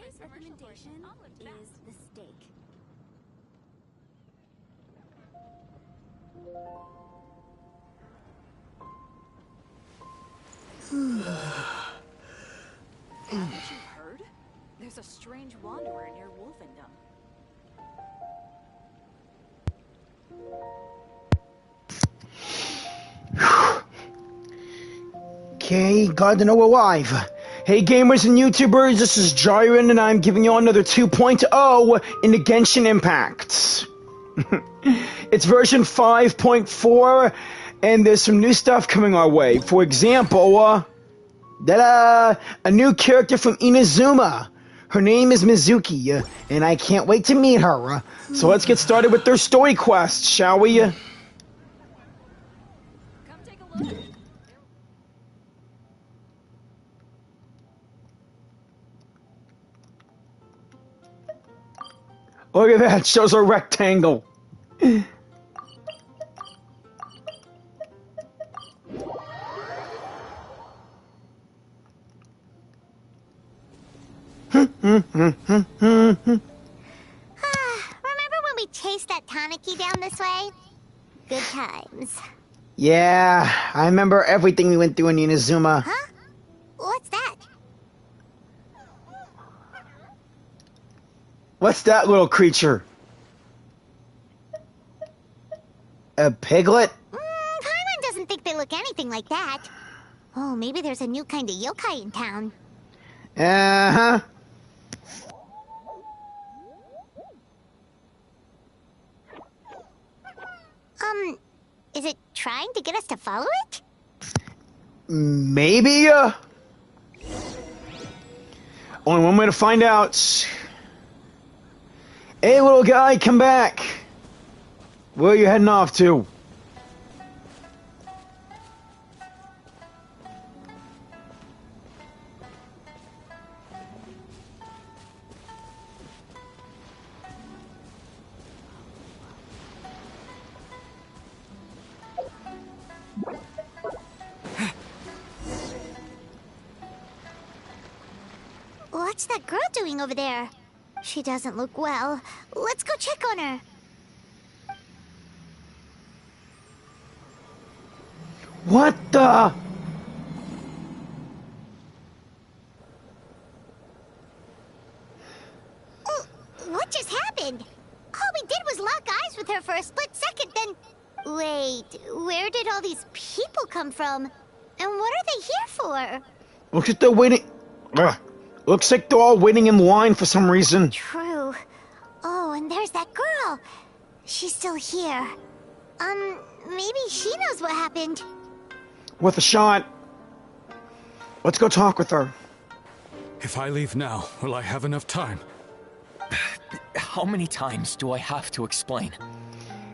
Today's recommendation is the steak. Haven't you heard? There's a strange wanderer near Wolfendom. Okay, glad to know we're live. Hey gamers and YouTubers, this is Jyran and I'm giving you another 2.0 in the Genshin Impact. It's version 5.4 and there's some new stuff coming our way. For example, a new character from Inazuma. Her name is Mizuki, and I can't wait to meet her. So let's get started with their story quest, shall we? Come take a look. Look at that, shows a rectangle. Remember when we chased that Tanuki down this way? Good times. Yeah, I remember everything we went through in Inazuma. Huh? What's that? What's that little creature? A piglet? Paimon doesn't think they look anything like that. Oh, maybe there's a new kind of yokai in town. Uh-huh. Is it trying to get us to follow it? Maybe? Only one way to find out. Hey, little guy, come back. Where are you heading off to? What's that girl doing over there? She doesn't look well. Let's go check on her. What the? What just happened? All we did was lock eyes with her for a split second, then... Wait, where did all these people come from? And what are they here for? Looks like they're waiting... Looks like they're all waiting in line for some reason. True. Oh, and there's that girl. She's still here. Maybe she knows what happened. Worth a shot. Let's go talk with her. If I leave now, will I have enough time? How many times do I have to explain?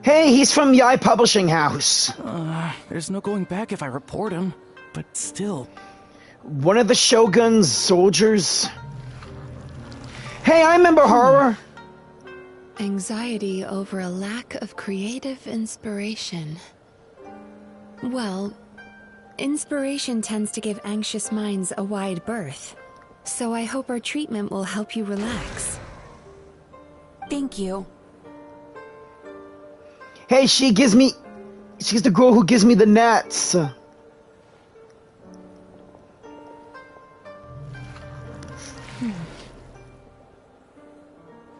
Hey, he's from Yai Publishing House. There's no going back if I report him. But still... One of the Shogun's soldiers. Hey, I remember her. Anxiety over a lack of creative inspiration. Well, inspiration tends to give anxious minds a wide berth. So I hope our treatment will help you relax. Thank you. Hey, she's the girl who gives me the nets.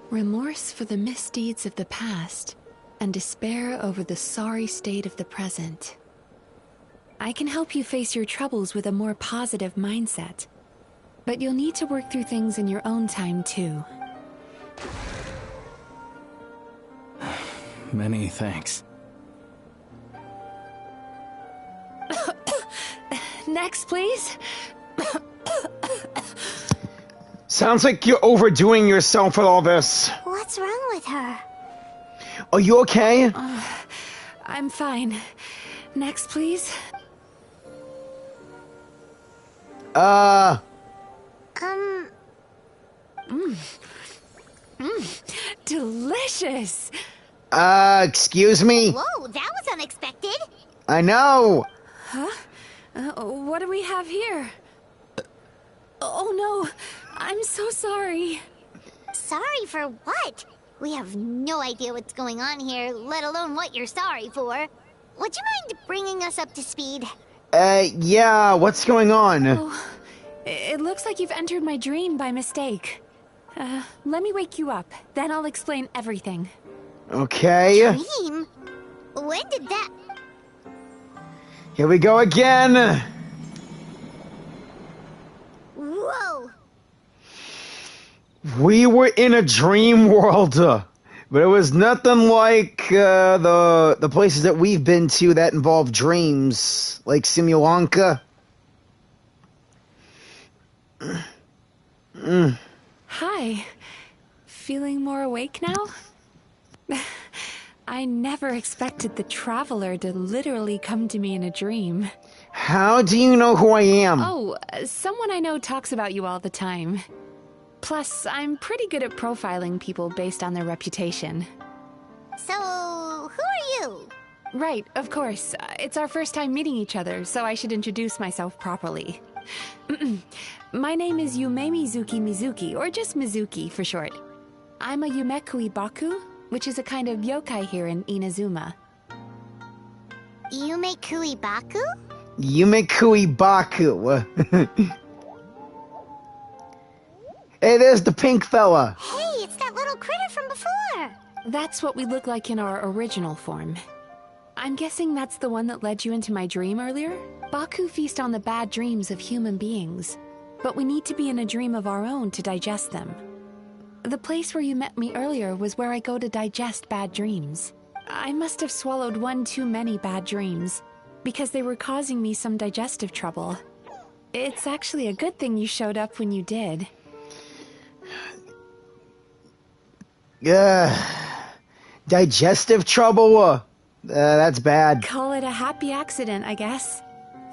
Remorse for the misdeeds of the past, and despair over the sorry state of the present. I can help you face your troubles with a more positive mindset, but you'll need to work through things in your own time too. Many thanks. Next, please. Sounds like you're overdoing yourself with all this. What's wrong with her? Are you okay? I'm fine. Next, please. Delicious. Excuse me? Whoa, that was unexpected. I know. Huh? What do we have here? Oh no, I'm so sorry. Sorry for what? We have no idea what's going on here, let alone what you're sorry for. Would you mind bringing us up to speed? Yeah, what's going on? Oh, it looks like you've entered my dream by mistake. Let me wake you up, then I'll explain everything. Okay. Dream? When did that... Here we go again. Whoa! We were in a dream world, but it was nothing like the places that we've been to that involve dreams, like Simulanka. Hi. Feeling more awake now? I never expected the Traveler to literally come to me in a dream. How do you know who I am? Oh, someone I know talks about you all the time. Plus, I'm pretty good at profiling people based on their reputation. So, who are you? Right, of course. It's our first time meeting each other, so I should introduce myself properly. My name is Yume Mizuki, or just Mizuki for short. I'm a Yumekui Baku, which is a kind of yokai here in Inazuma. Yumekui Baku? Yumekui Baku. Hey, there's the pink fella. Hey, it's that little critter from before. That's what we look like in our original form. I'm guessing that's the one that led you into my dream earlier? Baku feast on the bad dreams of human beings, but we need to be in a dream of our own to digest them. The place where you met me earlier was where I go to digest bad dreams. I must have swallowed one too many bad dreams, because they were causing me some digestive trouble. It's actually a good thing you showed up when you did. Digestive trouble? That's bad. Call it a happy accident, I guess.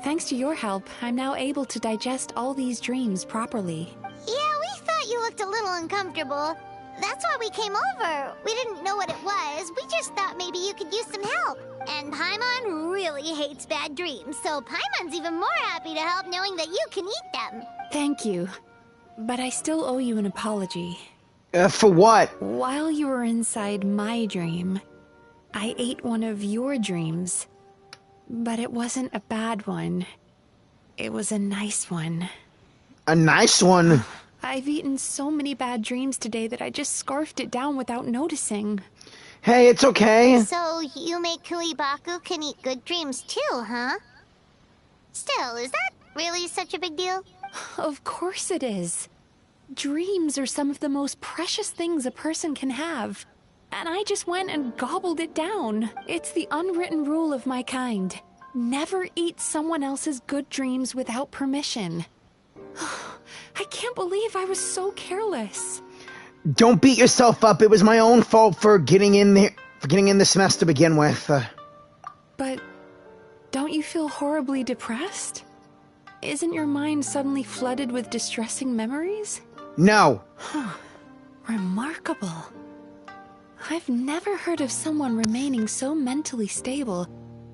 Thanks to your help, I'm now able to digest all these dreams properly. Yeah, we thought you looked a little uncomfortable. That's why we came over. We didn't know what it was. We just thought maybe you could use some help. And Paimon really hates bad dreams, so Paimon's even more happy to help knowing that you can eat them. Thank you. But I still owe you an apology. For what? While you were inside my dream, I ate one of your dreams. But it wasn't a bad one. It was a nice one. A nice one? I've eaten so many bad dreams today that I just scarfed it down without noticing. Hey, it's okay. So, Yumekui Baku can eat good dreams too, huh? Still, is that really such a big deal? Of course it is. Dreams are some of the most precious things a person can have. And I just went and gobbled it down. It's the unwritten rule of my kind. Never eat someone else's good dreams without permission. I can't believe I was so careless. Don't beat yourself up. It was my own fault for getting in this mess to begin with. But don't you feel horribly depressed? Isn't your mind suddenly flooded with distressing memories? No. Huh. Remarkable. I've never heard of someone remaining so mentally stable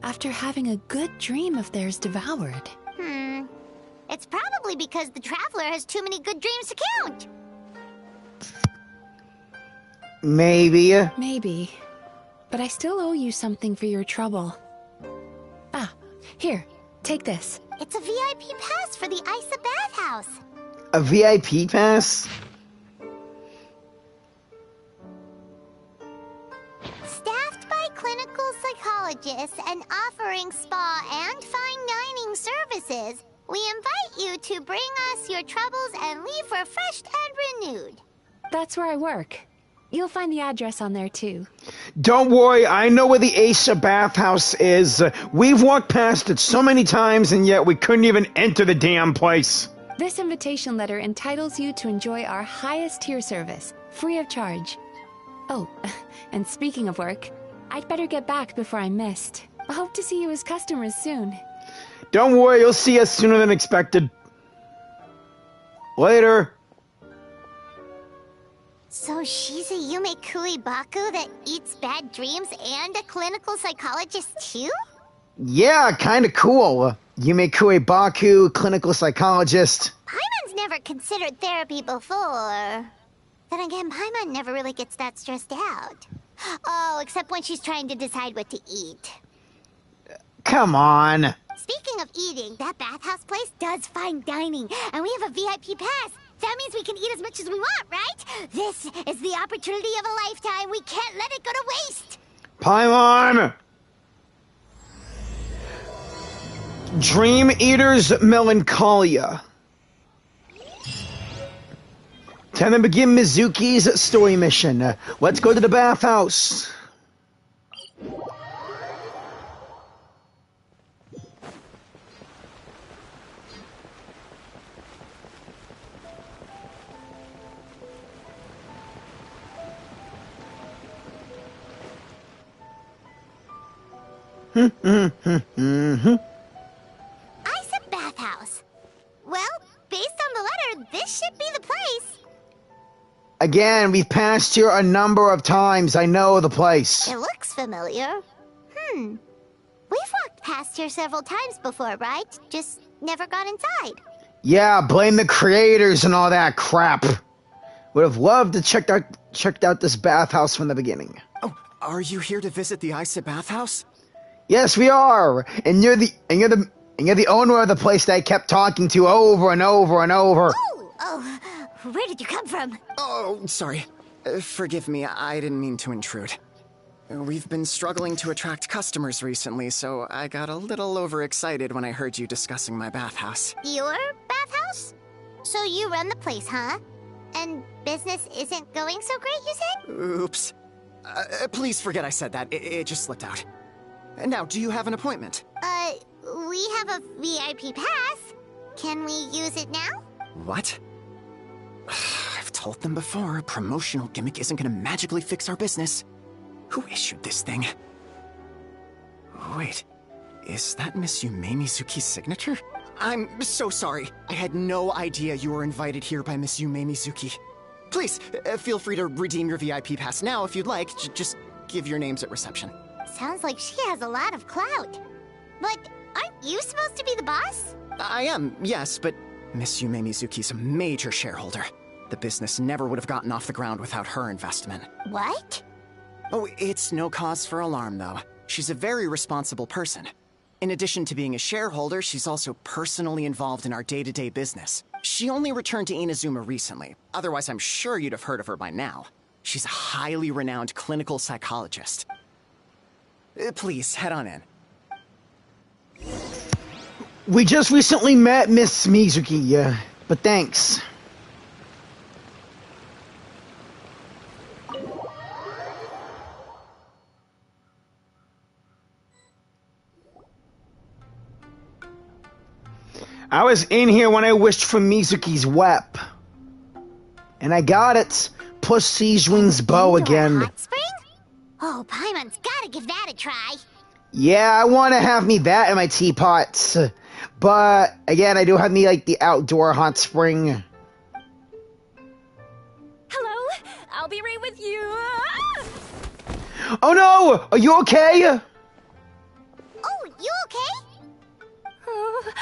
after having a good dream of theirs devoured. It's probably because the Traveler has too many good dreams to count. Maybe. Maybe. But I still owe you something for your trouble. Ah, here, take this. It's a VIP pass for the Isa bathhouse. A VIP pass? Staffed by clinical psychologists and offering spa and fine dining services, we invite you to bring us your troubles and leave refreshed and renewed. That's where I work. You'll find the address on there too. Don't worry, I know where the Aisha bathhouse is. We've walked past it so many times and yet we couldn't even enter the damn place. This invitation letter entitles you to enjoy our highest tier service, free of charge. Oh, and speaking of work, I'd better get back before I'm missed. I hope to see you as customers soon. Don't worry, you'll see us sooner than expected. Later. So she's a Yumekui Baku that eats bad dreams and a clinical psychologist too? Yeah, kinda cool. Yumekui Baku, clinical psychologist. Paimon's never never considered therapy before. Then again, Paimon never really gets that stressed out. Oh, except when she's trying to decide what to eat. Come on. Speaking of eating, that bathhouse place does fine dining, and we have a VIP pass. That means we can eat as much as we want, right? This is the opportunity of a lifetime. We can't let it go to waste. Paimon! Dream Eater's Melancholia. Time to begin Mizuki's story mission. Let's go to the bathhouse. I said bathhouse. Well, based on the letter, this should be the place. Again, we've passed here a number of times. I know the place. It looks familiar. We've walked past here several times before, right? Just never got inside. Yeah, blame the creators and all that crap. Would have loved to checked out this bathhouse from the beginning. Oh, are you here to visit the Isa bathhouse? Yes, we are. And you're the owner of the place that I kept talking to over and over and over. Oh, where did you come from? Oh, sorry. Forgive me, I didn't mean to intrude. We've been struggling to attract customers recently, so I got a little overexcited when I heard you discussing my bathhouse. Your bathhouse? So you run the place, huh? And business isn't going so great, you said? Oops. Please forget I said that. It just slipped out. Now, do you have an appointment? We have a VIP pass. Can we use it now? What? I've told them before, a promotional gimmick isn't gonna magically fix our business. Who issued this thing? Wait, is that Miss Yume Mizuki's signature? I'm so sorry. I had no idea you were invited here by Miss Yume Mizuki. Please, feel free to redeem your VIP pass now if you'd like. Just give your names at reception. Sounds like she has a lot of clout. But aren't you supposed to be the boss? I am, yes, but Miss Yume Mizuki's a major shareholder. The business never would have gotten off the ground without her investment. What? Oh, it's no cause for alarm, though. She's a very responsible person. In addition to being a shareholder, she's also personally involved in our day-to-day business. She only returned to Inazuma recently. Otherwise, I'm sure you'd have heard of her by now. She's a highly renowned clinical psychologist. Please, head on in. We just recently met Miss Mizuki, but thanks. I was in here when I wished for Mizuki's wep. And I got it. Plus Sijwin's bow again. Hot spring? Oh, Paimon's gotta give that a try. Yeah, I want to have me that in my teapots. But, again, I do have me, like, the outdoor hot spring. Hello, I'll be right with you. Oh no! Are you okay? Oh, you okay? Oh,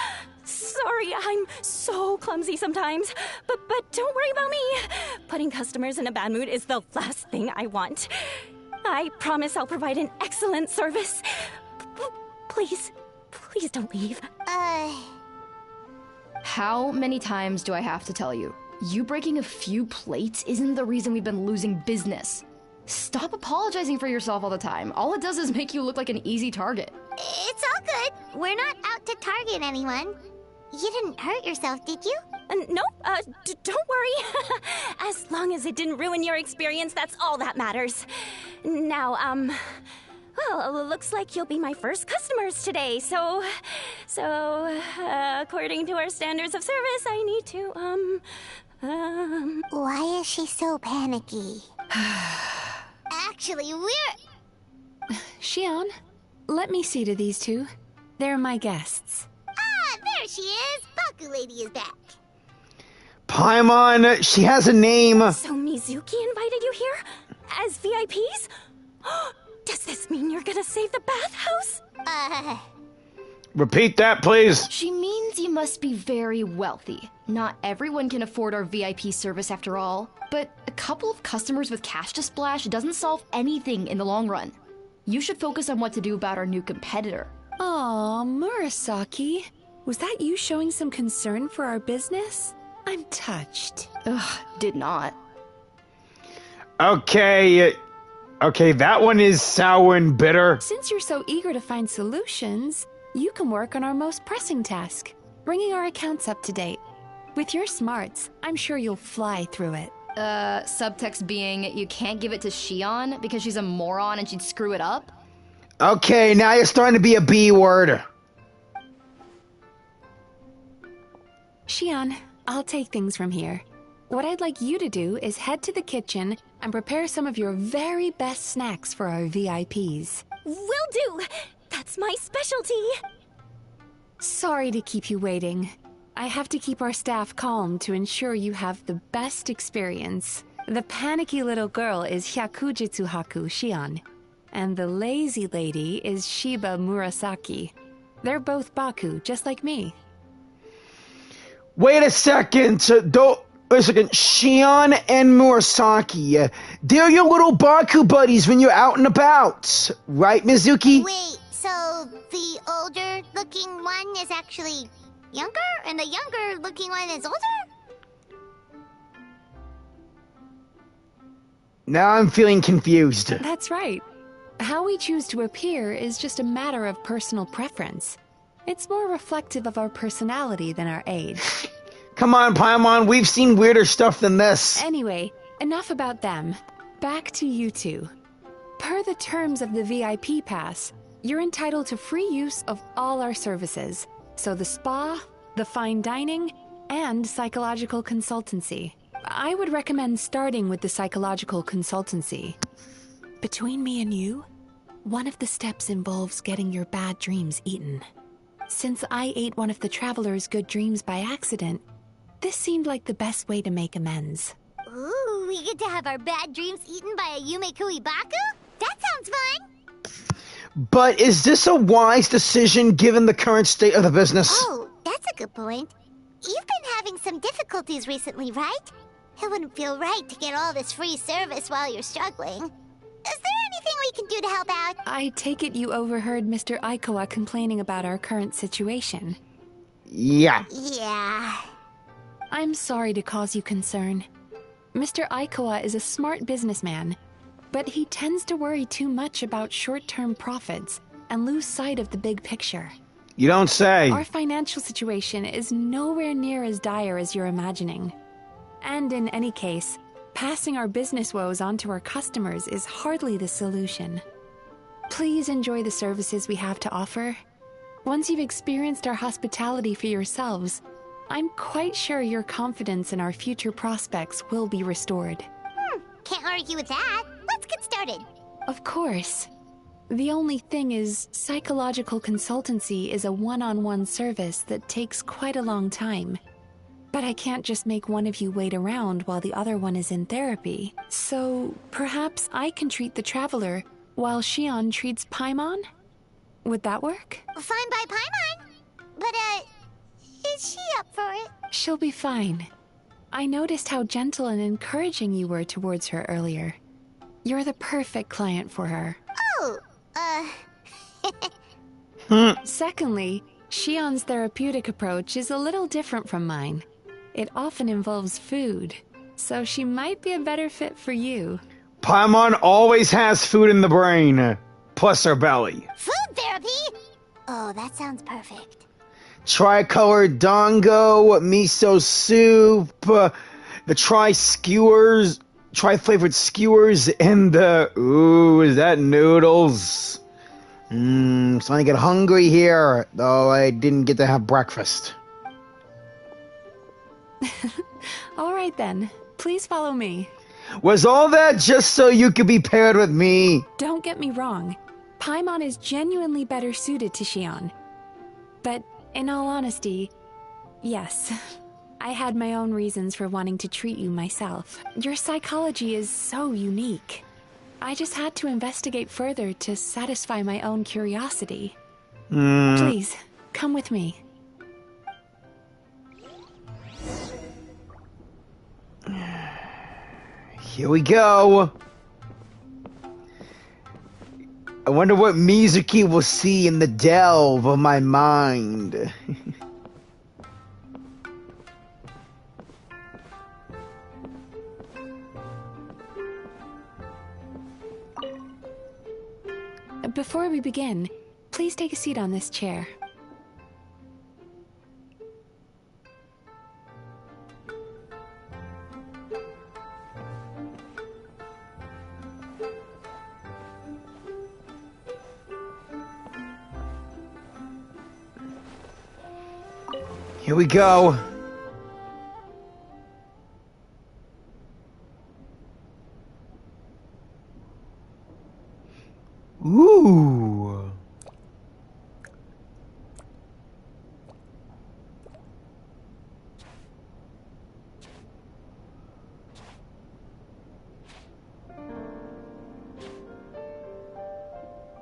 sorry, I'm so clumsy sometimes. But don't worry about me. Putting customers in a bad mood is the last thing I want. I promise I'll provide an excellent service. Please don't leave. How many times do I have to tell you? You breaking a few plates isn't the reason we've been losing business. Stop apologizing for yourself all the time. All it does is make you look like an easy target. It's all good. We're not out to target anyone. You didn't hurt yourself, did you? Nope, don't worry. As long as it didn't ruin your experience, that's all that matters. Now, well, looks like you'll be my first customers today, so, according to our standards of service, I need to, Why is she so panicky? Actually, we're... Xion, let me see to these two. They're my guests. Ah, there she is! Baku Lady is back. Paimon, she has a name. So Mizuki invited you here? As VIPs? Does this mean you're gonna save the bathhouse? Repeat that, please. She means you must be very wealthy. Not everyone can afford our VIP service after all. But a couple of customers with cash to splash doesn't solve anything in the long run. You should focus on what to do about our new competitor. Aw, Murasaki. Was that you showing some concern for our business? I'm touched. Ugh, did not. Okay, that one is sour and bitter. Since you're so eager to find solutions, you can work on our most pressing task, bringing our accounts up to date. With your smarts, I'm sure you'll fly through it. Subtext being, you can't give it to Shion because she's a moron and she'd screw it up? Okay, now you're starting to be a B word. Shion, I'll take things from here. What I'd like you to do is head to the kitchen and prepare some of your very best snacks for our VIPs. Will do! That's my specialty! Sorry to keep you waiting. I have to keep our staff calm to ensure you have the best experience. The panicky little girl is Hyakujitsu Haku Shion, and the lazy lady is Shiba Murasaki. They're both Baku, just like me. Wait a second. Wait a second. Shion and Murasaki. They're your little Baku buddies when you're out and about. Right, Mizuki? Wait, so the older-looking one is actually younger, and the younger-looking one is older? Now I'm feeling confused. That's right. How we choose to appear is just a matter of personal preference. It's more reflective of our personality than our age. Come on, Paimon, we've seen weirder stuff than this. Anyway, enough about them. Back to you two. Per the terms of the VIP pass, you're entitled to free use of all our services. So the spa, the fine dining, and psychological consultancy. I would recommend starting with the psychological consultancy. Between me and you, one of the steps involves getting your bad dreams eaten. Since I ate one of the traveler's good dreams by accident, this seemed like the best way to make amends. Ooh, we get to have our bad dreams eaten by a Yumekui Baku? That sounds fun! But is this a wise decision given the current state of the business? Oh, that's a good point. You've been having some difficulties recently, right? It wouldn't feel right to get all this free service while you're struggling. Is there anything we can do to help out? I take it you overheard Mr. Aikawa complaining about our current situation. Yeah. Yeah. I'm sorry to cause you concern. Mr. Aikawa is a smart businessman, but he tends to worry too much about short-term profits and lose sight of the big picture. You don't say. Our financial situation is nowhere near as dire as you're imagining. And in any case, passing our business woes on to our customers is hardly the solution. Please enjoy the services we have to offer. Once you've experienced our hospitality for yourselves, I'm quite sure your confidence in our future prospects will be restored. Can't argue with that. Let's get started. Of course. The only thing is, psychological consultancy is a one-on-one service that takes quite a long time. But I can't just make one of you wait around while the other one is in therapy. So, perhaps I can treat the traveler while Shion treats Paimon? Would that work? Fine by Paimon. But, is she up for it? She'll be fine. I noticed how gentle and encouraging you were towards her earlier. You're the perfect client for her. Oh, Secondly, Shion's therapeutic approach is a little different from mine. It often involves food, so she might be a better fit for you. Paimon always has food in the brain, plus her belly. food therapy? Oh, that sounds perfect. Tricolored dango, miso soup, the tri-flavored skewers, and the... Ooh, is that noodles? Starting to get hungry here, though I didn't get to have breakfast. All right then, please follow me. Was all that just so you could be paired with me? Don't get me wrong, Paimon is genuinely better suited to Shion. But in all honesty, yes, I had my own reasons for wanting to treat you myself. Your psychology is so unique. I just had to investigate further to satisfy my own curiosity. Please, Come with me. Here we go. I wonder what Mizuki will see in the delve of my mind. Before we begin, please take a seat on this chair. Here we go. Ooh.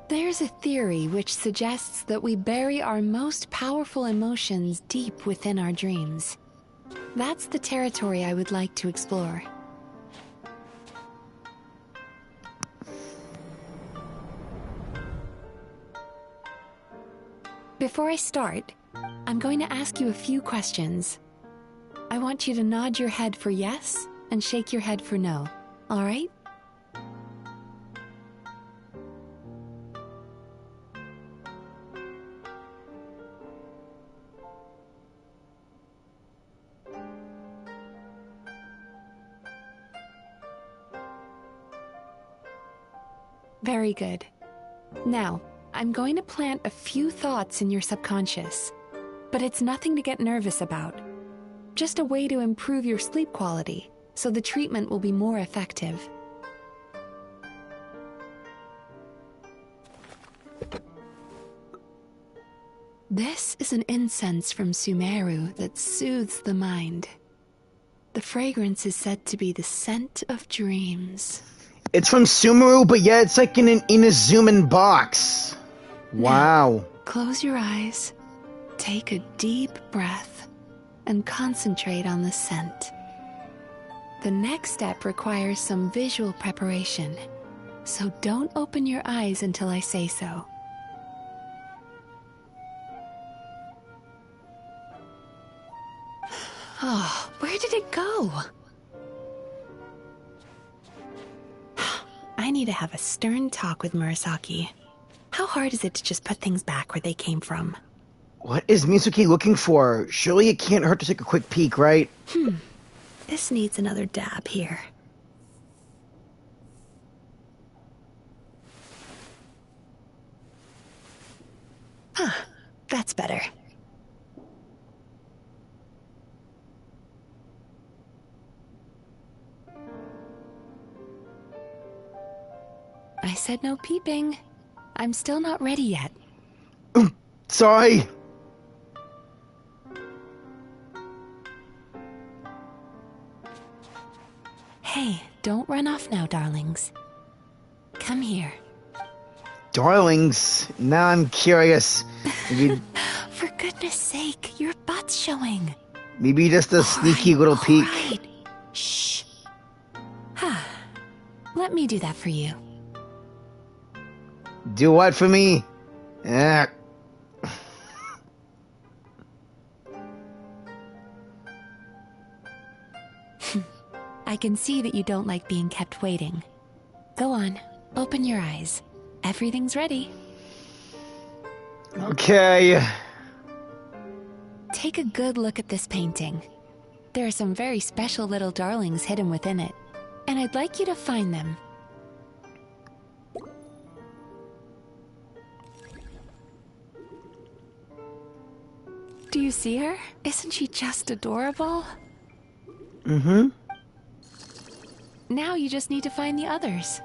There's a theory which suggests that we bury our most powerful emotions deep within our dreams. That's the territory I would like to explore. Before I start, I'm going to ask you a few questions. I want you to nod your head for yes and shake your head for no, all right? Very good. Now, I'm going to plant a few thoughts in your subconscious, but it's nothing to get nervous about. Just a way to improve your sleep quality, so the treatment will be more effective. This is an incense from Sumeru that soothes the mind. The fragrance is said to be the scent of dreams. It's from Sumeru, but yeah, it's like in an Inazuma box. Wow. Now, close your eyes, take a deep breath, and concentrate on the scent. The next step requires some visual preparation, so don't open your eyes until I say so. Oh, where did it go? I need to have a stern talk with Murasaki. How hard is it to just put things back where they came from? What is Mizuki looking for? Surely it can't hurt to take a quick peek, right? This needs another dab here. That's better. I said no peeping. I'm still not ready yet. Sorry. Hey, don't run off now, darlings. Come here. Darlings, now I'm curious. Maybe, For goodness sake, your butt's showing. maybe just a sneaky little peek. Right. Shh. Let me do that for you. Do what for me? Eh. I can see that you don't like being kept waiting. Go on, open your eyes. Everything's ready. Okay. Take a good look at this painting. There are some very special little darlings hidden within it, and I'd like you to find them. Do you see her? Isn't she just adorable? Mm-hmm. Now you just need to find the others.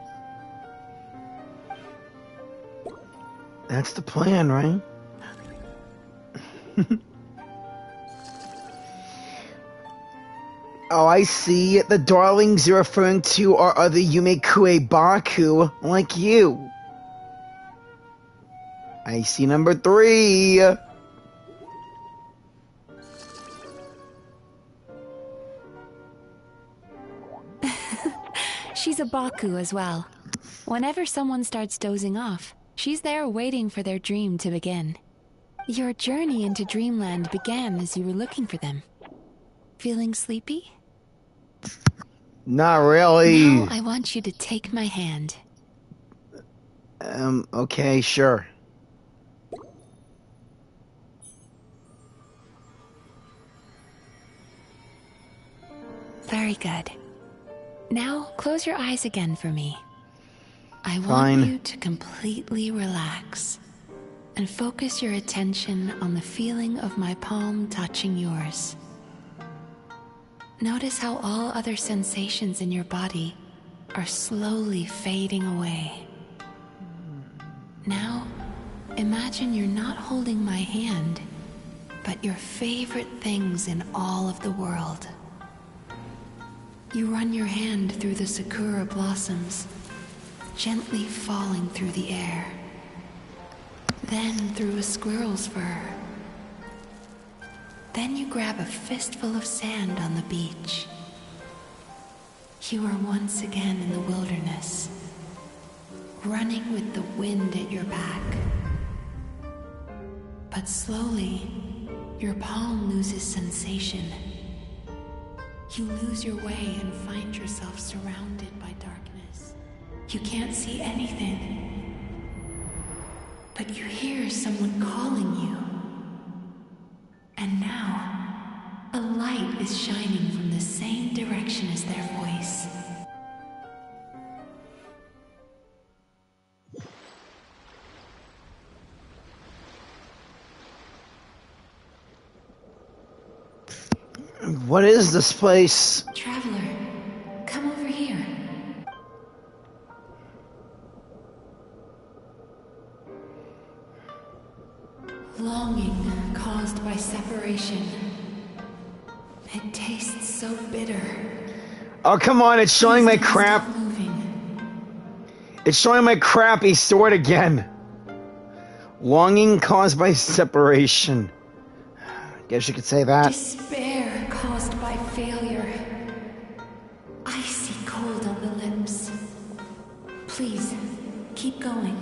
That's the plan, right? Oh, I see. The darlings you're referring to are other Yumekue Baku, like you. I see number 3. She's a Baku as well. Whenever someone starts dozing off, she's there waiting for their dream to begin. Your journey into Dreamland began as you were looking for them. Feeling sleepy? Not really. Now I want you to take my hand. Okay, sure. Very good. Now, close your eyes again for me. I Fine. want you to completely relax and focus your attention on the feeling of my palm touching yours. Notice how all other sensations in your body are slowly fading away. Now, imagine you're not holding my hand, but your favorite things in all of the world. You run your hand through the sakura blossoms, gently falling through the air. Then through a squirrel's fur. Then you grab a fistful of sand on the beach. You are once again in the wilderness, running with the wind at your back. But slowly, your palm loses sensation. You lose your way and find yourself surrounded by darkness. You can't see anything, but you hear someone calling you. And now, a light is shining from the same direction as their voice. What is this place? Traveler, come over here. Longing caused by separation. It tastes so bitter. Oh, come on, it's showing my Please don't crap. stop moving. It's showing my crappy sword again. Longing caused by separation. Guess you could say that. Despair caused by failure. Icy cold on the lips. Please, keep going.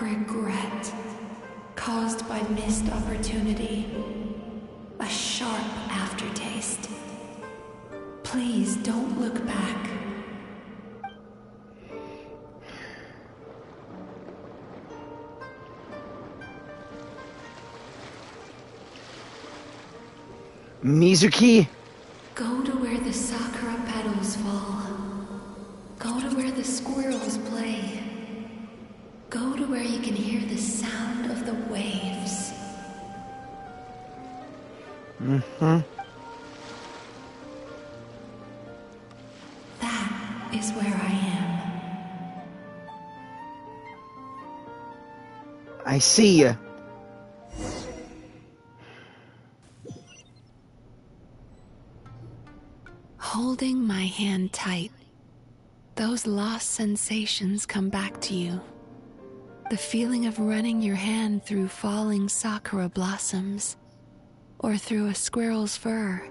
Regret caused by missed opportunity. A sharp aftertaste. Please don't look back. Mizuki? Go to where the sakura petals fall. Go to where the squirrels play. Go to where you can hear the sound of the waves. That is where I am. I see ya. Holding my hand tight, those lost sensations come back to you. The feeling of running your hand through falling sakura blossoms, or through a squirrel's fur,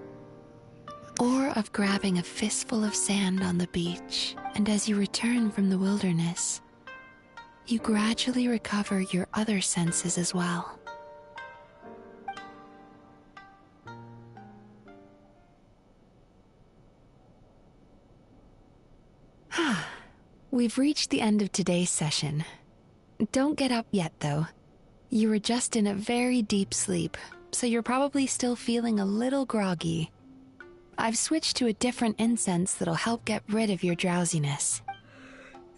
or of grabbing a fistful of sand on the beach, and as you return from the wilderness, you gradually recover your other senses as well. We've reached the end of today's session. Don't get up yet, though. You were just in a very deep sleep, so you're probably still feeling a little groggy. I've switched to a different incense that'll help get rid of your drowsiness.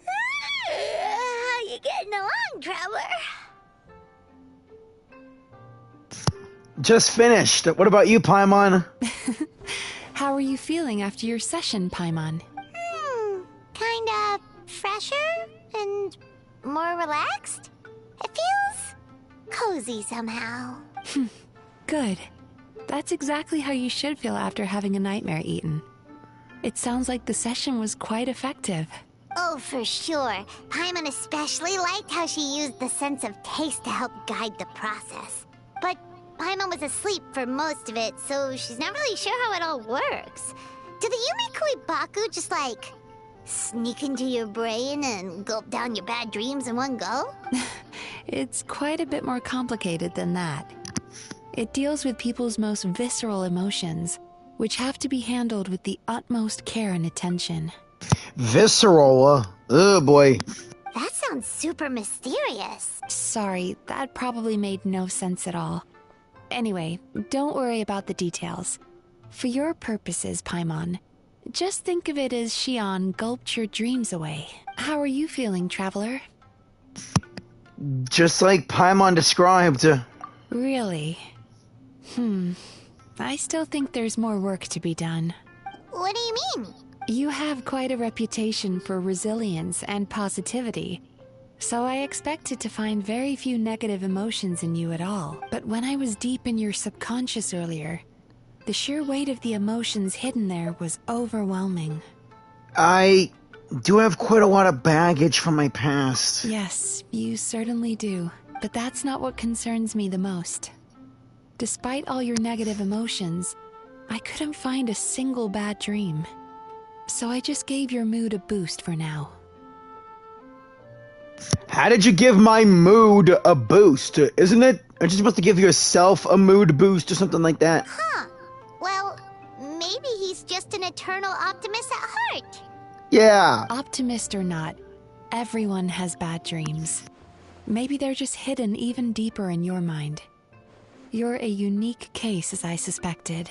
How you getting along, traveler? Just finished. What about you, Paimon? How are you feeling after your session, Paimon? Kinda fresher and more relaxed? It feels cozy somehow. Good. That's exactly how you should feel after having a nightmare eaten. It sounds like the session was quite effective. Oh, for sure. Paimon especially liked how she used the sense of taste to help guide the process. But Paimon was asleep for most of it, so she's not really sure how it all works. Do the Yume Kuibaku just, like, sneak into your brain and gulp down your bad dreams in one go? It's quite a bit more complicated than that. It deals with people's most visceral emotions, which have to be handled with the utmost care and attention. Visceral? Oh boy. That sounds super mysterious. Sorry, that probably made no sense at all. Anyway, don't worry about the details. For your purposes, Paimon, just think of it as Xion gulped your dreams away. How are you feeling, Traveler? Just like Paimon described. Really? I still think there's more work to be done. What do you mean? You have quite a reputation for resilience and positivity, so I expected to find very few negative emotions in you at all. But when I was deep in your subconscious earlier, the sheer weight of the emotions hidden there was overwhelming. I do have quite a lot of baggage from my past. Yes, you certainly do. But that's not what concerns me the most. Despite all your negative emotions, I couldn't find a single bad dream. So I just gave your mood a boost for now. How did you give my mood a boost? Isn't it? Aren't you supposed to give yourself a mood boost or something like that? Huh. Well, maybe he's just an eternal optimist at heart. Yeah. Optimist or not, everyone has bad dreams. Maybe they're just hidden even deeper in your mind. You're a unique case, as I suspected.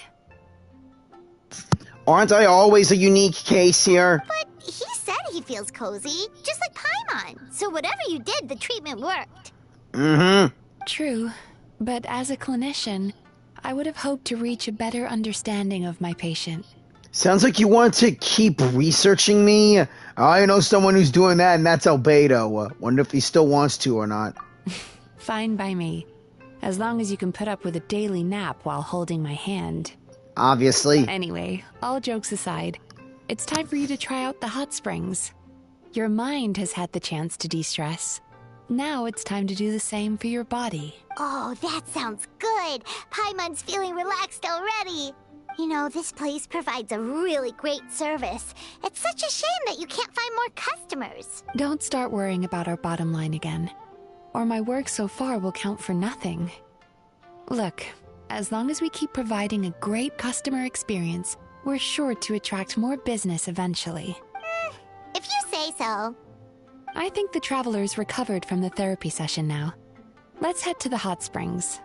Aren't I always a unique case here? But he said he feels cozy, just like Paimon. So whatever you did, the treatment worked. Mm-hmm. True, but as a clinician, I would have hoped to reach a better understanding of my patient. Sounds like you want to keep researching me. I know someone who's doing that, and that's Albedo. Wonder if he still wants to or not. Fine by me, as long as you can put up with a daily nap while holding my hand. Obviously. Anyway, all jokes aside, it's time for you to try out the hot springs. Your mind has had the chance to de-stress. Now it's time to do the same for your body. Oh, that sounds good. Paimon's feeling relaxed already. You know, this place provides a really great service. It's such a shame that you can't find more customers. Don't start worrying about our bottom line again, or my work so far will count for nothing. Look, as long as we keep providing a great customer experience, we're sure to attract more business eventually. If you say so. I think the traveler's recovered from the therapy session now. Let's head to the hot springs.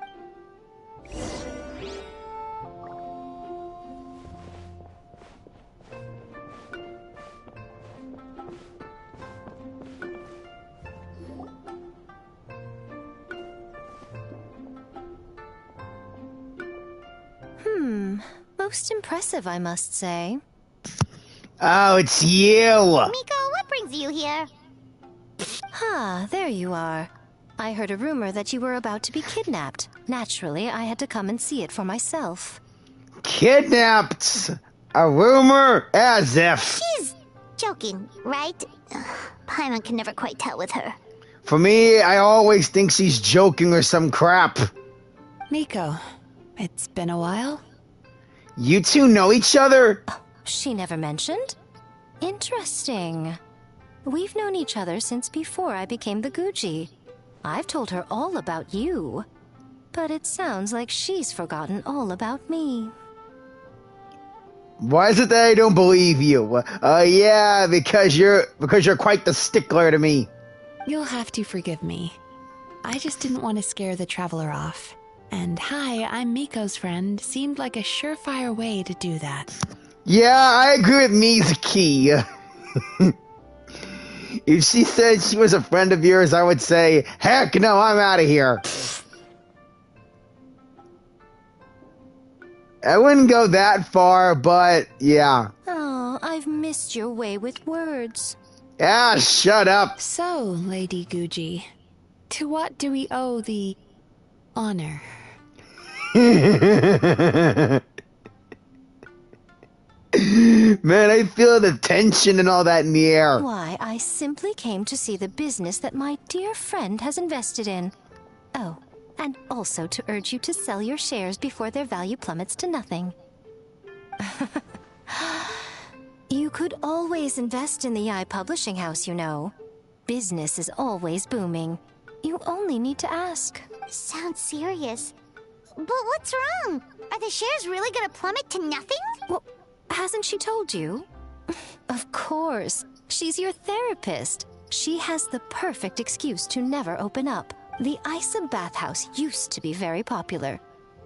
Most impressive, I must say. Oh, it's you! Miko, what brings you here? There you are. I heard a rumor that you were about to be kidnapped. Naturally, I had to come and see it for myself. Kidnapped! A rumor? As if. She's joking, right? Paimon can never quite tell with her. For me, I always think she's joking or some crap. Miko, it's been a while. You two know each other? She never mentioned? Interesting. We've known each other since before I became the Guji. I've told her all about you. But it sounds like she's forgotten all about me. Why is it that I don't believe you? Yeah, because you're quite the stickler to me. You'll have to forgive me. I just didn't want to scare the traveler off. And hi, I'm Miko's friend seemed like a surefire way to do that. Yeah, I agree with Mizuki. If she said she was a friend of yours, I would say, heck no, I'm out of here. I wouldn't go that far, but yeah. Oh, I've missed your way with words. Ah, shut up. So, Lady Guji, to what do we owe the honor? Man, I feel the tension and all that in the air. Why, I simply came to see the business that my dear friend has invested in. Oh, and also to urge you to sell your shares before their value plummets to nothing. You could always invest in the publishing house, you know. Business is always booming. You only need to ask. Sounds serious. But what's wrong? Are the shares really gonna plummet to nothing? Well, hasn't she told you? Of course. She's your therapist. She has the perfect excuse to never open up. The Isa bathhouse used to be very popular.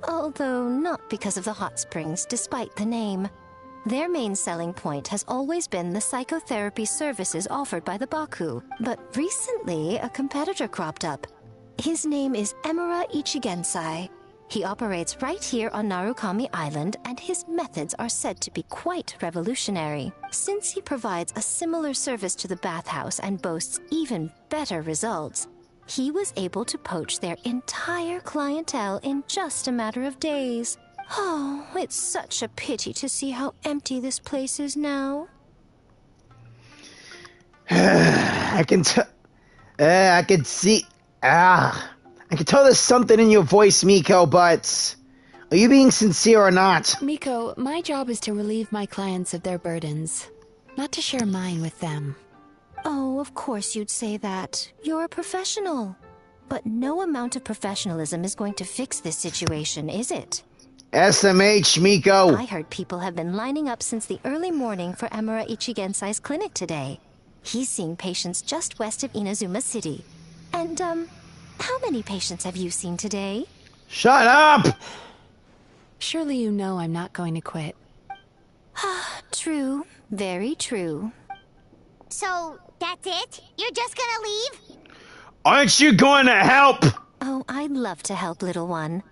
Although not because of the hot springs, despite the name. Their main selling point has always been the psychotherapy services offered by the Baku. But recently, a competitor cropped up. His name is Emura Ichigensai. He operates right here on Narukami Island, and his methods are said to be quite revolutionary. Since he provides a similar service to the bathhouse and boasts even better results, he was able to poach their entire clientele in just a matter of days. Oh, it's such a pity to see how empty this place is now. I can tell there's something in your voice, Miko, but are you being sincere or not? Miko, my job is to relieve my clients of their burdens, not to share mine with them. Oh, of course you'd say that. You're a professional. But no amount of professionalism is going to fix this situation, is it? SMH, Miko! I heard people have been lining up since the early morning for Emura Ichigensai's clinic today. He's seeing patients just west of Inazuma City. And, how many patients have you seen today? Shut up! Surely you know I'm not going to quit. True. Very true. So, that's it? You're just gonna leave? Aren't you going to help? Oh, I'd love to help, little one.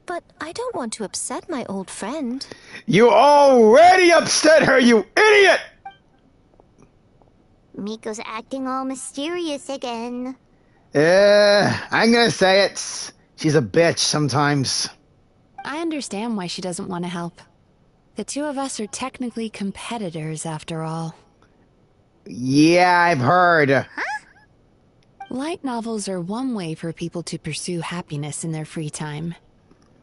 But I don't want to upset my old friend. You already upset her, you idiot! Miko's acting all mysterious again. I'm gonna say it. She's a bitch sometimes. I understand why she doesn't want to help. The two of us are technically competitors, after all. Yeah, I've heard. Huh? Light novels are one way for people to pursue happiness in their free time.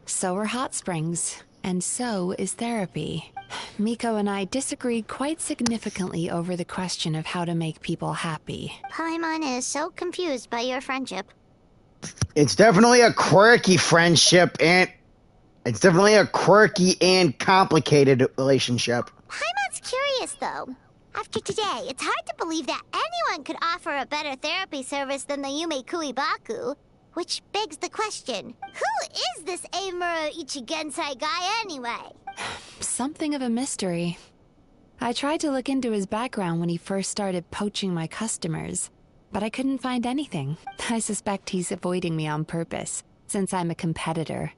So are hot springs, and so is therapy. Miko and I disagreed quite significantly over the question of how to make people happy. Paimon is so confused by your friendship. It's definitely a quirky friendship, and it's definitely a quirky and complicated relationship. Paimon's curious, though. After today, it's hard to believe that anyone could offer a better therapy service than the Yume Baku. Which begs the question, who is this Emura Ichigensai guy anyway? Something of a mystery. I tried to look into his background when he first started poaching my customers, but I couldn't find anything. I suspect he's avoiding me on purpose, since I'm a competitor.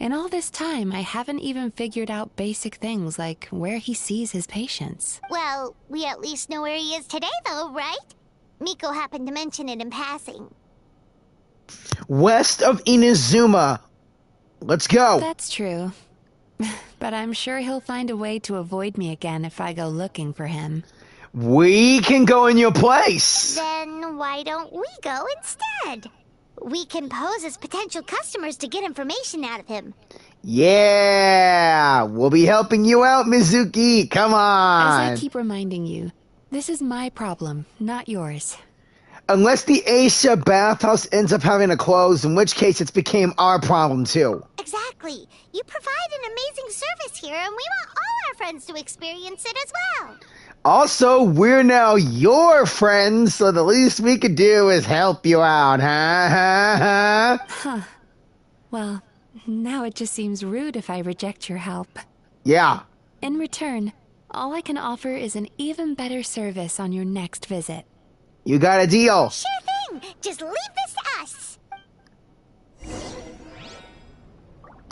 In all this time, I haven't even figured out basic things like where he sees his patients. Well, we at least know where he is today, though, right? Miko happened to mention it in passing. West of Inazuma. Let's go. That's true. But I'm sure he'll find a way to avoid me again if I go looking for him. We can go in your place. Then why don't we go instead? We can pose as potential customers to get information out of him. Yeah, we'll be helping you out, Mizuki. Come on. As I keep reminding you, this is my problem, not yours. Unless the Asia bathhouse ends up having to close, in which case it's became our problem too. Exactly. You provide an amazing service here, and we want all our friends to experience it as well. Also, we're now your friends, so the least we could do is help you out, huh? Huh. Well, now it just seems rude if I reject your help. Yeah. In return, all I can offer is an even better service on your next visit. You got a deal. Sure thing. Just leave this to us.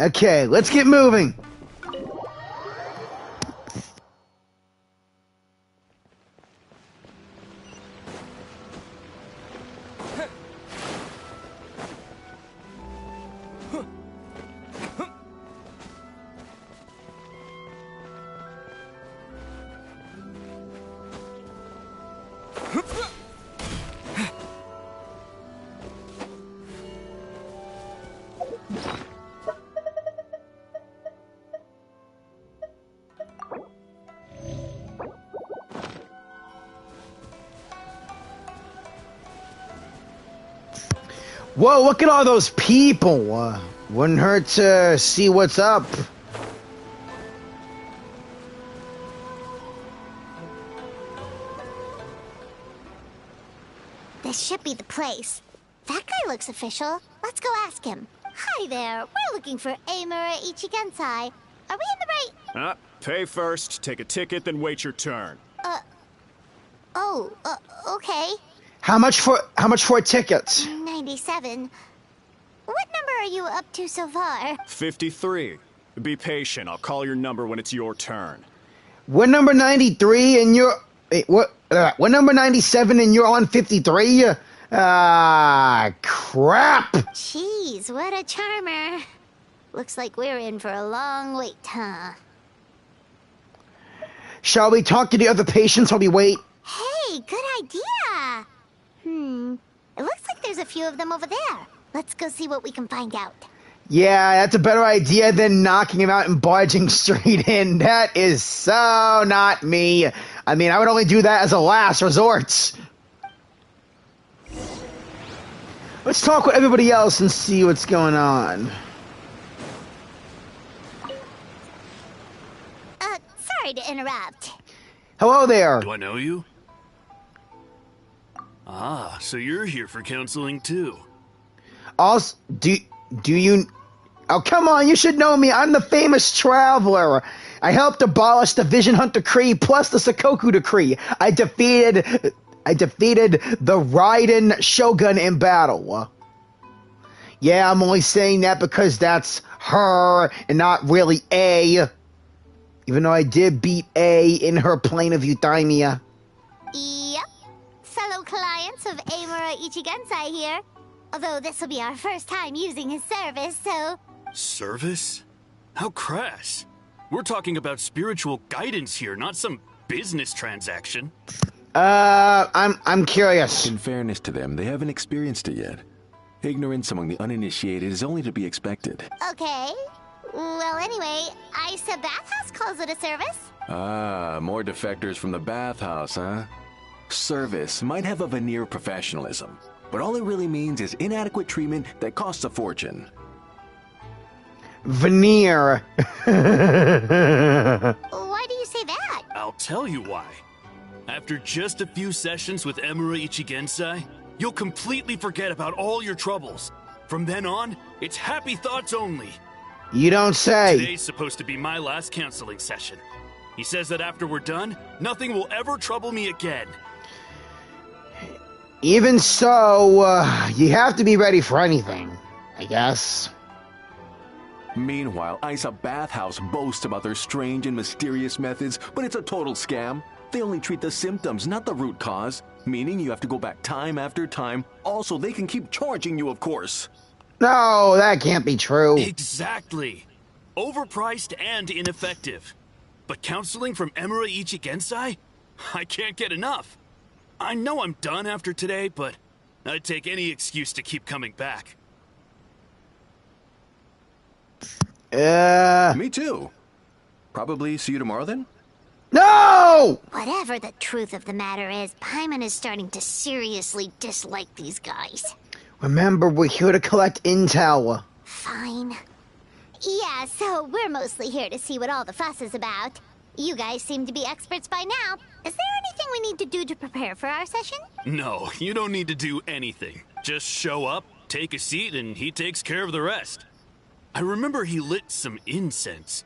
Okay, let's get moving. Whoa, look at all those people. Wouldn't hurt to see what's up. This should be the place. That guy looks official. Let's go ask him. Hi there. We're looking for Amura Ichigensai. Are we in the right... Pay first, take a ticket, then wait your turn. Okay. How much for a ticket? 97. What number are you up to so far? 53. Be patient, I'll call your number when it's your turn. We're number 93 and you're... Wait, what? We're number 97 and you're on 53? Crap! Jeez, what a charmer. Looks like we're in for a long wait, huh? Shall we talk to the other patients while we wait? Hey, good idea! It looks like there's a few of them over there. Let's go see what we can find out. Yeah, that's a better idea than knocking him out and barging straight in. That is so not me. I mean, I would only do that as a last resort. Let's talk with everybody else and see what's going on. Sorry to interrupt. Hello there. Do I know you? Ah, so you're here for counseling too. Also, do you... Oh, come on, you should know me. I'm the famous traveler. I helped abolish the Vision Hunt Decree plus the Sakoku Decree. I defeated the Raiden Shogun in battle. Yeah, I'm only saying that because that's her and not really A. Even though I did beat A in her plane of euthymia. Yep. Fellow clients of Amura Ichigensai here. Although this will be our first time using his service, so... Service? How crass. We're talking about spiritual guidance here, not some business transaction. I'm curious. In fairness to them, they haven't experienced it yet. Ignorance among the uninitiated is only to be expected. Okay. Well, anyway, Isa Bathhouse calls it a service. Ah, more defectors from the bathhouse, huh? Service might have a veneer of professionalism, but all it really means is inadequate treatment that costs a fortune. Veneer. Why do you say that? I'll tell you why. After just a few sessions with Amura Ichigensai, you'll completely forget about all your troubles. From then on, it's happy thoughts only. You don't say. Today's supposed to be my last counseling session. He says that after we're done, nothing will ever trouble me again. Even so, you have to be ready for anything, I guess. Meanwhile, Isa Bathhouse boasts about their strange and mysterious methods, but it's a total scam. They only treat the symptoms, not the root cause, meaning you have to go back time after time. Also, they can keep charging you, of course. No, that can't be true. Exactly. Overpriced and ineffective. But counseling from Amura Ichigensai? I can't get enough. I know I'm done after today, but I'd take any excuse to keep coming back. Me too. Probably see you tomorrow then? No! Whatever the truth of the matter is, Paimon is starting to seriously dislike these guys. Remember, we're here to collect intel. Fine. Yeah, so we're mostly here to see what all the fuss is about. You guys seem to be experts by now. Is there anything we need to do to prepare for our session? No, you don't need to do anything. Just show up, take a seat, and he takes care of the rest. I remember he lit some incense.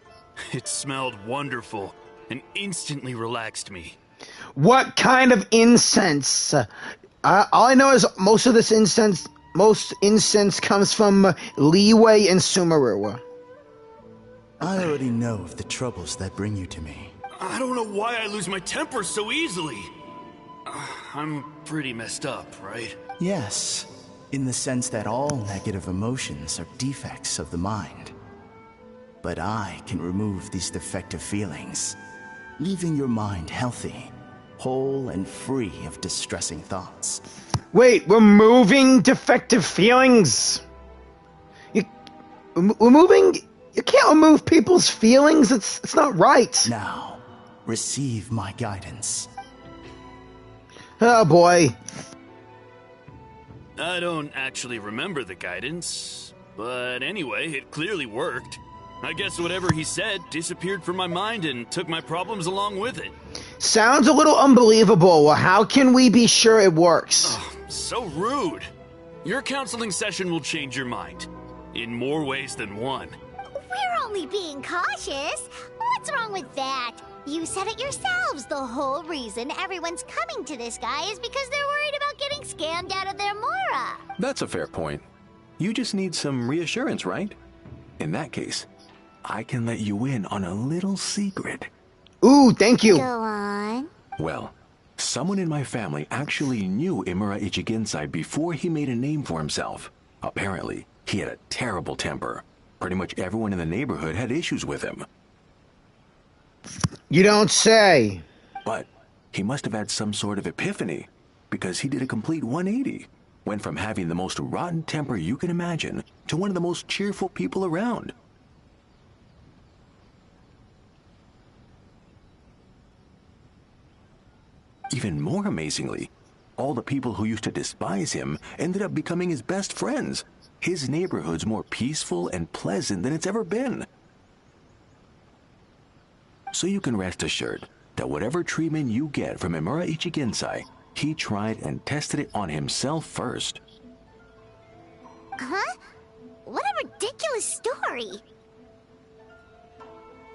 It smelled wonderful and instantly relaxed me. What kind of incense? All I know is most incense comes from Leeway and Sumeru. I already know of the troubles that bring you to me. I don't know why I lose my temper so easily. I'm pretty messed up, right? Yes, in the sense that all negative emotions are defects of the mind. But I can remove these defective feelings, leaving your mind healthy, whole and free of distressing thoughts. Wait, removing defective feelings? Removing... You can't remove people's feelings. It's not right. Now, receive my guidance. Oh, boy. I don't actually remember the guidance, but anyway, it clearly worked. I guess whatever he said disappeared from my mind and took my problems along with it. Sounds a little unbelievable. Well, how can we be sure it works? Oh, so rude. Your counseling session will change your mind. In more ways than one. We're only being cautious. What's wrong with that? You said it yourselves. The whole reason everyone's coming to this guy is because they're worried about getting scammed out of their Mora. That's a fair point. You just need some reassurance, right? In that case, I can let you in on a little secret. Ooh, thank you. Go on. Well, someone in my family actually knew Imura Ichigensai before he made a name for himself. Apparently, he had a terrible temper. Pretty much everyone in the neighborhood had issues with him. You don't say. But he must have had some sort of epiphany, because he did a complete 180. Went from having the most rotten temper you can imagine to one of the most cheerful people around. Even more amazingly, all the people who used to despise him ended up becoming his best friends. His neighborhood's more peaceful and pleasant than it's ever been. So you can rest assured that whatever treatment you get from Imura Ichigensai, he tried and tested it on himself first. Huh? What a ridiculous story.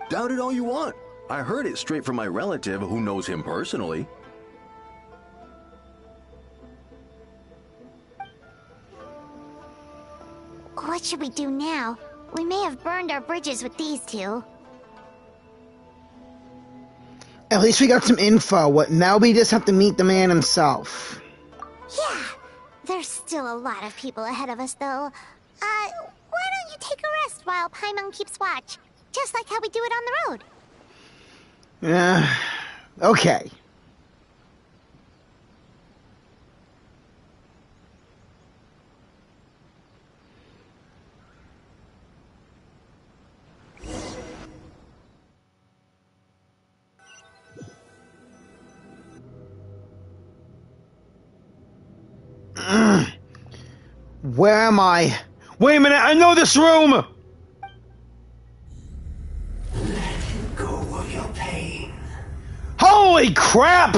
Doubt it all you want. I heard it straight from my relative who knows him personally. What should we do now? We may have burned our bridges with these two. At least we got some info. Now we just have to meet the man himself. Yeah, there's still a lot of people ahead of us, though. Why don't you take a rest while Paimon keeps watch? Just like how we do it on the road. Okay. Where am I? Wait a minute, I know this room! Let go of your pain. Holy crap!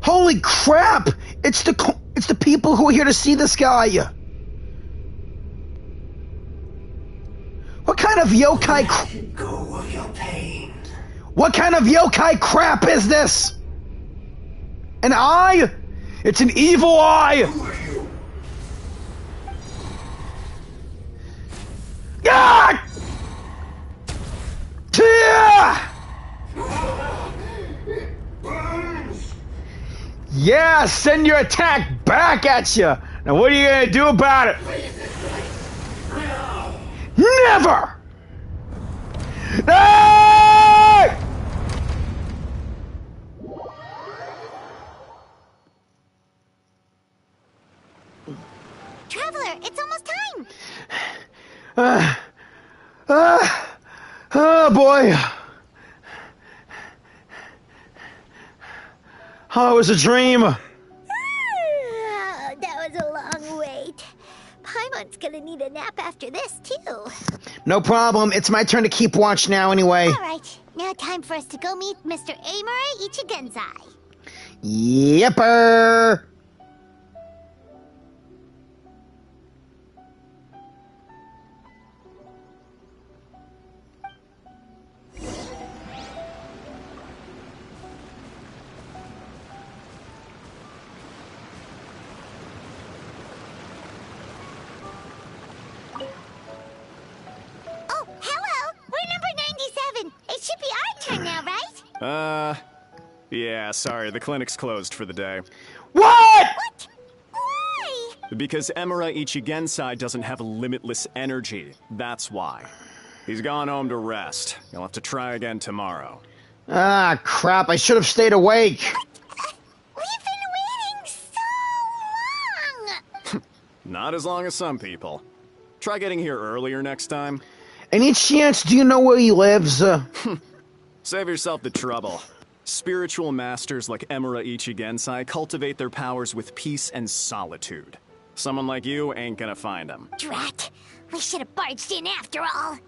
Holy crap! It's the people who are here to see this guy. What kind of yokai? Let go of your pain. What kind of yokai crap is this? An eye? It's an evil eye! Ah! Yeah, send your attack back at you. Now what are you gonna do about it? Never! Ah! Traveler, it's almost time! Oh boy. Oh, it was a dream. That was a long wait. Paimon's gonna need a nap after this, too. No problem. It's my turn to keep watch now anyway. Alright, now time for us to go meet Mr. Imura Ichigensai. Yepper. Oh, hello! We're number 97! It should be our turn now, right? Yeah, sorry, the clinic's closed for the day. What? What? Why? Because Imura Ichigensai doesn't have limitless energy, that's why. He's gone home to rest. You'll have to try again tomorrow. Ah, crap, I should have stayed awake. We've been waiting Not as long as some people. Try getting here earlier next time. Any chance do you know where he lives? Save yourself the trouble. Spiritual masters like Emura Ichigensai cultivate their powers with peace and solitude. Someone like you ain't gonna find them. Drat! We should have barged in after all.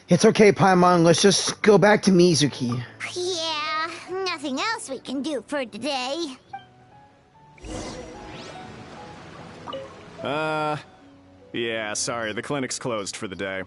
It's okay, Paimon. Let's just go back to Mizuki. Yeah, nothing else we can do for today. Yeah, sorry, the clinic's closed for the day.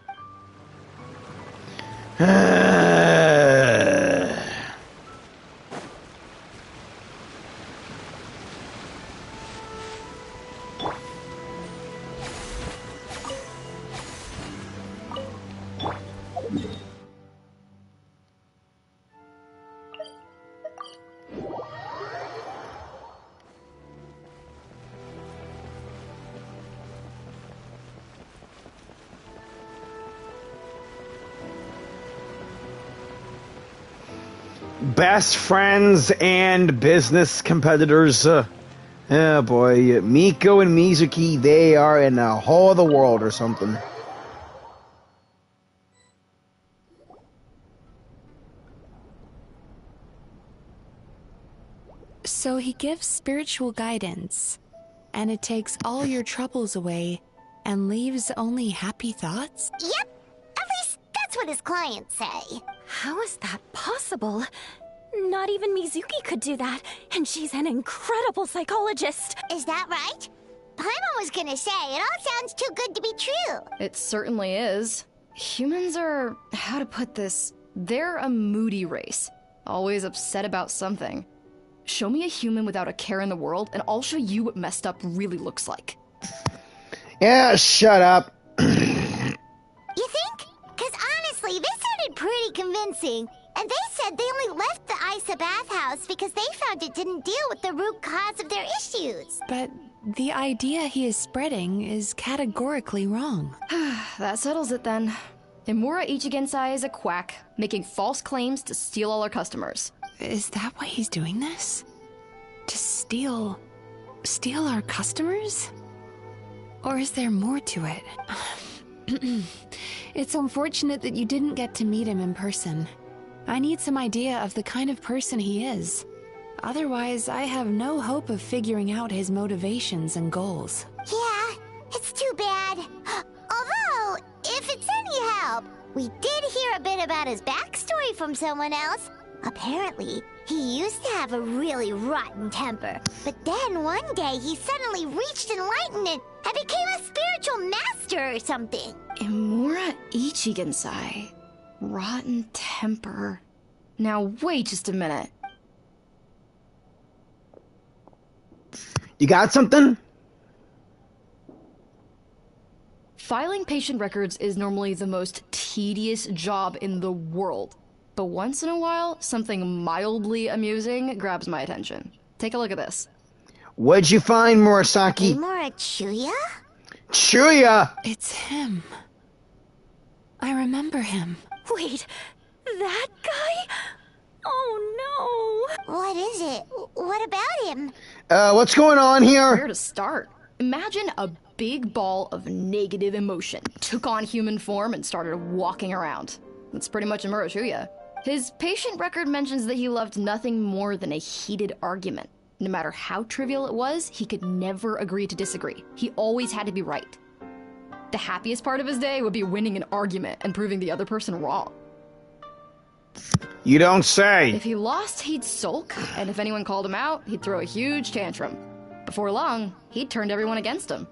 Best friends and business competitors. Oh boy, Miko and Mizuki, they are in a whole other world or something. So he gives spiritual guidance, and it takes all your troubles away and leaves only happy thoughts? Yep, at least that's what his clients say. How is that possible? Not even Mizuki could do that, and she's an incredible psychologist. Is that right? Paimon was gonna say, it all sounds too good to be true. It certainly is. Humans are, how to put this, they're a moody race. Always upset about something. Show me a human without a care in the world, and I'll show you what messed up really looks like. Yeah, shut up. You think? Because honestly, this sounded pretty convincing. And they said they only left the Isa bathhouse because they found it didn't deal with the root cause of their issues. But the idea he is spreading is categorically wrong. That settles it then. Emura Ichigensai is a quack, making false claims to steal all our customers. Is that why he's doing this? To steal our customers? Or is there more to it? It's unfortunate that you didn't get to meet him in person. I need some idea of the kind of person he is. Otherwise, I have no hope of figuring out his motivations and goals. Yeah, it's too bad. Although, if it's any help, we did hear a bit about his backstory from someone else. Apparently, he used to have a really rotten temper, but then one day he suddenly reached enlightenment and became a spiritual master or something. Emura Ichigensai. Rotten temper. Now wait just a minute. You got something? Filing patient records is normally the most tedious job in the world. But once in a while, something mildly amusing grabs my attention. Take a look at this. What'd you find, Murasaki? Emura Chuya? Chuya! It's him. I remember him. Wait, that guy? Oh no! What is it? What about him? What's going on here? Where to start? Imagine a big ball of negative emotion took on human form and started walking around. That's pretty much Emura Chuya. His patient record mentions that he loved nothing more than a heated argument. No matter how trivial it was, he could never agree to disagree. He always had to be right. The happiest part of his day would be winning an argument and proving the other person wrong. You don't say. If he lost, he'd sulk, and if anyone called him out, he'd throw a huge tantrum. Before long, he'd turned everyone against him.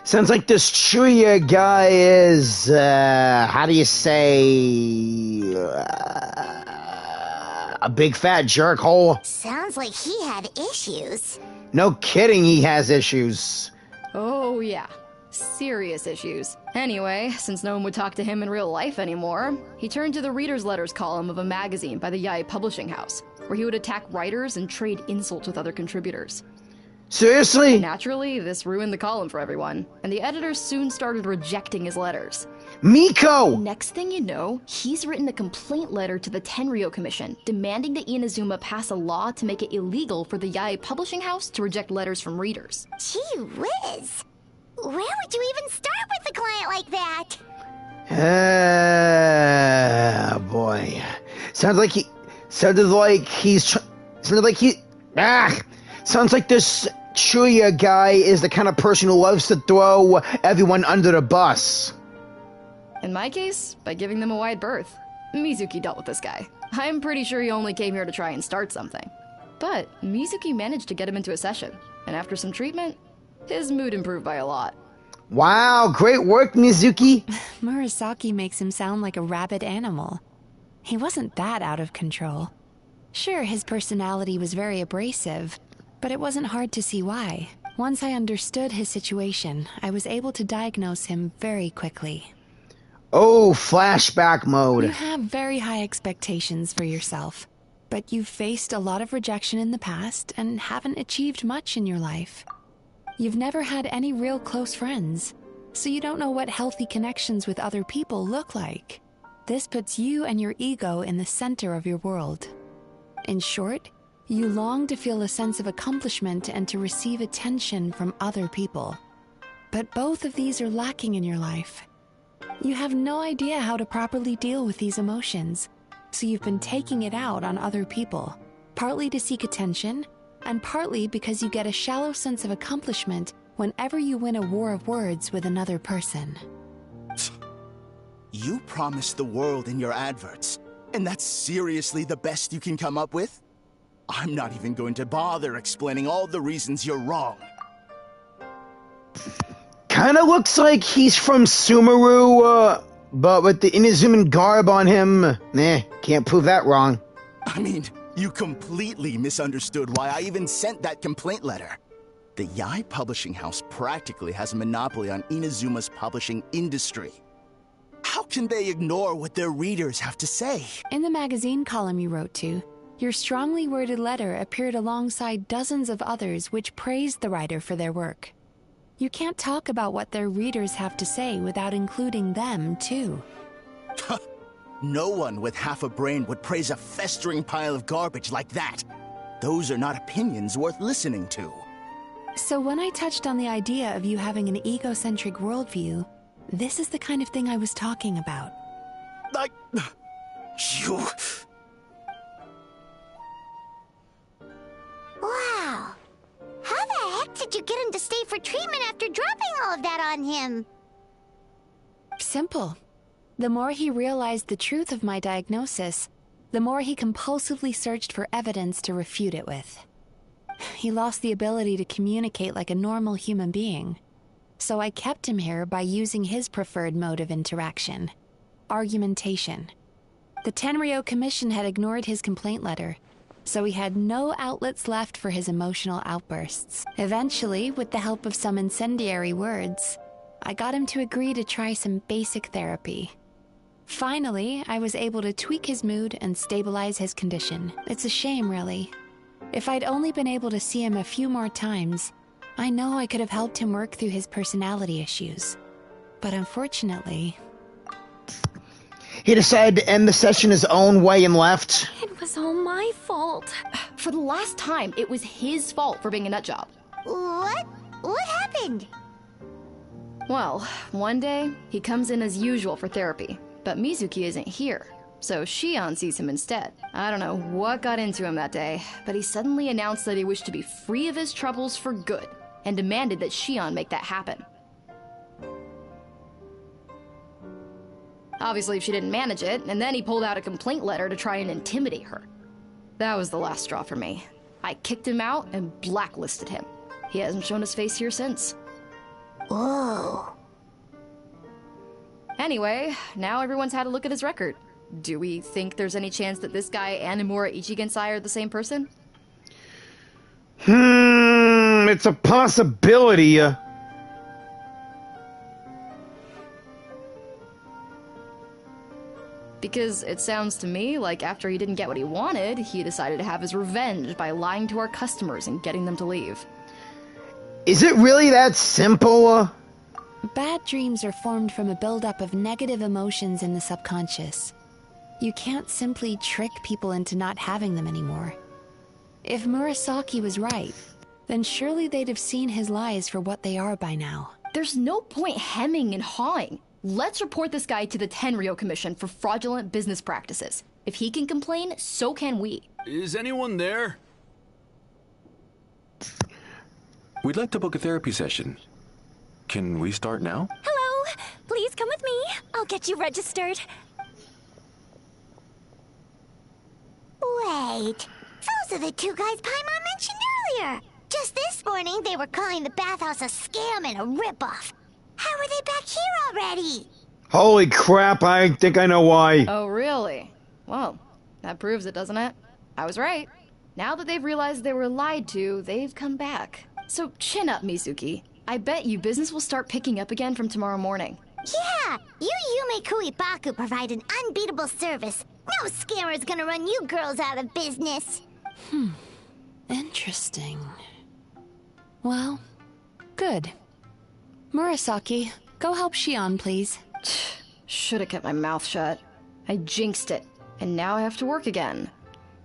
Sounds like this Chuya guy is, how do you say, a big fat jerkhole? Sounds like he had issues. No kidding, he has issues. Oh yeah, serious issues. Anyway, since no one would talk to him in real life anymore, he turned to the reader's letters column of a magazine by the Yae publishing house, where he would attack writers and trade insults with other contributors. Seriously? Naturally, this ruined the column for everyone, and the editors soon started rejecting his letters. Miko! Next thing you know, he's written a complaint letter to the Tenryou Commission, demanding that Inazuma pass a law to make it illegal for the Yae publishing house to reject letters from readers. Gee whiz! Where would you even start with a client like that? Boy. Sounds like this Chuya guy is the kind of person who loves to throw everyone under the bus. In my case, by giving them a wide berth. Mizuki dealt with this guy. I'm pretty sure he only came here to try and start something. But Mizuki managed to get him into a session, and after some treatment, his mood improved by a lot. Wow, great work, Mizuki! Murasaki makes him sound like a rabid animal. He wasn't that out of control. Sure, his personality was very abrasive, but it wasn't hard to see why. Once I understood his situation, I was able to diagnose him very quickly. Oh, flashback mode. You have very high expectations for yourself, but you've faced a lot of rejection in the past and haven't achieved much in your life. You've never had any real close friends, so you don't know what healthy connections with other people look like. This puts you and your ego in the center of your world. In short, you long to feel a sense of accomplishment and to receive attention from other people. But both of these are lacking in your life. You have no idea how to properly deal with these emotions, so you've been taking it out on other people, partly to seek attention, and partly because you get a shallow sense of accomplishment whenever you win a war of words with another person. You promised the world in your adverts, and that's seriously the best you can come up with? I'm not even going to bother explaining all the reasons you're wrong. Kinda looks like he's from Sumeru, but with the Inazuman garb on him. Nah, can't prove that wrong. I mean, you completely misunderstood why I even sent that complaint letter. The Yae publishing house practically has a monopoly on Inazuma's publishing industry. How can they ignore what their readers have to say? In the magazine column you wrote to, your strongly worded letter appeared alongside dozens of others which praised the writer for their work. You can't talk about what their readers have to say without including them, too. No one with half a brain would praise a festering pile of garbage like that. Those are not opinions worth listening to. So when I touched on the idea of you having an egocentric worldview, this is the kind of thing I was talking about. You... Wow. How the heck did you get him to stay for treatment after dropping all of that on him? Simple. The more he realized the truth of my diagnosis, the more he compulsively searched for evidence to refute it with. He lost the ability to communicate like a normal human being. So I kept him here by using his preferred mode of interaction: argumentation. The Tenryou Commission had ignored his complaint letter, so he had no outlets left for his emotional outbursts. Eventually, with the help of some incendiary words, I got him to agree to try some basic therapy. Finally, I was able to tweak his mood and stabilize his condition. It's a shame, really. If I'd only been able to see him a few more times, I know I could have helped him work through his personality issues. But unfortunately... He decided to end the session his own way and left. It was all my fault. For the last time, it was his fault for being a nutjob. What? What happened? Well, one day, he comes in as usual for therapy, but Mizuki isn't here, so Shion sees him instead. I don't know what got into him that day, but he suddenly announced that he wished to be free of his troubles for good, and demanded that Shion make that happen. Obviously, she didn't manage it, and then he pulled out a complaint letter to try and intimidate her. That was the last straw for me. I kicked him out and blacklisted him. He hasn't shown his face here since. Whoa. Anyway, now everyone's had a look at his record. Do we think there's any chance that this guy and Nomura Ichigensai are the same person? It's a possibility. Because it sounds to me like after he didn't get what he wanted, he decided to have his revenge by lying to our customers and getting them to leave. Is it really that simple? Bad dreams are formed from a buildup of negative emotions in the subconscious. You can't simply trick people into not having them anymore. If Murasaki was right, then surely they'd have seen his lies for what they are by now. There's no point hemming and hawing. Let's report this guy to the Tenryo Commission for fraudulent business practices. If he can complain, so can we. Is anyone there? We'd like to book a therapy session. Can we start now? Hello! Please come with me. I'll get you registered. Wait. Those are the two guys Paimon mentioned earlier. Just this morning, they were calling the bathhouse a scam and a ripoff. How are they back here already? Holy crap, I think I know why. Oh, really? Well, that proves it, doesn't it? I was right. Now that they've realized they were lied to, they've come back. So chin up, Mizuki. I bet you business will start picking up again from tomorrow morning. Yeah, you Yume Kuibaku provide an unbeatable service. No scammer's gonna run you girls out of business. Interesting. Well, good. Murasaki, go help Shion, please. Should have kept my mouth shut. I jinxed it, and now I have to work again.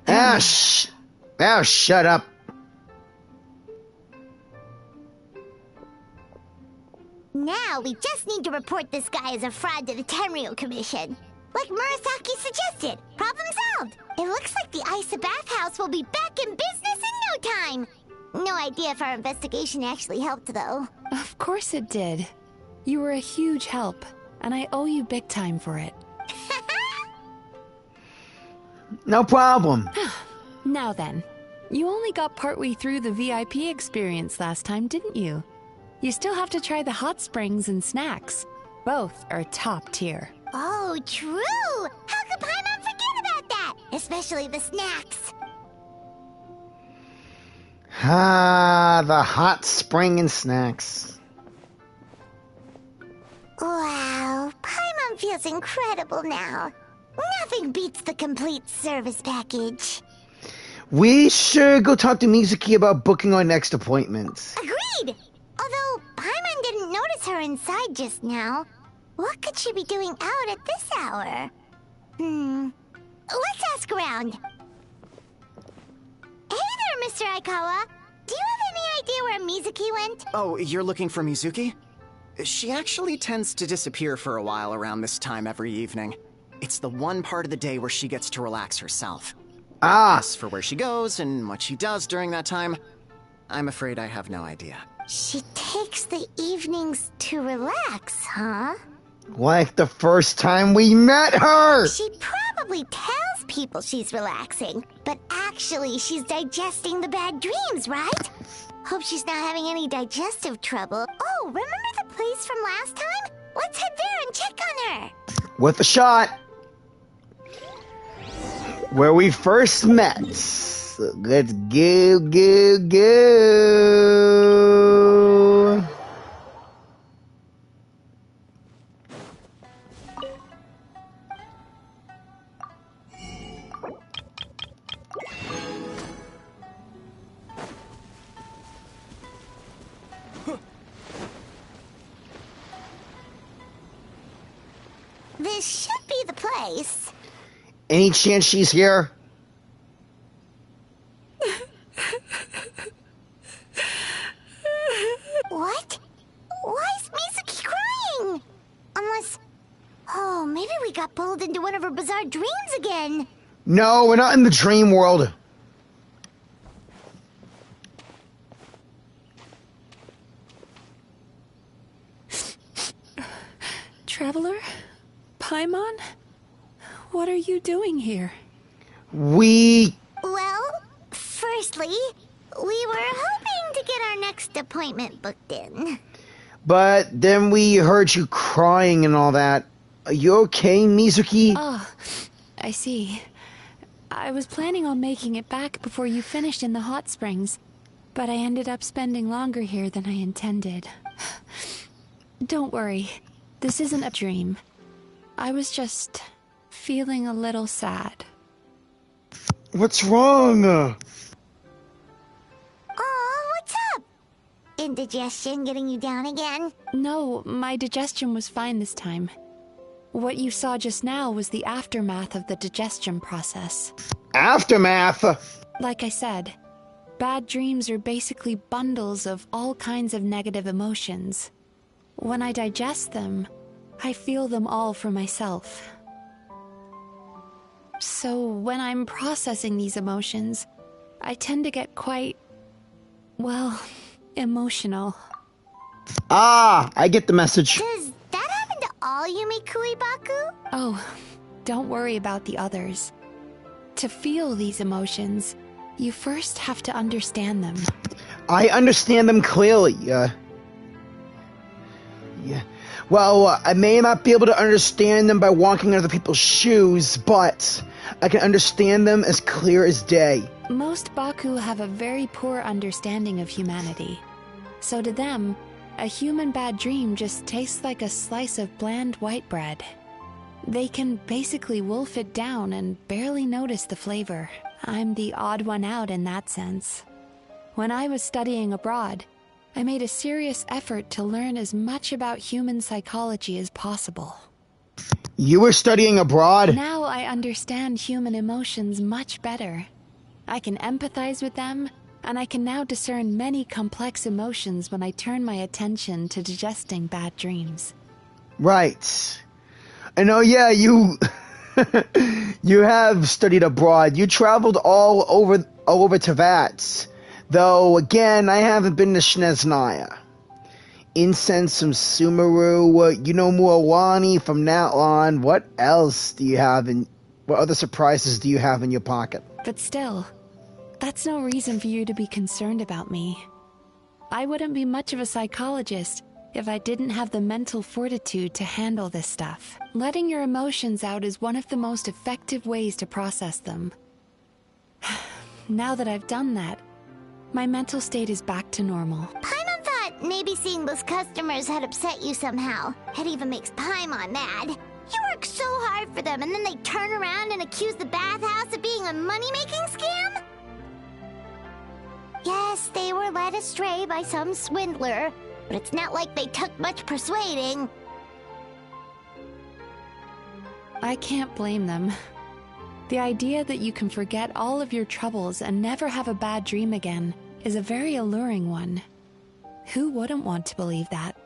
Shut up. Now we just need to report this guy as a fraud to the Tenryo Commission. Like Murasaki suggested. Problem solved. It looks like the Isa bathhouse will be back in business in no time. No idea if our investigation actually helped, though. Of course it did. You were a huge help, and I owe you big time for it. No problem. Now then, you only got partway through the VIP experience last time, didn't you? You still have to try the hot springs and snacks. Both are top tier. Oh, true! How could Paimon forget about that? Especially the snacks. The hot spring and snacks. Wow, Paimon feels incredible now. Nothing beats the complete service package. We should go talk to Mizuki about booking our next appointment. Agreed! Although Paimon didn't notice her inside just now. What could she be doing out at this hour? Let's ask around. Hey there, Mr. Aikawa. Do you have any idea where Mizuki went? Oh, you're looking for Mizuki? She actually tends to disappear for a while around this time every evening. It's the one part of the day where she gets to relax herself. As for where she goes and what she does during that time, I'm afraid I have no idea. She takes the evenings to relax, huh? Like the first time we met her! She probably tells people she's relaxing, but actually she's digesting the bad dreams, right? Hope she's not having any digestive trouble. Oh, remember the place from last time? Let's head there and check on her. With a shot. Where we first met. So let's go. This should be the place. Any chance she's here? What? Why is Mizuki crying? Unless... Oh, maybe we got pulled into one of her bizarre dreams again. No, we're not in the dream world. Traveler? Paimon? What are you doing here? Well, firstly, we were hoping to get our next appointment booked in. But then we heard you crying and all that. Are you okay, Mizuki? Oh, I see. I was planning on making it back before you finished in the hot springs, but I ended up spending longer here than I intended. Don't worry, this isn't a dream. I was just feeling a little sad. What's wrong? Oh, what's up? indigestion getting you down again? No, my digestion was fine this time. What you saw just now was the aftermath of the digestion process. Aftermath? Like I said, bad dreams are basically bundles of all kinds of negative emotions. When I digest them, I feel them all for myself. So when I'm processing these emotions, I tend to get quite, well, emotional. Ah, I get the message. Does that happen to all Yumikui Baku? Oh, don't worry about the others. To feel these emotions, you first have to understand them. I understand them clearly. Yeah. Well, I may not be able to understand them by walking in other people's shoes, but I can understand them as clear as day. Most Baku have a very poor understanding of humanity. So to them, a human bad dream just tastes like a slice of bland white bread. They can basically wolf it down and barely notice the flavor. I'm the odd one out in that sense. When I was studying abroad, I made a serious effort to learn as much about human psychology as possible. You were studying abroad? Now I understand human emotions much better. I can empathize with them, and I can now discern many complex emotions when I turn my attention to digesting bad dreams. Right. And oh yeah, you you have studied abroad. You traveled all over to Vats. Though again, I haven't been to Sneznaya. Incense from Sumeru, you know Muawani from now on. What else do you have what other surprises do you have in your pocket? But still, that's no reason for you to be concerned about me. I wouldn't be much of a psychologist if I didn't have the mental fortitude to handle this stuff. Letting your emotions out is one of the most effective ways to process them. Now that I've done that, my mental state is back to normal. Paimon thought maybe seeing those customers had upset you somehow. It even makes Paimon mad. You work so hard for them and then they turn around and accuse the bathhouse of being a money-making scam? Yes, they were led astray by some swindler, but it's not like they took much persuading. I can't blame them. The idea that you can forget all of your troubles and never have a bad dream again is a very alluring one. Who wouldn't want to believe that?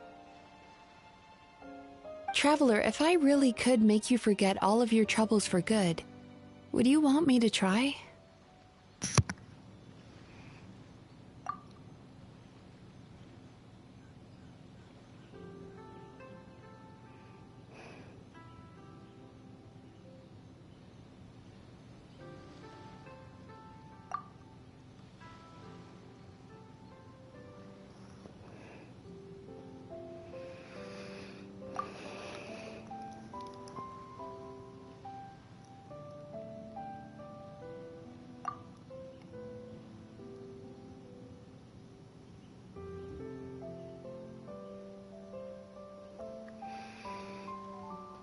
Traveler, if I really could make you forget all of your troubles for good, would you want me to try?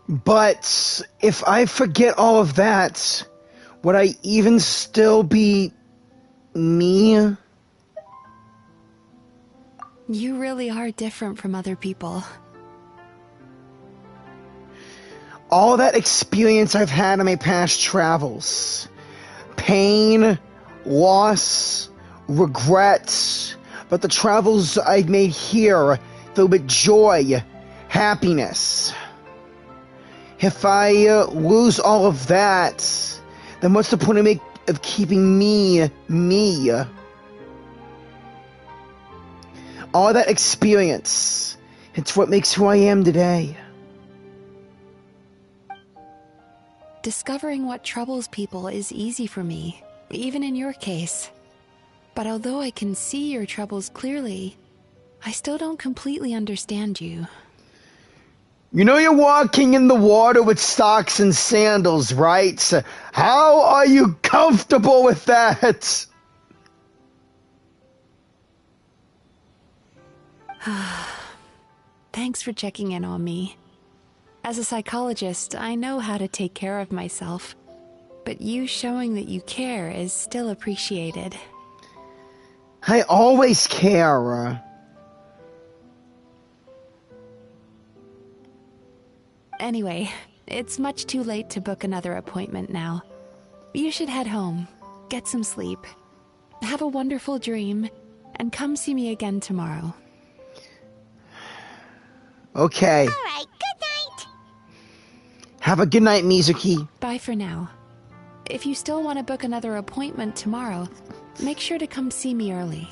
But if I forget all of that, would I even still be me? You really are different from other people. All that experience I've had in my past travels, pain, loss, regrets, but the travels I've made here filled with joy, happiness. If I lose all of that, then what's the point of keeping me, me? All that experience, it's what makes who I am today. Discovering what troubles people is easy for me, even in your case. But although I can see your troubles clearly, I still don't completely understand you. You know you're walking in the water with socks and sandals, right? So how are you comfortable with that? Thanks for checking in on me. As a psychologist, I know how to take care of myself, but you showing that you care is still appreciated. I always care. Anyway, it's much too late to book another appointment now. You should head home, get some sleep, have a wonderful dream, and come see me again tomorrow. Okay. Alright, good night. Have a good night, Mizuki. Bye for now. If you still want to book another appointment tomorrow, make sure to come see me early.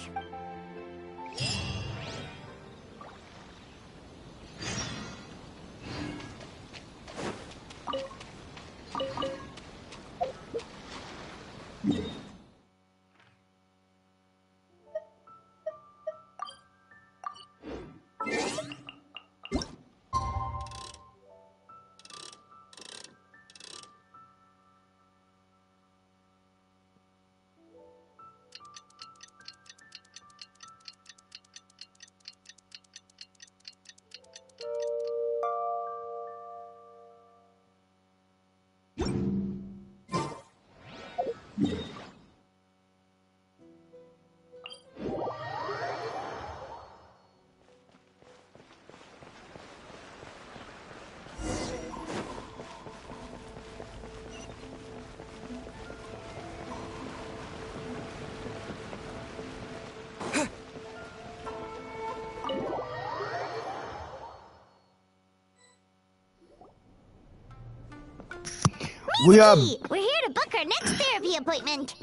We're here to book our next therapy appointment.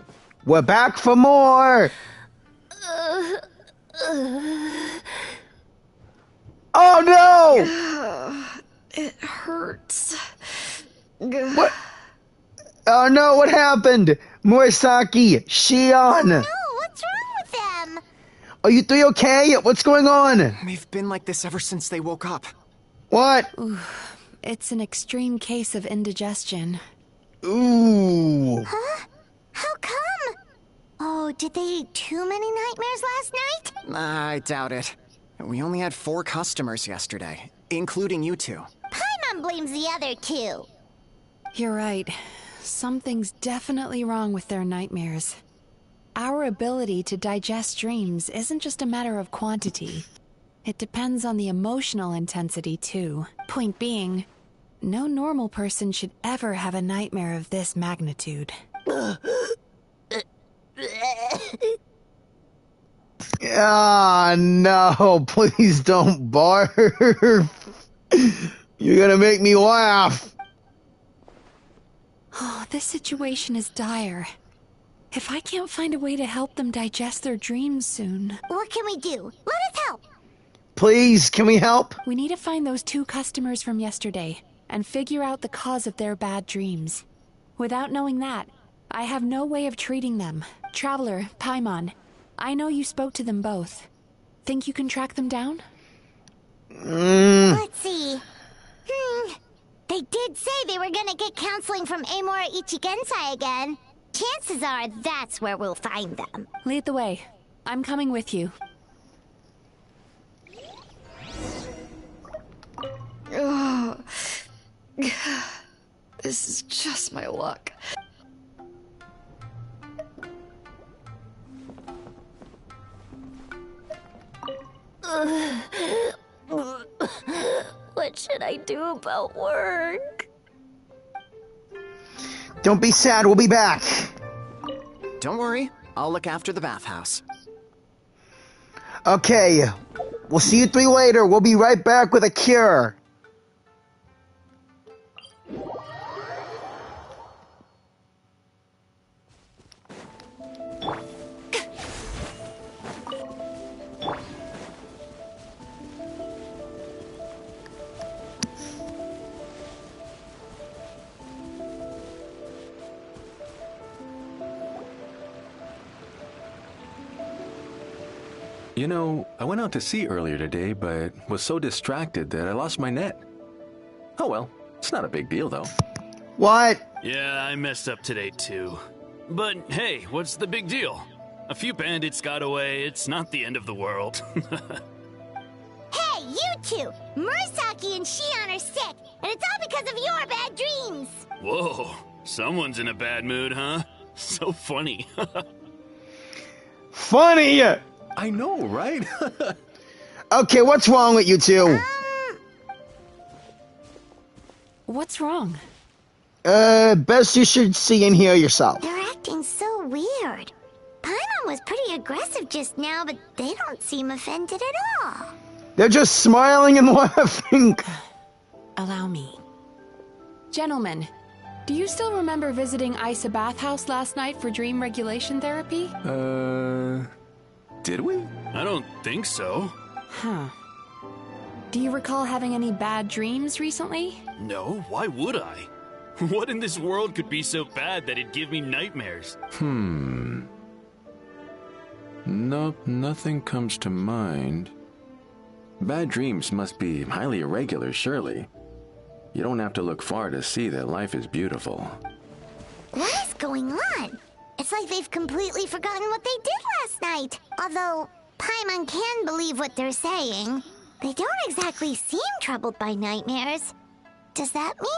We're back for more. Oh no! It hurts. What? Oh no! What happened? Murasaki, Shion. No, what's wrong with them? Are you three okay? What's going on? They've been like this ever since they woke up. What? It's an extreme case of indigestion. Ooh. Huh? How come? Oh, did they eat too many nightmares last night? I doubt it. We only had 4 customers yesterday, including you two. Paimon blames the other 2. You're right. Something's definitely wrong with their nightmares. Our ability to digest dreams isn't just a matter of quantity. It depends on the emotional intensity, too. Point being, no normal person should ever have a nightmare of this magnitude. Ah, no, please don't barf. You're gonna make me laugh. Oh, this situation is dire. If I can't find a way to help them digest their dreams soon... What can we do? Let us help! Please, can we help? We need to find those 2 customers from yesterday and figure out the cause of their bad dreams. Without knowing that, I have no way of treating them. Traveler, Paimon, I know you spoke to them both. Think you can track them down? Let's see. They did say they were gonna get counseling from Amora Ichigensai again. Chances are that's where we'll find them. Lead the way. I'm coming with you. Ugh. This is just my luck. What should I do about work? Don't be sad, we'll be back. Don't worry, I'll look after the bathhouse. Okay, we'll see you 3 later. We'll be right back with a cure. You know, I went out to sea earlier today, but was so distracted that I lost my net. Oh well, it's not a big deal though. What? Yeah, I messed up today too. But hey, what's the big deal? A few bandits got away, it's not the end of the world. Hey, you 2! Murasaki and Shion are sick, and it's all because of your bad dreams! Whoa, someone's in a bad mood, huh? So funny. Funny! I know, right? Okay, what's wrong with you 2? What's wrong? Best you should see and hear yourself. They're acting so weird. Paimon was pretty aggressive just now, but they don't seem offended at all. They're just smiling and laughing. Allow me. Gentlemen, do you still remember visiting Isa Bathhouse last night for dream regulation therapy? Did we? I don't think so. Huh. Do you recall having any bad dreams recently? No, why would I? What in this world could be so bad that it'd give me nightmares? Nope, nothing comes to mind. Bad dreams must be highly irregular, surely. You don't have to look far to see that life is beautiful. What is going on? It's like they've completely forgotten what they did last night. Although Paimon can believe what they're saying, they don't exactly seem troubled by nightmares. Does that mean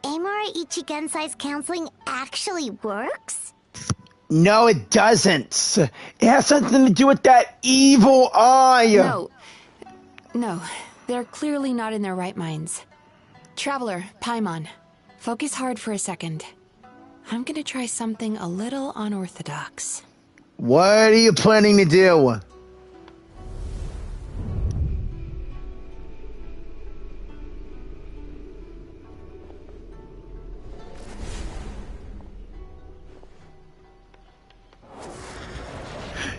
Amura Ichigensai's counseling actually works? No, it doesn't. It has something to do with that evil eye. No, they're clearly not in their right minds. Traveler, Paimon, focus hard for a second. I'm gonna try something a little unorthodox. What are you planning to do?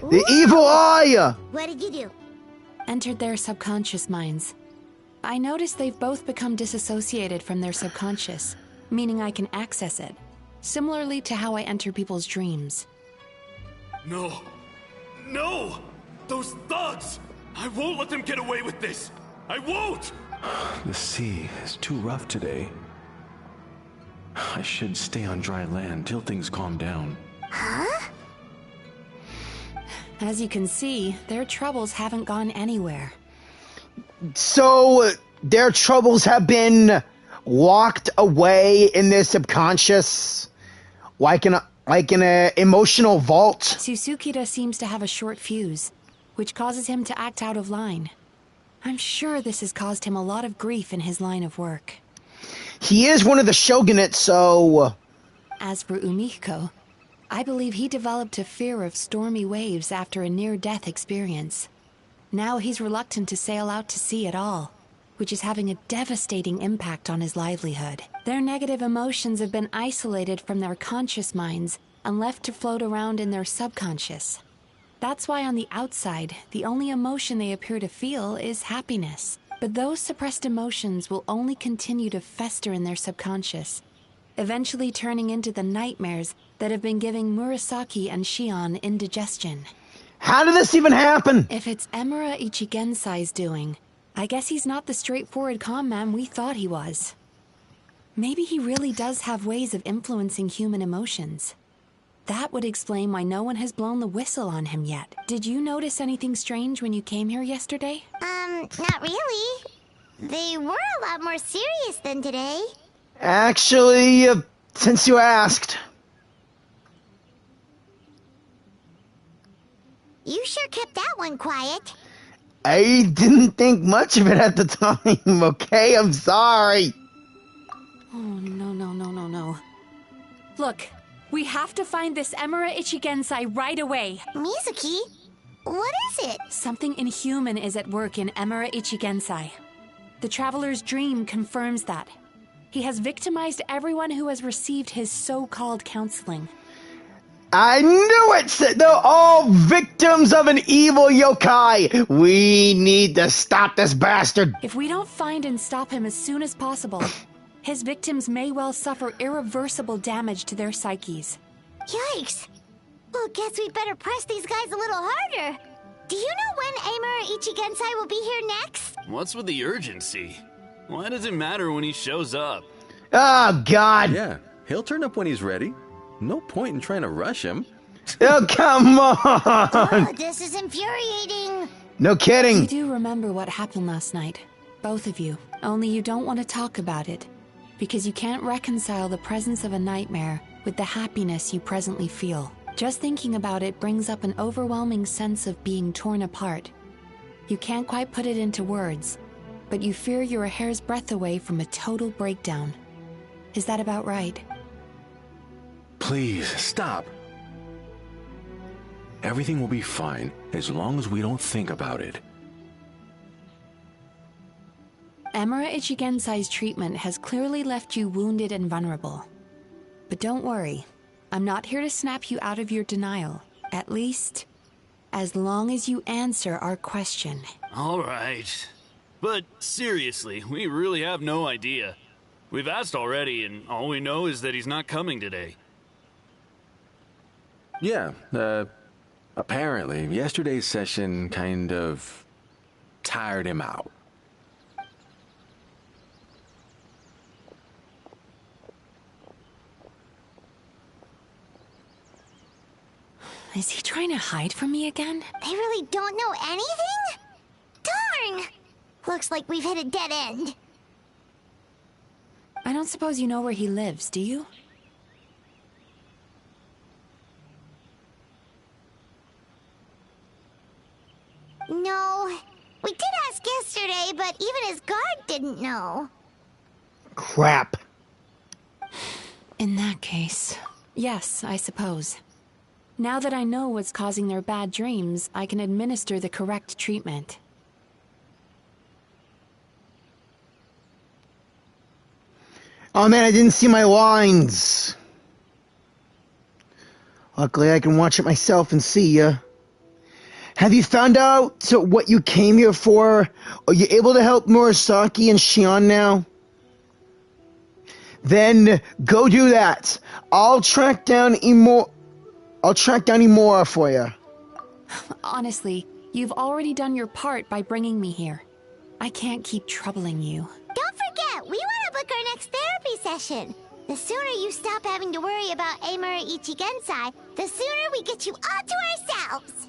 The evil eye! What did you do? Entered their subconscious minds. I noticed they've both become disassociated from their subconscious, meaning I can access it, similarly to how I enter people's dreams. No! No! Those thugs! I won't let them get away with this! I won't! The sea is too rough today. I should stay on dry land till things calm down. Huh? As you can see, their troubles haven't gone anywhere. So, their troubles have been locked away in their subconscious? Like in an emotional vault? Susukida seems to have a short fuse, which causes him to act out of line. I'm sure this has caused him a lot of grief in his line of work. He is one of the shogunate, so... As for Umiko, I believe he developed a fear of stormy waves after a near-death experience. Now he's reluctant to sail out to sea at all, which is having a devastating impact on his livelihood. Their negative emotions have been isolated from their conscious minds and left to float around in their subconscious. That's why on the outside, the only emotion they appear to feel is happiness. But those suppressed emotions will only continue to fester in their subconscious, eventually turning into the nightmares that have been giving Murasaki and Shion indigestion. How did this even happen? If it's Emura Ichigensai's doing, I guess he's not the straightforward calm man we thought he was. Maybe he really does have ways of influencing human emotions. That would explain why no one has blown the whistle on him yet. Did you notice anything strange when you came here yesterday? Not really. They were a lot more serious than today. Actually, since you asked... You sure kept that one quiet. I didn't think much of it at the time, okay? I'm sorry. Oh, no. Look, we have to find this Emura Ichigensai right away. Mizuki, what is it? Something inhuman is at work in Emura Ichigensai. The Traveler's dream confirms that. He has victimized everyone who has received his so-called counseling. I knew it! They're all victims of an evil yokai! We need to stop this bastard! If we don't find and stop him as soon as possible, his victims may well suffer irreversible damage to their psyches. Yikes! Well, guess we'd better press these guys a little harder. Do you know when Amura Ichigensai will be here next? What's with the urgency? Why does it matter when he shows up? Oh, God! Yeah, he'll turn up when he's ready. No point in trying to rush him. Oh, come on! Oh, this is infuriating. No kidding. You do remember what happened last night, both of you. Only you don't want to talk about it, because you can't reconcile the presence of a nightmare with the happiness you presently feel. Just thinking about it brings up an overwhelming sense of being torn apart. You can't quite put it into words, but you fear you're a hair's breadth away from a total breakdown. Is that about right? Please, stop. Everything will be fine as long as we don't think about it. Emura Ichigensai's treatment has clearly left you wounded and vulnerable. But don't worry, I'm not here to snap you out of your denial. At least, as long as you answer our question. All right. But seriously, we really have no idea. We've asked already, and all we know is that he's not coming today. Yeah, apparently, yesterday's session kind of tired him out. Is he trying to hide from me again? They really don't know anything? Darn! Looks like we've hit a dead end. I don't suppose you know where he lives, do you? No. We did ask yesterday, but even his guard didn't know. Crap. In that case, yes, I suppose. Now that I know what's causing their bad dreams, I can administer the correct treatment. Oh man, I didn't see my lines. Luckily, I can watch it myself and see ya. Have you found out what you came here for? Are you able to help Murasaki and Shion now? Then go do that. I'll track down Imura for you. Honestly, you've already done your part by bringing me here. I can't keep troubling you. Don't forget, we want to book our next therapy session. The sooner you stop having to worry about Emura Ichigensai, the sooner we get you all to ourselves.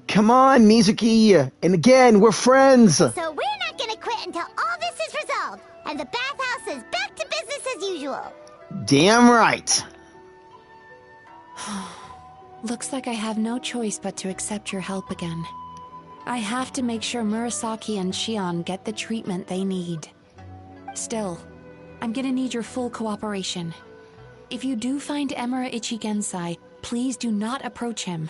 Come on, Mizuki. And again, we're friends. So we're not gonna quit until all this is resolved, and the bathhouse is back to business as usual. Damn right. Looks like I have no choice but to accept your help again. I have to make sure Murasaki and Shion get the treatment they need. Still, I'm gonna need your full cooperation. If you do find Emura Ichigensai, please do not approach him.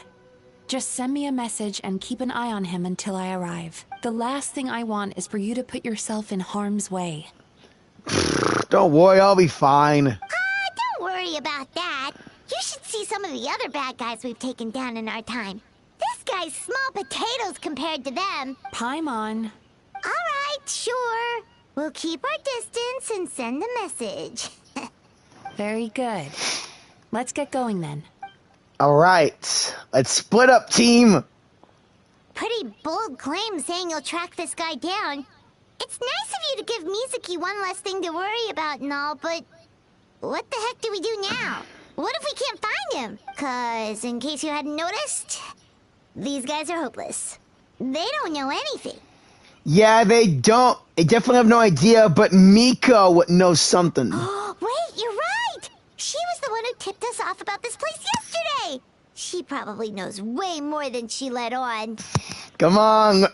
Just send me a message and keep an eye on him until I arrive. The last thing I want is for you to put yourself in harm's way. Don't worry, I'll be fine. Don't worry about that. You should see some of the other bad guys we've taken down in our time. This guy's small potatoes compared to them. Paimon. All right, sure. We'll keep our distance and send the message. Very good. Let's get going then. All right, let's split up, team. Pretty bold claim saying you'll track this guy down. It's nice of you to give Mizuki one less thing to worry about and all, but what the heck do we do now? What if we can't find him? 'Cause in case you hadn't noticed, these guys are hopeless. They don't know anything. Yeah, they don't. They definitely have no idea, but Miko knows something. Wait, you're right! She was the one who tipped us off about this place yesterday! She probably knows way more than she let on. Come on.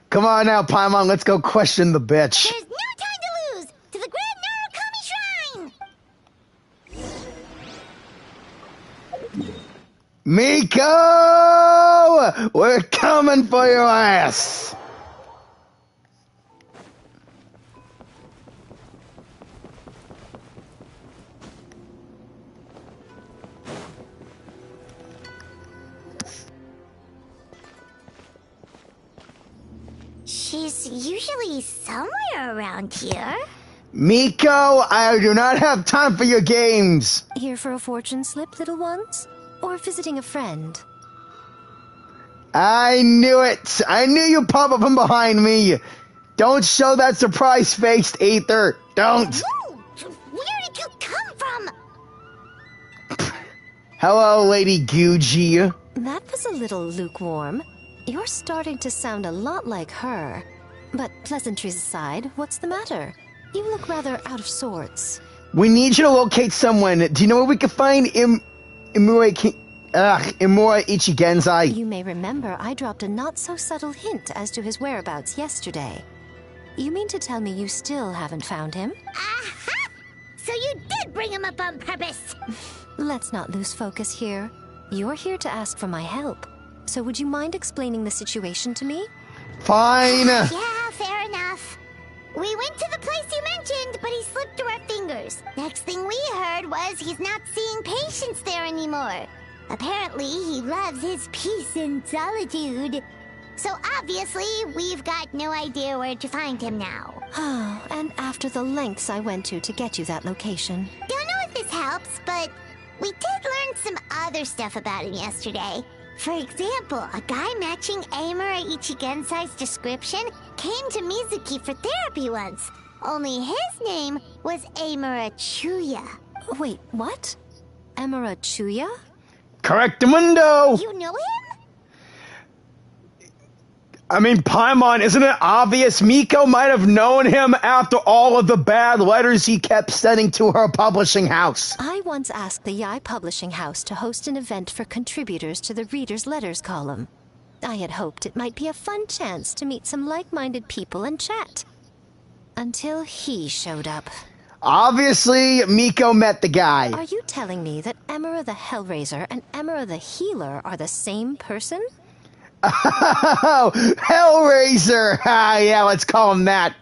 Come on now, Paimon. Let's go question the bitch. There's no time to lose! To the Grand Narukami Shrine! Miko! We're coming for your ass! She's usually somewhere around here. Miko, I do not have time for your games! Here for a fortune slip, little ones? Or visiting a friend? I knew it! I knew you'd pop up from behind me! Don't show that surprise-faced Aether! Don't! Whoa! Where did you come from? Hello, Lady Guji. That was a little lukewarm. You're starting to sound a lot like her. But pleasantries aside, what's the matter? You look rather out of sorts. We need you to locate someone. Do you know where we can find Imura Ichigensai? You may remember I dropped a not-so-subtle hint as to his whereabouts yesterday. You mean to tell me you still haven't found him? Aha! bring him up on purpose. Let's not lose focus here. You're here to ask for my help. So would you mind explaining the situation to me? Fine. Yeah, fair enough. We went to the place you mentioned, but he slipped through our fingers. Next thing we heard was he's not seeing patients there anymore. Apparently, he loves his peace and solitude. So obviously, we've got no idea where to find him now. Oh, and after the lengths I went to get you that location. Don't know if this helps, but we did learn some other stuff about him yesterday. For example, a guy matching Amura Ichigensai's description came to Mizuki for therapy once. Only his name was Amura Chuya. Wait, what? Amura Chuya? Correctamundo! You know him? I mean, Paimon, isn't it obvious Miko might have known him after all of the bad letters he kept sending to her publishing house? I once asked the Yai Publishing House to host an event for contributors to the Reader's Letters column. I had hoped it might be a fun chance to meet some like-minded people and chat. Until he showed up. Obviously, Miko met the guy. Are you telling me that Emera the Hellraiser and Emera the Healer are the same person? Oh, Hellraiser! Yeah, let's call him that.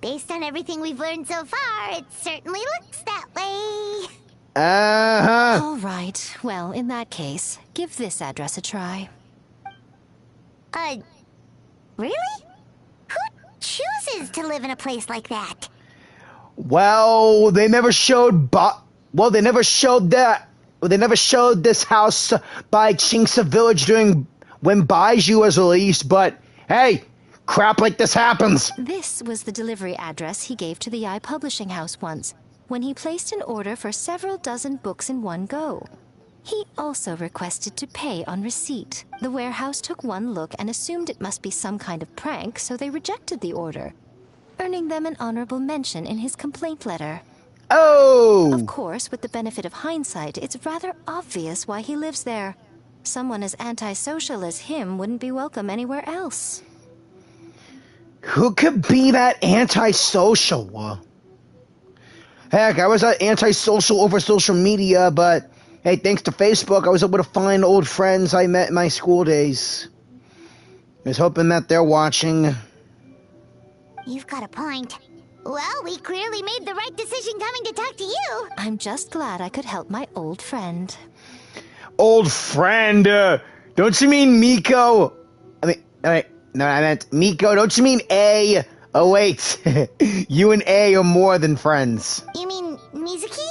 Based on everything we've learned so far, it certainly looks that way. Uh-huh. All right. Well, in that case, give this address a try. Really? Who chooses to live in a place like that? Well, they never showed they never showed this house by Chinksa Village when Baiju was released, but hey, crap like this happens. This was the delivery address he gave to the Yai Publishing House once, when he placed an order for several dozen books in one go. He also requested to pay on receipt. The warehouse took one look and assumed it must be some kind of prank, so they rejected the order, earning them an honorable mention in his complaint letter. Oh! Of course, with the benefit of hindsight, it's rather obvious why he lives there. Someone as antisocial as him wouldn't be welcome anywhere else. Who could be that antisocial? Heck, I was antisocial over social media, but hey, thanks to Facebook, I was able to find old friends I met in my school days. I was hoping that they're watching. You've got a point. Well, we clearly made the right decision coming to talk to you. I'm just glad I could help my old friend. Old friend? Don't you mean Miko? I meant Miko. Don't you mean A? Oh, wait. You and A are more than friends. You mean Mizuki?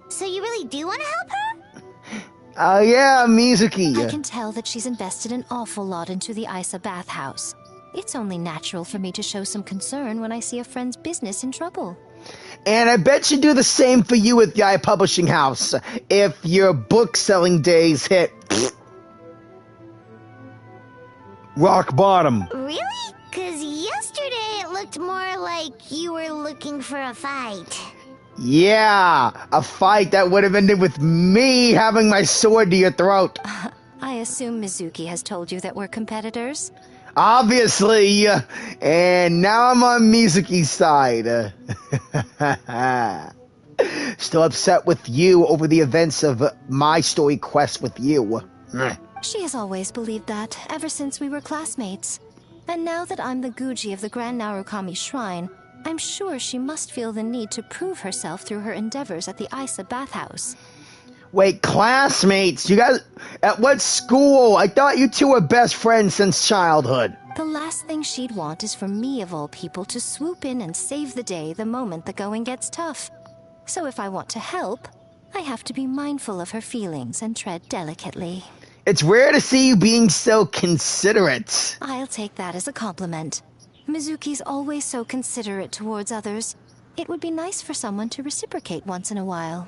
So you really do want to help her? Yeah, Mizuki. I can tell that she's invested an awful lot into the Isa bathhouse. It's only natural for me to show some concern when I see a friend's business in trouble. And I bet you do the same for you with Yai Publishing House, if your book-selling days hit rock bottom. Really? Because yesterday it looked more like you were looking for a fight. Yeah, a fight that would have ended with me having my sword to your throat. I assume Mizuki has told you that we're competitors? Obviously, and now I'm on Mizuki's side. Still upset with you over the events of my story quest with you. She has always believed that, ever since we were classmates. And now that I'm the Guji of the Grand Narukami Shrine, I'm sure she must feel the need to prove herself through her endeavors at the Isa bathhouse. Wait, classmates? You guys, at what school? I thought you two were best friends since childhood. The last thing she'd want is for me, of all people, to swoop in and save the day the moment the going gets tough. So if I want to help, I have to be mindful of her feelings and tread delicately. It's rare to see you being so considerate. I'll take that as a compliment. Mizuki's always so considerate towards others. It would be nice for someone to reciprocate once in a while.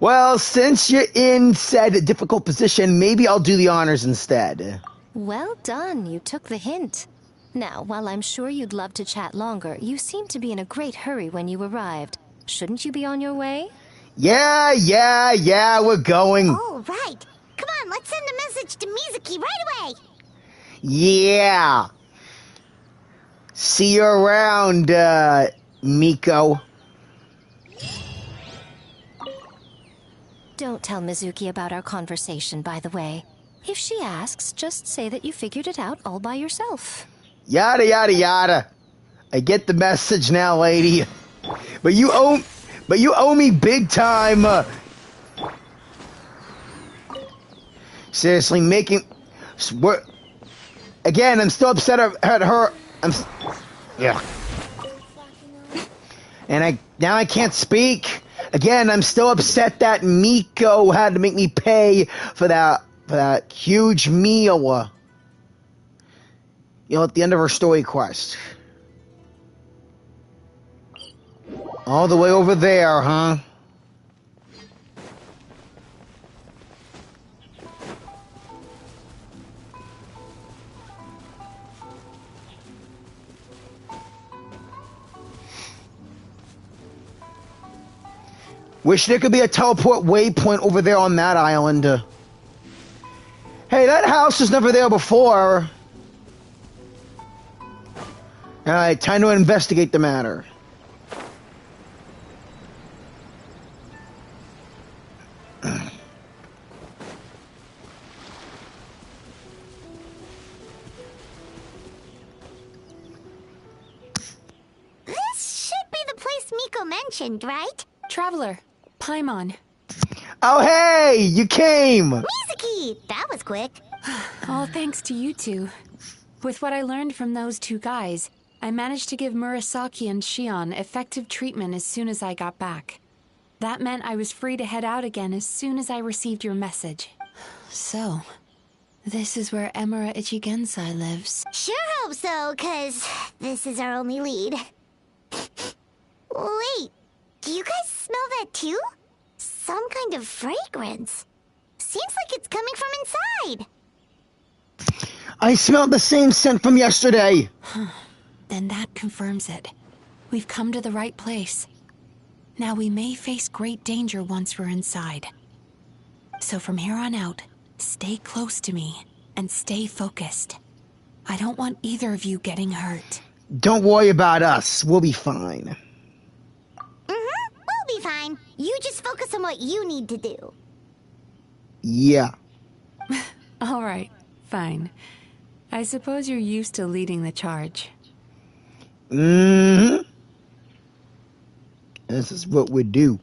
Well, since you're in said difficult position, maybe I'll do the honors instead. Well done, you took the hint. Now, while I'm sure you'd love to chat longer, you seemed to be in a great hurry when you arrived. Shouldn't you be on your way? Yeah, we're going. All right. Come on, let's send a message to Mizuki right away. Yeah. See you around, Miko. Don't tell Mizuki about our conversation, by the way. If she asks, just say that you figured it out all by yourself. Yada yada yada. I get the message now, lady. But you owe me big time. Seriously, again, I'm still upset at her. Yeah. And now I can't speak. Again, I'm still upset that Miko had to make me pay for that huge meal. At the end of her story quest. All the way over there, huh? Wish there could be a teleport waypoint over there on that island. Hey, that house was never there before. Alright, time to investigate the matter. This should be the place Miko mentioned, right? Traveler, Paimon. Oh, hey! You came! Mizuki! That was quick. All thanks to you two. With what I learned from those two guys, I managed to give Murasaki and Shion effective treatment as soon as I got back. That meant I was free to head out again as soon as I received your message. So, this is where Emura Ichigensai lives. Sure hope so, 'cause this is our only lead. Wait, do you guys smell that too? Some kind of fragrance. Seems like it's coming from inside. I smelled the same scent from yesterday. Then that confirms it. We've come to the right place. Now we may face great danger once we're inside. So from here on out, stay close to me and stay focused. I don't want either of you getting hurt. Don't worry about us. We'll be fine. We'll be fine. You just focus on what you need to do. Yeah. All right, fine. I suppose you're used to leading the charge. Mm-hmm. This is what we do.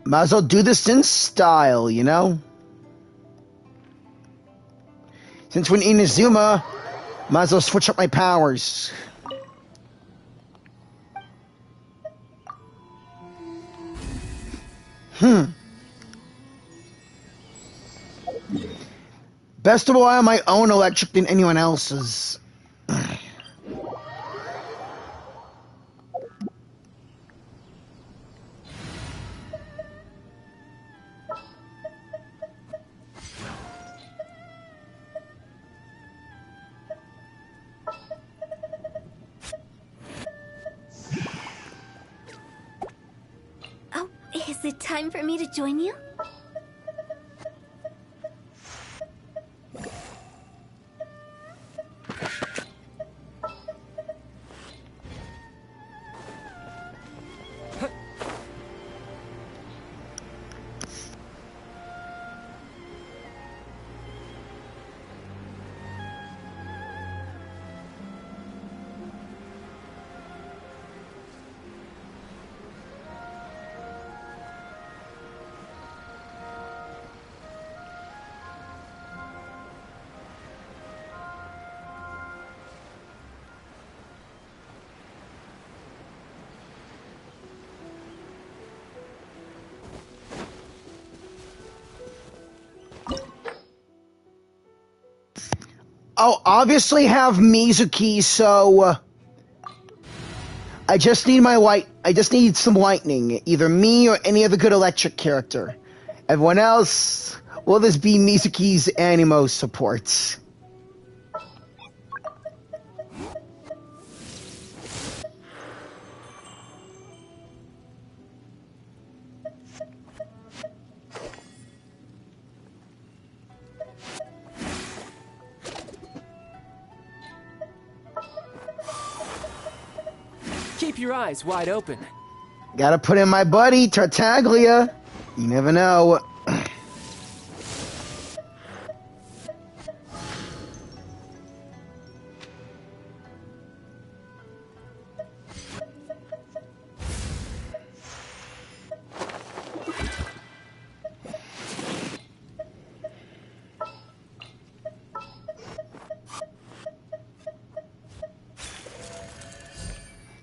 Might as well do this in style, you know? Since we're in Inazuma, might as well switch up my powers. Best to rely on my own electric than anyone else's. Oh, is it time for me to join you? I'll obviously have Mizuki, so I just need some lightning. Either me or any other good electric character. Everyone else, will this be Mizuki's Animo supports? Keep your eyes wide open. Gotta put in my buddy, Tartaglia. You never know.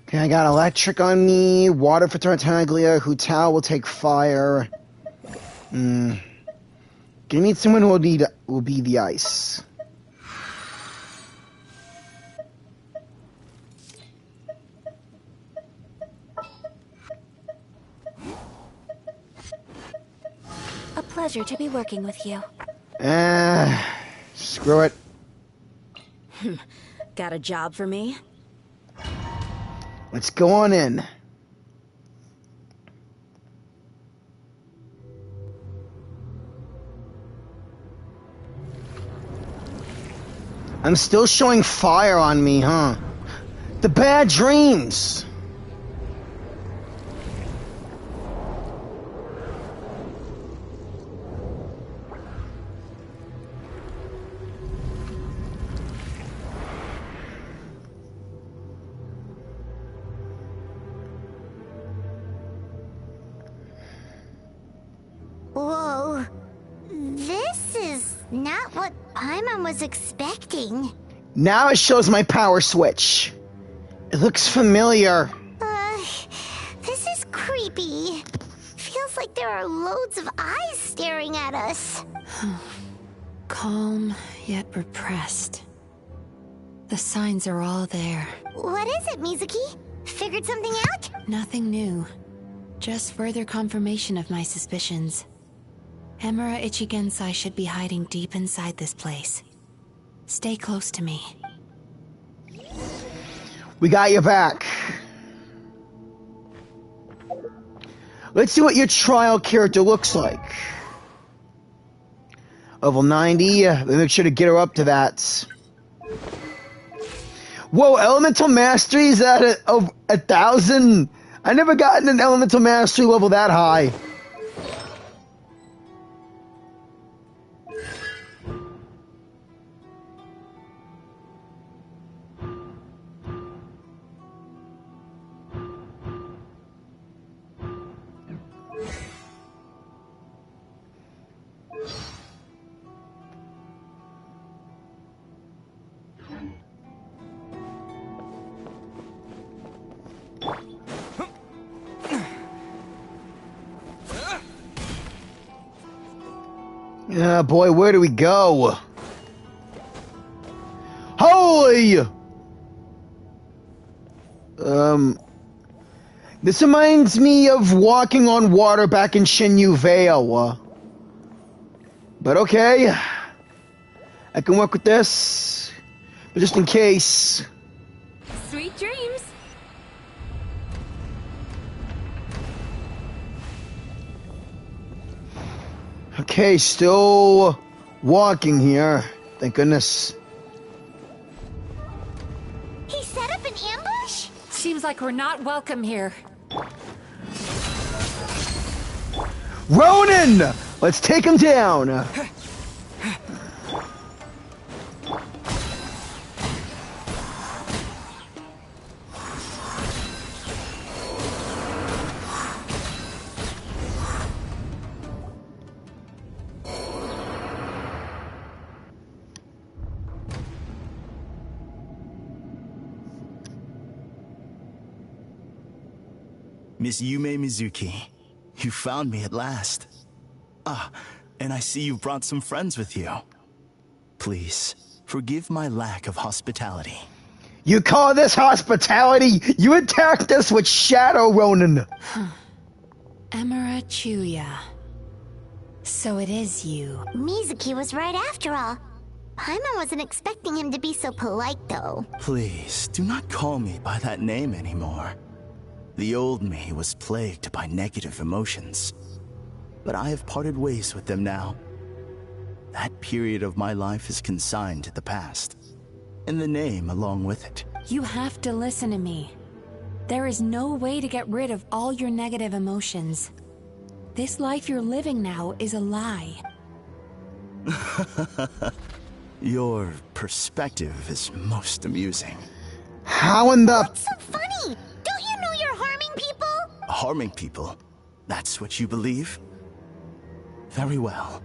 Okay, I got electric on me, water for Tartaglia, Hu Tao will take fire. Gonna need someone who will be the ice. A pleasure to be working with you. Screw it. Got a job for me? Let's go on in. I'm still showing fire on me, huh? The bad dreams! Whoa. This is not what Paimon was expecting. Now it shows my power switch. It looks familiar. This is creepy. Feels like there are loads of eyes staring at us. Calm, yet repressed. The signs are all there. What is it, Mizuki? Figured something out? Nothing new. Just further confirmation of my suspicions. Emura Ichigensai should be hiding deep inside this place. Stay close to me. We got your back. Let's see what your trial character looks like. Level 90. Make sure to get her up to that. Whoa, Elemental Mastery's at 1,000? I never gotten an Elemental Mastery level that high. Yeah, boy, where do we go? Holy! This reminds me of walking on water back in Shinyu Vale. But okay. I can work with this. But just in case. Sweet dreams. Okay, still walking here. Thank goodness. He set up an ambush? Seems like we're not welcome here. Ronin! Let's take him down! Miss Yume Mizuki, you found me at last. Ah, and I see you've brought some friends with you. Please, forgive my lack of hospitality. You call this hospitality? You attacked us with Shadow Ronin! Emura Chuya. So it is you. Mizuki was right after all. Paimon wasn't expecting him to be so polite, though. Please, do not call me by that name anymore. The old me was plagued by negative emotions, but I have parted ways with them now. That period of my life is consigned to the past, and the name along with it. You have to listen to me. There is no way to get rid of all your negative emotions. This life you're living now is a lie. Your perspective is most amusing. How in the... What's so funny? Don't you know you're harming people? Harming people? That's what you believe? Very well.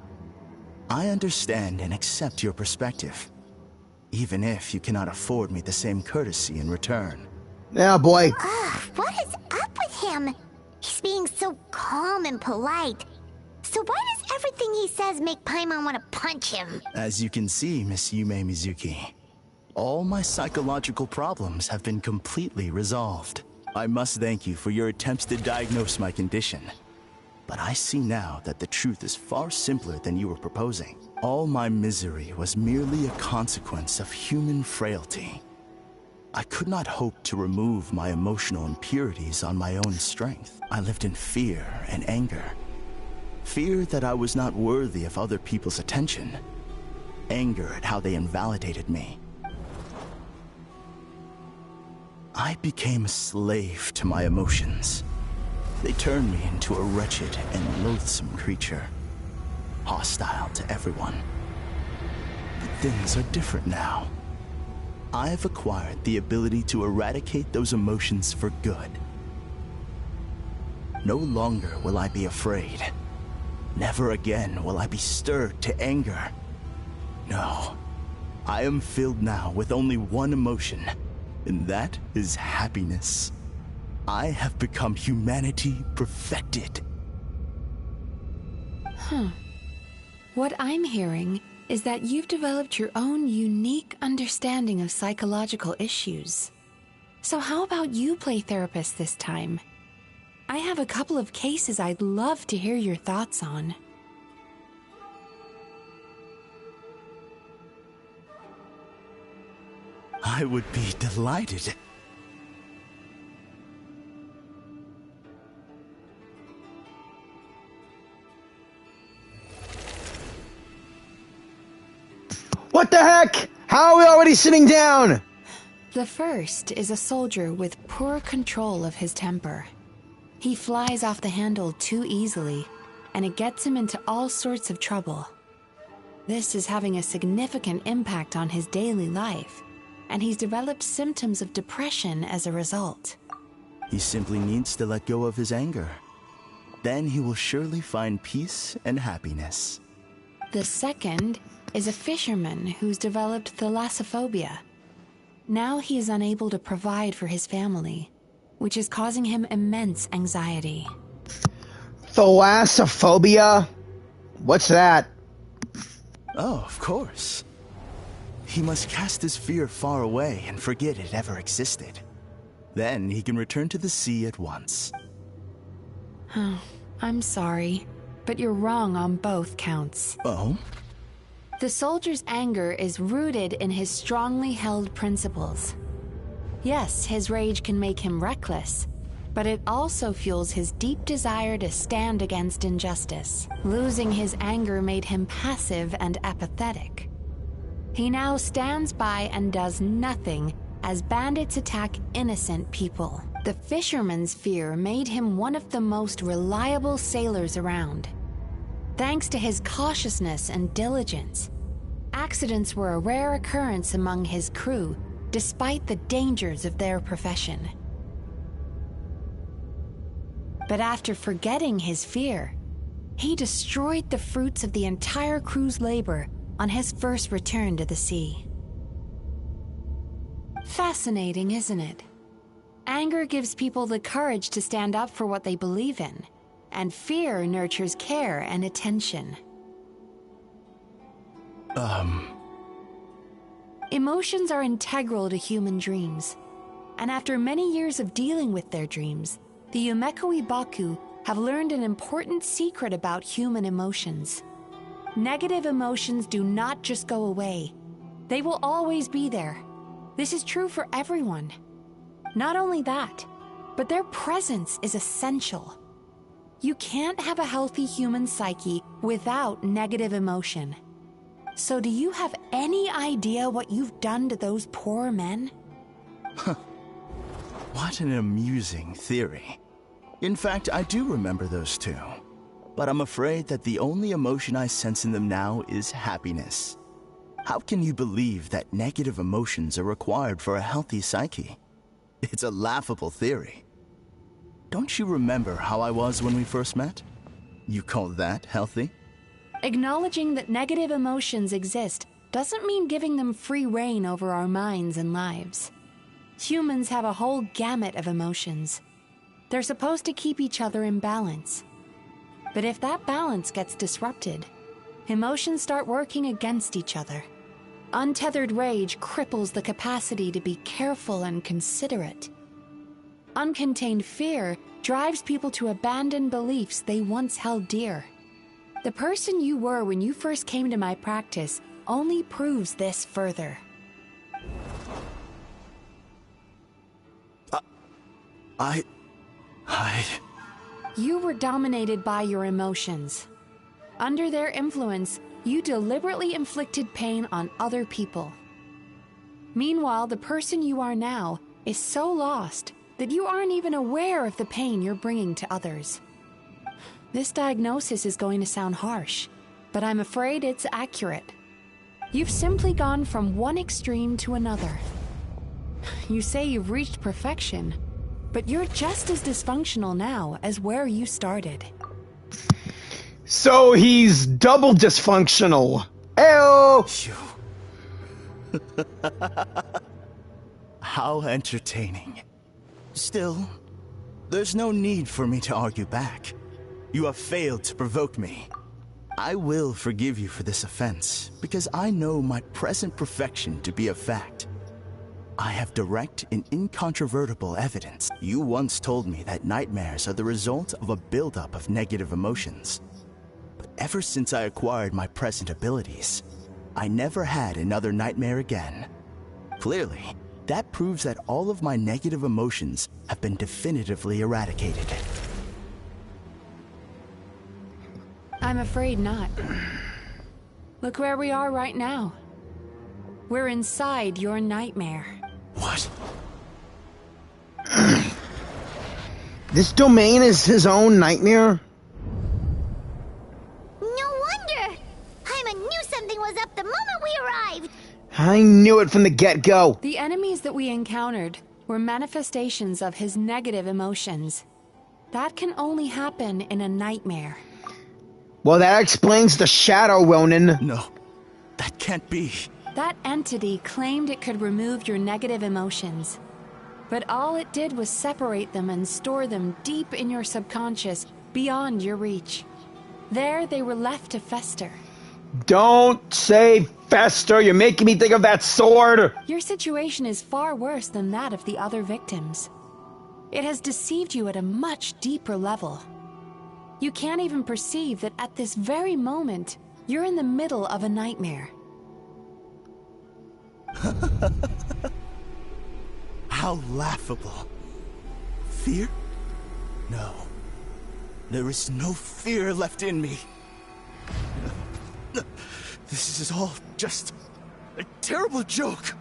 I understand and accept your perspective, even if you cannot afford me the same courtesy in return. Yeah, boy. What is up with him? He's being so calm and polite. So why does everything he says make Paimon want to punch him? As you can see, Miss Yume Mizuki, all my psychological problems have been completely resolved. I must thank you for your attempts to diagnose my condition. But I see now that the truth is far simpler than you were proposing. All my misery was merely a consequence of human frailty. I could not hope to remove my emotional impurities on my own strength. I lived in fear and anger. Fear that I was not worthy of other people's attention. Anger at how they invalidated me. I became a slave to my emotions. They turned me into a wretched and loathsome creature, hostile to everyone. But things are different now. I have acquired the ability to eradicate those emotions for good. No longer will I be afraid. Never again will I be stirred to anger. No, I am filled now with only one emotion, and that is happiness. I have become humanity perfected. What I'm hearing is that you've developed your own unique understanding of psychological issues. So how about you play therapist this time? I have a couple of cases I'd love to hear your thoughts on. I would be delighted. What the heck? How are we already sitting down? The first is a soldier with poor control of his temper. He flies off the handle too easily, and it gets him into all sorts of trouble. This is having a significant impact on his daily life, and he's developed symptoms of depression as a result. He simply needs to let go of his anger. Then he will surely find peace and happiness. The second is a fisherman who's developed thalassophobia. Now he is unable to provide for his family, which is causing him immense anxiety. Thalassophobia? What's that? Oh, of course. He must cast his fear far away and forget it ever existed. Then he can return to the sea at once. Oh, I'm sorry, but you're wrong on both counts. Oh? The soldier's anger is rooted in his strongly held principles. Yes, his rage can make him reckless, but it also fuels his deep desire to stand against injustice. Losing his anger made him passive and apathetic. He now stands by and does nothing as bandits attack innocent people. The fisherman's fear made him one of the most reliable sailors around. Thanks to his cautiousness and diligence, accidents were a rare occurrence among his crew, despite the dangers of their profession. But after forgetting his fear, he destroyed the fruits of the entire crew's labor on his first return to the sea. Fascinating, isn't it? Anger gives people the courage to stand up for what they believe in, and fear nurtures care and attention. Emotions are integral to human dreams, and after many years of dealing with their dreams, the Yumeko Ibaku have learned an important secret about human emotions. Negative emotions do not just go away. They will always be there. This is true for everyone. Not only that, but their presence is essential. You can't have a healthy human psyche without negative emotion. So do you have any idea what you've done to those poor men? What an amusing theory. In fact, I do remember those two. But I'm afraid that the only emotion I sense in them now is happiness. How can you believe that negative emotions are required for a healthy psyche? It's a laughable theory. Don't you remember how I was when we first met? You call that healthy? Acknowledging that negative emotions exist doesn't mean giving them free rein over our minds and lives. Humans have a whole gamut of emotions. They're supposed to keep each other in balance. But if that balance gets disrupted, emotions start working against each other. Untethered rage cripples the capacity to be careful and considerate. Uncontained fear drives people to abandon beliefs they once held dear. The person you were when you first came to my practice only proves this further. You were dominated by your emotions. Under their influence, you deliberately inflicted pain on other people. Meanwhile, the person you are now is so lost that you aren't even aware of the pain you're bringing to others. This diagnosis is going to sound harsh, but I'm afraid it's accurate. You've simply gone from one extreme to another. You say you've reached perfection, but you're just as dysfunctional now as where you started. So he's double dysfunctional. Ew! How entertaining. Still, there's no need for me to argue back. You have failed to provoke me. I will forgive you for this offense, because I know my present perfection to be a fact. I have direct and incontrovertible evidence. You once told me that nightmares are the result of a buildup of negative emotions. But ever since I acquired my present abilities, I never had another nightmare again. Clearly, that proves that all of my negative emotions have been definitively eradicated. I'm afraid not. Look where we are right now. We're inside your nightmare. What? This domain is his own nightmare? No wonder! Paimon knew something was up the moment we arrived! I knew it from the get-go. The enemies that we encountered were manifestations of his negative emotions. That can only happen in a nightmare. Well, that explains the shadow, Ronin. No, that can't be. That entity claimed it could remove your negative emotions. But all it did was separate them and store them deep in your subconscious, beyond your reach. There, they were left to fester. Don't say fester. You're making me think of that sword. Your situation is far worse than that of the other victims. It has deceived you at a much deeper level. You can't even perceive that at this very moment, you're in the middle of a nightmare. How laughable. Fear? No. There is no fear left in me. This is all just a terrible joke.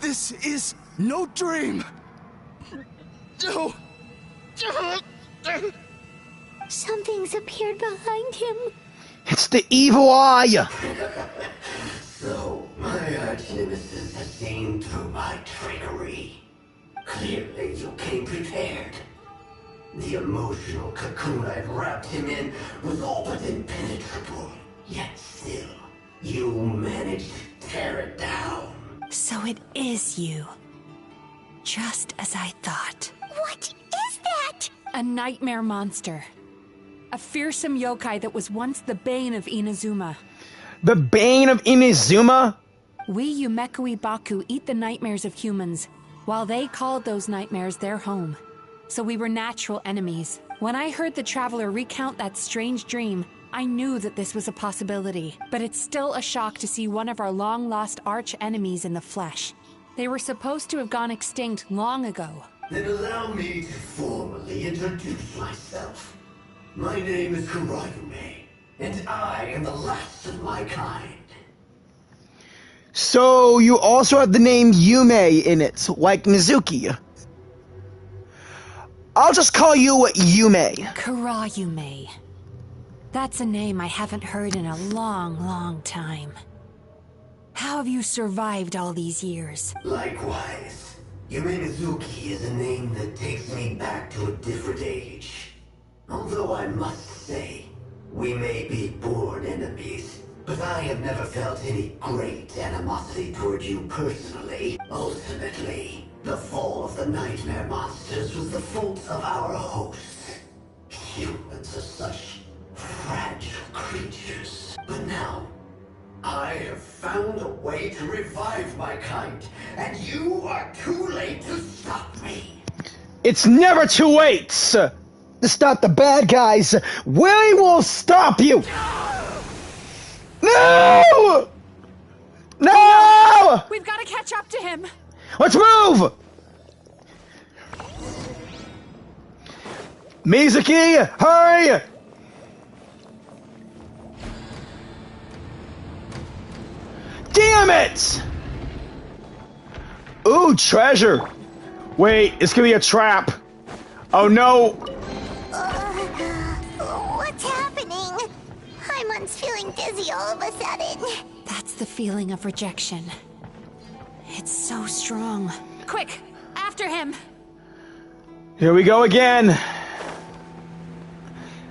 This is no dream. No. Something's appeared behind him. It's the evil eye. So, my arch-nemesis has seen through my trickery. Clearly, you came prepared. The emotional cocoon I'd wrapped him in was all but impenetrable. Yet still, you managed to tear it down. So it is you. Just as I thought. What is that? A nightmare monster. A fearsome yokai that was once the bane of Inazuma. The bane of Inazuma? We Yumekui Baku eat the nightmares of humans, while they called those nightmares their home. So we were natural enemies. When I heard the Traveler recount that strange dream, I knew that this was a possibility. But it's still a shock to see one of our long-lost arch-enemies in the flesh. They were supposed to have gone extinct long ago. Then allow me to formally introduce myself. My name is Kurayume, and I am the last of my kind. So you also have the name Yume in it, like Mizuki. I'll just call you Yume. Kurayume. That's a name I haven't heard in a long, long time. How have you survived all these years? Likewise. Yume Mizuki is a name that takes me back to a different age. Although I must say, we may be born enemies, but I have never felt any great animosity toward you personally. Ultimately, the fall of the nightmare monsters was the fault of our hosts. Humans are such fragile creatures. But now, I have found a way to revive my kind, and you are too late to stop me. It's never too late to stop the bad guys. We will stop you. No! No! We've got to catch up to him. Let's move! Mizuki, hurry! Damn it! Ooh, treasure. Wait, it's gonna be a trap. Oh no! What's happening? Paimon's feeling dizzy all of a sudden. That's the feeling of rejection. It's so strong. Quick, after him! Here we go again.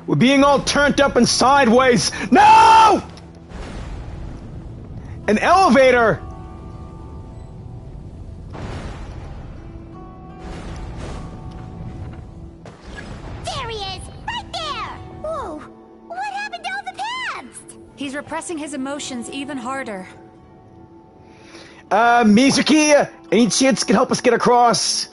We're being all turned up and sideways. No! An elevator! There he is! Right there! Whoa! What happened to all the paths? He's repressing his emotions even harder. Mizuki, any chance you can help us get across?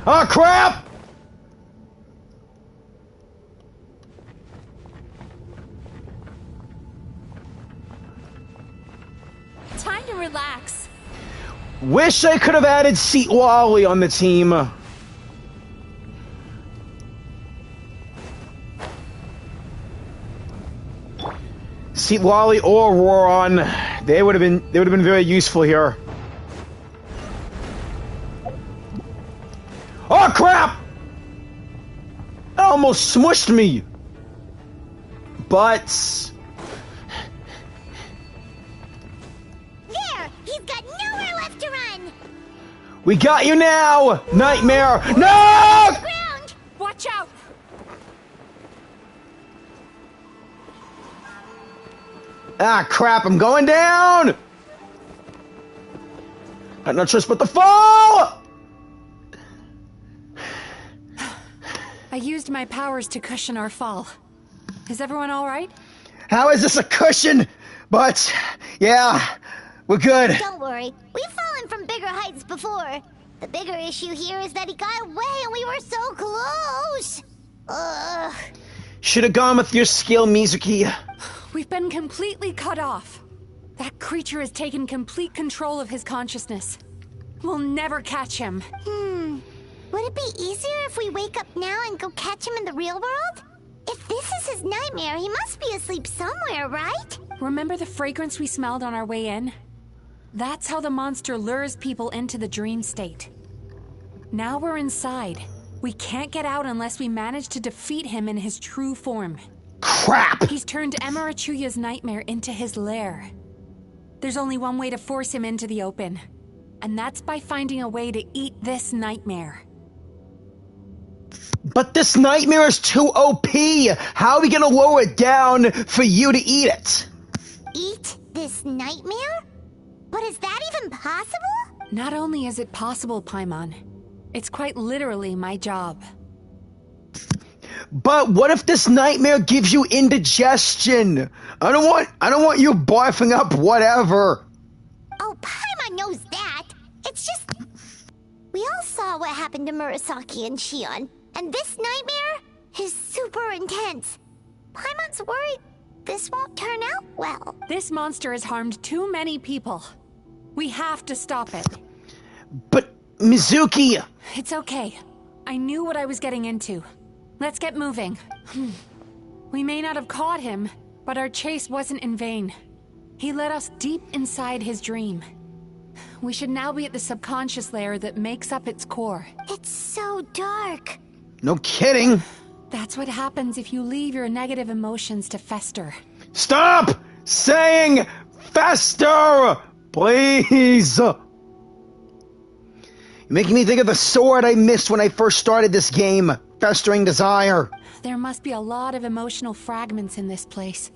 Oh, crap! Time to relax. Wish I could have added Seat Wally on the team. Seat Wally or Roron, they would have been very useful here. Oh crap! That almost smushed me. But There! He's got nowhere left to run! we got you now, Nightmare. No! Ground! Watch out! Ah, crap, I'm going down! Got no choice but to fall! I used my powers to cushion our fall. Is everyone all right? How is this a cushion? But, yeah, we're good. Don't worry, we've fallen from bigger heights before. The bigger issue here is that he got away and we were so close! Ugh. Should have gone with your skill, Mizuki. We've been completely cut off. That creature has taken complete control of his consciousness. We'll never catch him. Would it be easier if we wake up now and go catch him in the real world? If this is his nightmare, he must be asleep somewhere, right? Remember the fragrance we smelled on our way in? That's how the monster lures people into the dream state. Now we're inside. We can't get out unless we manage to defeat him in his true form. Crap! He's turned Emarachuya's nightmare into his lair. There's only one way to force him into the open, and that's by finding a way to eat this nightmare. But this nightmare is too OP! How are we gonna lower it down for you to eat it? Eat this nightmare? But is that even possible? Not only is it possible, Paimon, it's quite literally my job. But what if this nightmare gives you indigestion? I don't want you barfing up whatever. Oh, Paimon knows that. It's just... We all saw what happened to Murasaki and Shion, and this nightmare is super intense. Paimon's worried this won't turn out well. This monster has harmed too many people. We have to stop it. But, Mizuki... It's okay. I knew what I was getting into. Let's get moving. We may not have caught him, but our chase wasn't in vain. He led us deep inside his dream. We should now be at the subconscious layer that makes up its core. It's so dark. No kidding. That's what happens if you leave your negative emotions to fester. Stop saying fester, please. You're making me think of the sword I missed when I first started this game, Festering Desire. There must be a lot of emotional fragments in this place.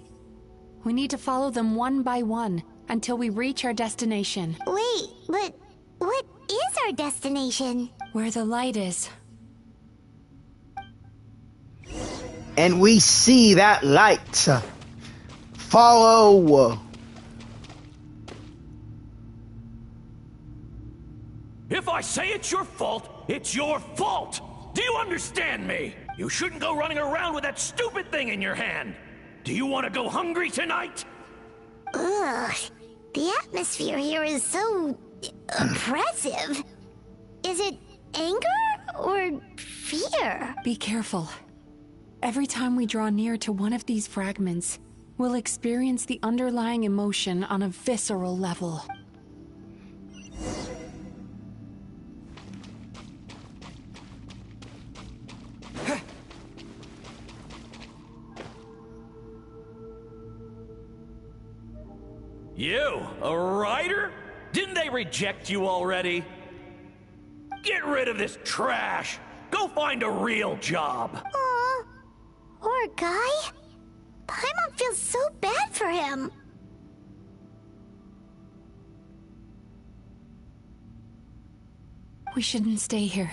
We need to follow them one by one until we reach our destination. Wait, but what is our destination? Where the light is. And we see that light. Follow. If I say it's your fault, it's your fault! Do you understand me? You shouldn't go running around with that stupid thing in your hand! Do you want to go hungry tonight? Ugh, the atmosphere here is so oppressive. Is it anger or fear? Be careful. Every time we draw near to one of these fragments, we'll experience the underlying emotion on a visceral level. You, a writer? Didn't they reject you already? Get rid of this trash! Go find a real job! Aw, poor guy. Paimon feels so bad for him. We shouldn't stay here.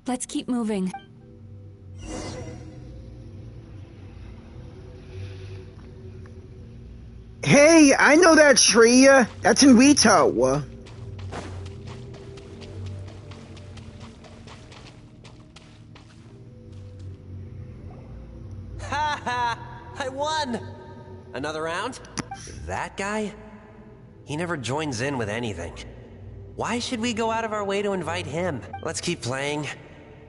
Let's keep moving. Hey, I know that tree. That's in Rito. Ha ha! I won! Another round? That guy? He never joins in with anything. Why should we go out of our way to invite him? Let's keep playing.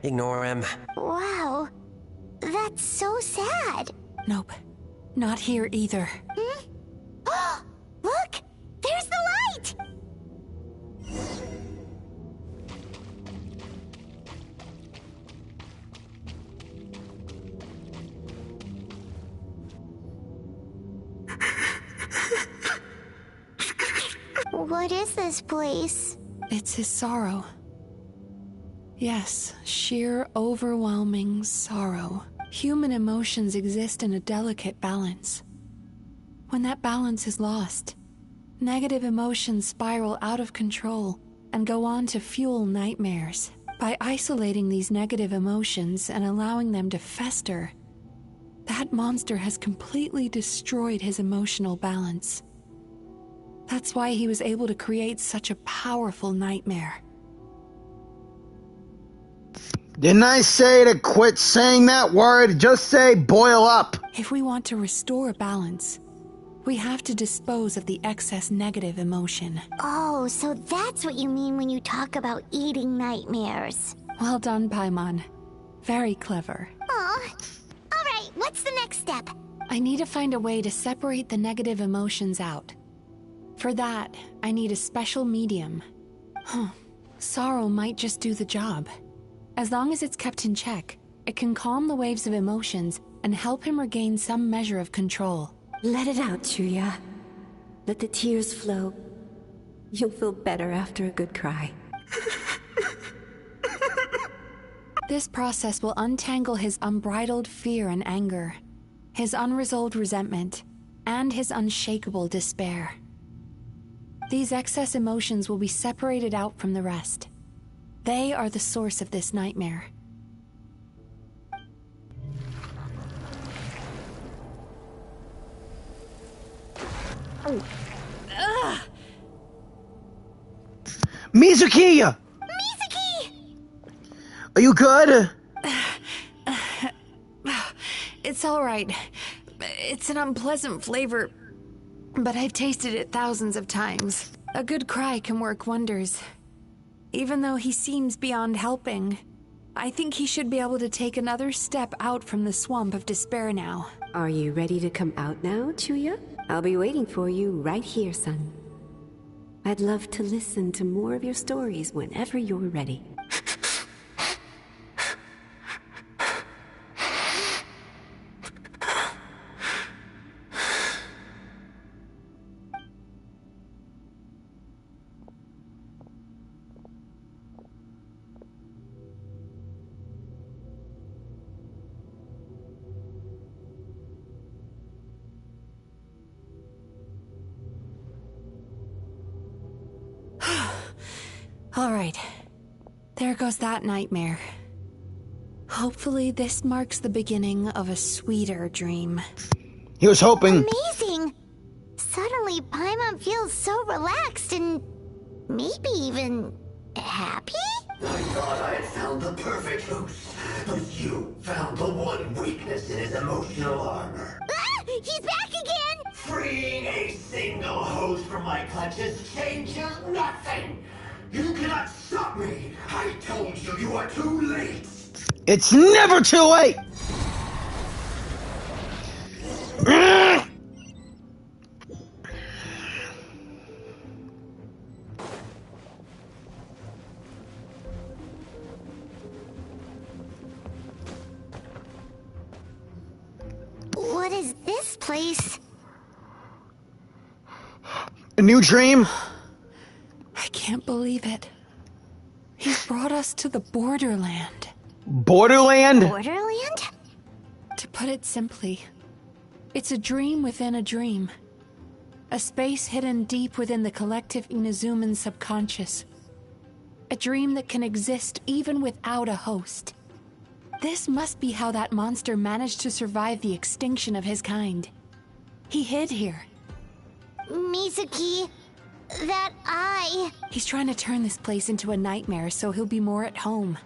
Ignore him. Wow, that's so sad. Nope. Not here either. Hmm? Look! There's the light! What is this place? It's his sorrow. Yes, sheer overwhelming sorrow. Human emotions exist in a delicate balance. When that balance is lost, negative emotions spiral out of control and go on to fuel nightmares. By isolating these negative emotions and allowing them to fester, that monster has completely destroyed his emotional balance. That's why he was able to create such a powerful nightmare. Didn't I say to quit saying that word? Just say boil up. If we want to restore balance, we have to dispose of the excess negative emotion. Oh, so that's what you mean when you talk about eating nightmares. Well done, Paimon. Very clever. Aw. Alright, what's the next step? I need to find a way to separate the negative emotions out. For that, I need a special medium. Sorrow might just do the job. As long as it's kept in check, it can calm the waves of emotions and help him regain some measure of control. Let it out, Chuya. Let the tears flow. You'll feel better after a good cry. This process will untangle his unbridled fear and anger, his unresolved resentment, and his unshakable despair. These excess emotions will be separated out from the rest. They are the source of this nightmare. Mizuki! Mizuki! Are you good? It's all right. It's an unpleasant flavor, but I've tasted it thousands of times. A good cry can work wonders. Even though he seems beyond helping, I think he should be able to take another step out from the swamp of despair now. Are you ready to come out now, Chuya? I'll be waiting for you right here, son. I'd love to listen to more of your stories whenever you're ready. All right. There goes that nightmare. Hopefully this marks the beginning of a sweeter dream. He was hoping. Amazing! Suddenly, Paimon feels so relaxed and maybe even happy? I thought I had found the perfect host, but you found the one weakness in his emotional armor. Ah! He's back again! Freeing a single host from my clutches changes nothing! You cannot stop me! I told you, you are too late! It's never too late! What is this place? A new dream? I can't believe it. He's brought us to the borderland. Borderland? Borderland? To put it simply, it's a dream within a dream. A space hidden deep within the collective Inazuman subconscious. A dream that can exist even without a host. This must be how that monster managed to survive the extinction of his kind. He hid here. Mizuki, that eye... He's trying to turn this place into a nightmare so he'll be more at home.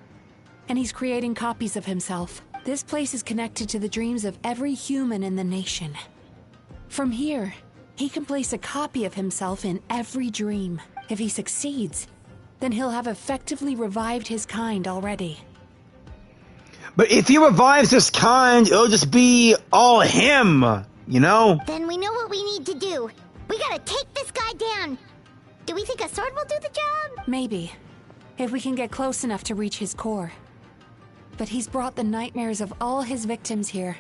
And he's creating copies of himself. This place is connected to the dreams of every human in the nation. From here, he can place a copy of himself in every dream. If he succeeds, then he'll have effectively revived his kind already. But if he revives his kind, it'll just be all him, you know? Then we know what we need to do. We gotta take this guy down. Do we think a sword will do the job? Maybe, if we can get close enough to reach his core. But he's brought the nightmares of all his victims here,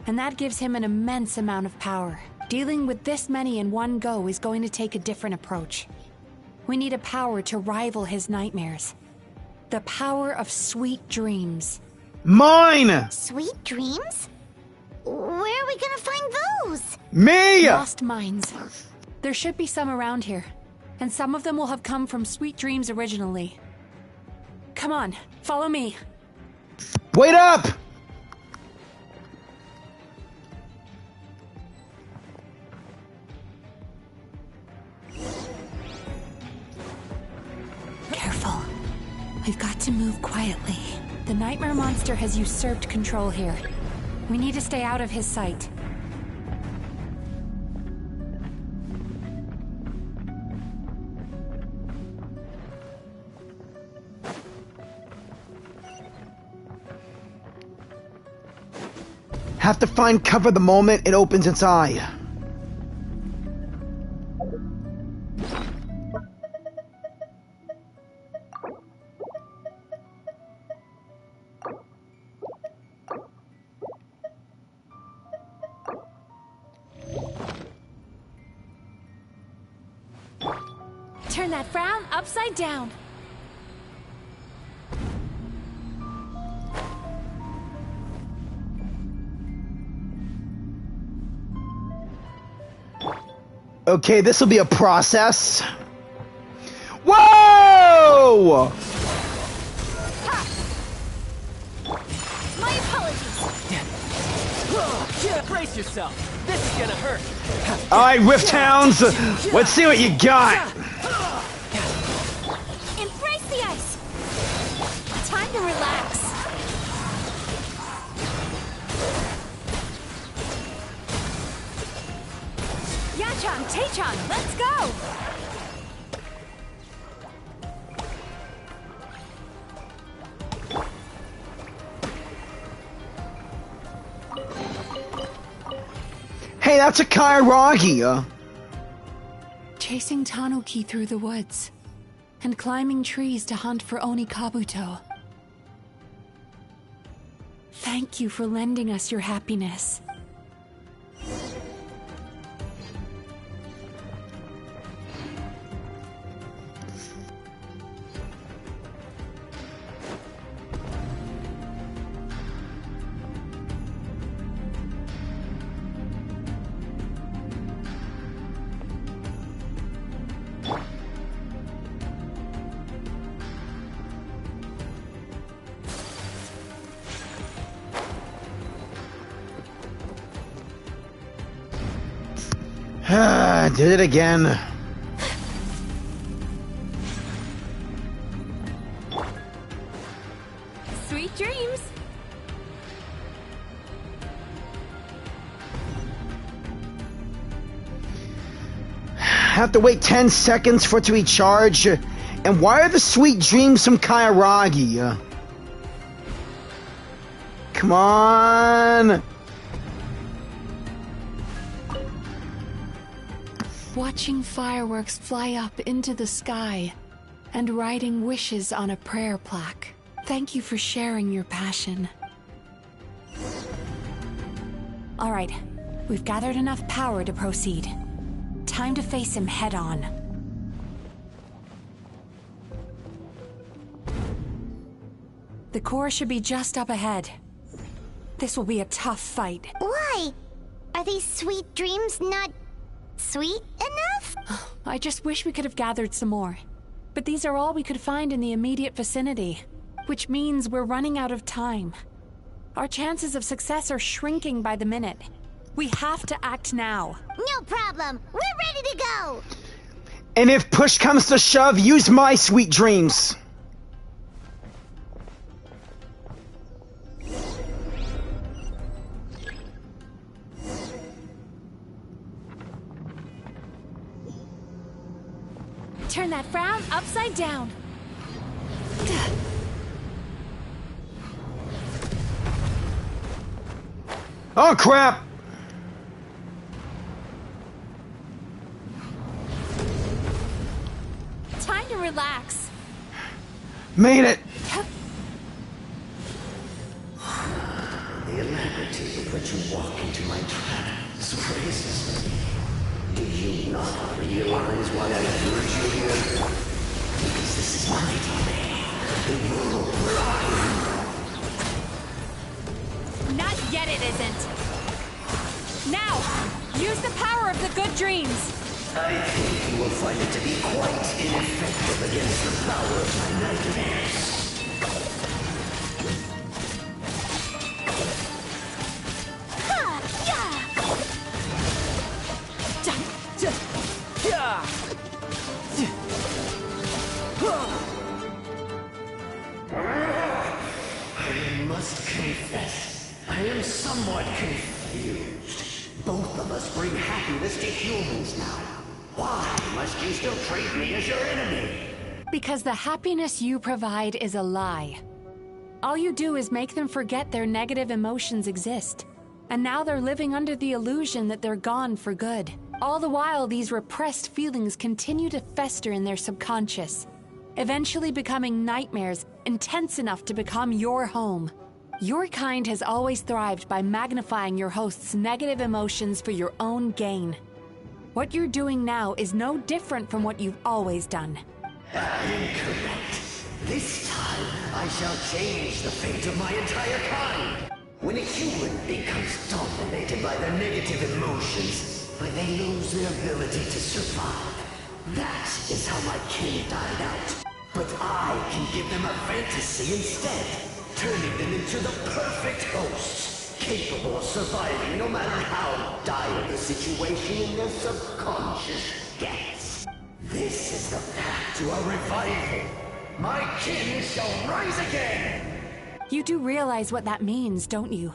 and that gives him an immense amount of power. Dealing with this many in one go is going to take a different approach. We need a power to rival his nightmares. The power of sweet dreams. Mine! Sweet dreams? Where are we gonna find those? Me! Lost minds. There should be some around here, and some of them will have come from sweet dreams originally. Come on, follow me. Wait up! Careful. We've got to move quietly. The nightmare monster has usurped control here. We need to stay out of his sight. Have to find cover the moment it opens its eye. Turn that frown upside down. Okay, this will be a process. Whoa! My apologies. Brace yourself. This is gonna hurt. Alright, Rift Hounds, let's see what you got. Embrace the ice. Time to relax. Yachan, Taechan, let's go. Hey, that's a Kairagi. Chasing Tanuki through the woods and climbing trees to hunt for Oni Kabuto. Thank you for lending us your happiness. Did it again. Sweet dreams. Have to wait 10 seconds for it to recharge. And why are the sweet dreams from Kairagi? Come on. Watching fireworks fly up into the sky and writing wishes on a prayer plaque. Thank you for sharing your passion. All right, we've gathered enough power to proceed. Time to face him head on. The core should be just up ahead. This will be a tough fight. Why? Are these sweet dreams not sweet enough? I just wish we could have gathered some more. But these are all we could find in the immediate vicinity, which means we're running out of time. Our chances of success are shrinking by the minute. We have to act now. No problem. We're ready to go. And if push comes to shove, use my sweet dreams. Turn that frown upside down. Oh, crap! Time to relax. Made it! The alacrity with which you walk into my trap surprises me. Do you not realize why I lured you here? Because this is my domain, the world where I am. Not yet it isn't. Now, use the power of the good dreams. I think you will find it to be quite ineffective against the power of my nightmares. I must confess, I am somewhat confused. Both of us bring happiness to humans now. Why must you still treat me as your enemy? Because the happiness you provide is a lie. All you do is make them forget their negative emotions exist. And now they're living under the illusion that they're gone for good. All the while, these repressed feelings continue to fester in their subconscious, eventually becoming nightmares intense enough to become your home. Your kind has always thrived by magnifying your host's negative emotions for your own gain. What you're doing now is no different from what you've always done. Incorrect. This time, I shall change the fate of my entire kind. When a human becomes dominated by their negative emotions, when they lose their ability to survive, that is how my kin died out. But I can give them a fantasy instead, turning them into the perfect hosts, capable of surviving no matter how dire the situation in their subconscious gets. This is the path to a revival. My kin shall rise again! You do realize what that means, don't you?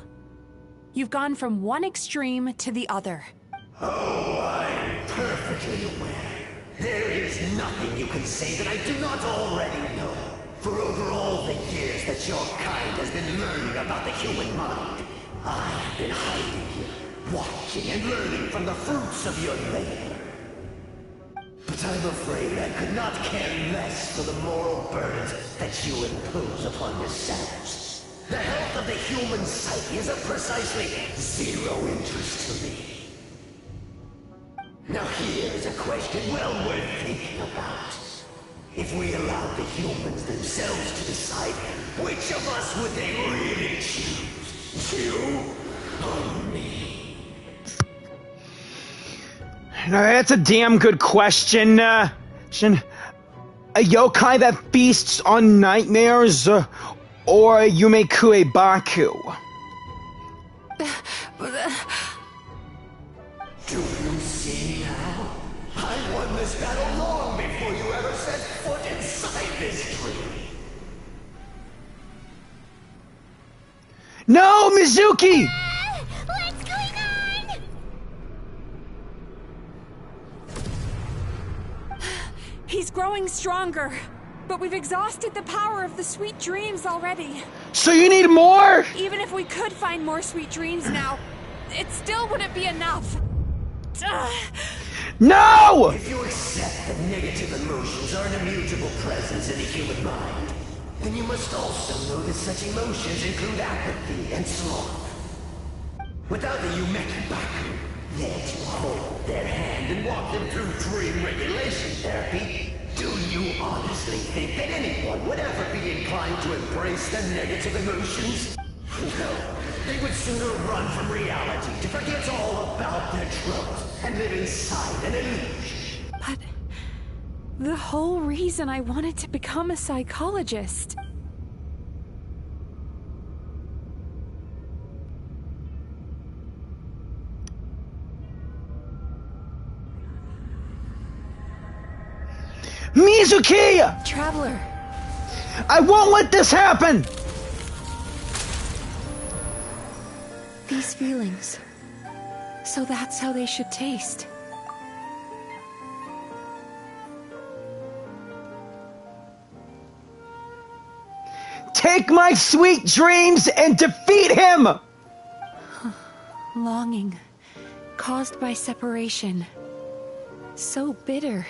You've gone from one extreme to the other. Oh, I'm perfectly aware. There is nothing you can say that I do not already know. For over all the years that your kind has been learning about the human mind, I have been hiding here, watching and learning from the fruits of your labor. But I'm afraid I could not care less for the moral burdens that you impose upon yourselves. The health of the human psyche is of precisely zero interest to me. Now here is a question well worth thinking about. If we allowed the humans themselves to decide, which of us would they really choose? You or me? Now that's a damn good question. A yokai that feasts on nightmares, or a Yume Baku? Do you see now? I won this battle long before you ever set foot inside this tree. No, Mizuki! What's going on? He's growing stronger, but we've exhausted the power of the sweet dreams already. So you need more? Even if we could find more sweet dreams now, it still wouldn't be enough. No! If you accept that negative emotions are an immutable presence in the human mind, then you must also know that such emotions include apathy and sloth. Without the Yumeki Baku there to hold their hand and walk them through dream regulation therapy, do you honestly think that anyone would ever be inclined to embrace the negative emotions? No, they would sooner run from reality to forget all about their troubles and live inside an illusion. But the whole reason I wanted to become a psychologist. Mizuki! Traveler. I won't let this happen! These feelings. So that's how they should taste. Take my sweet dreams and defeat him! Longing. Caused by separation. So bitter.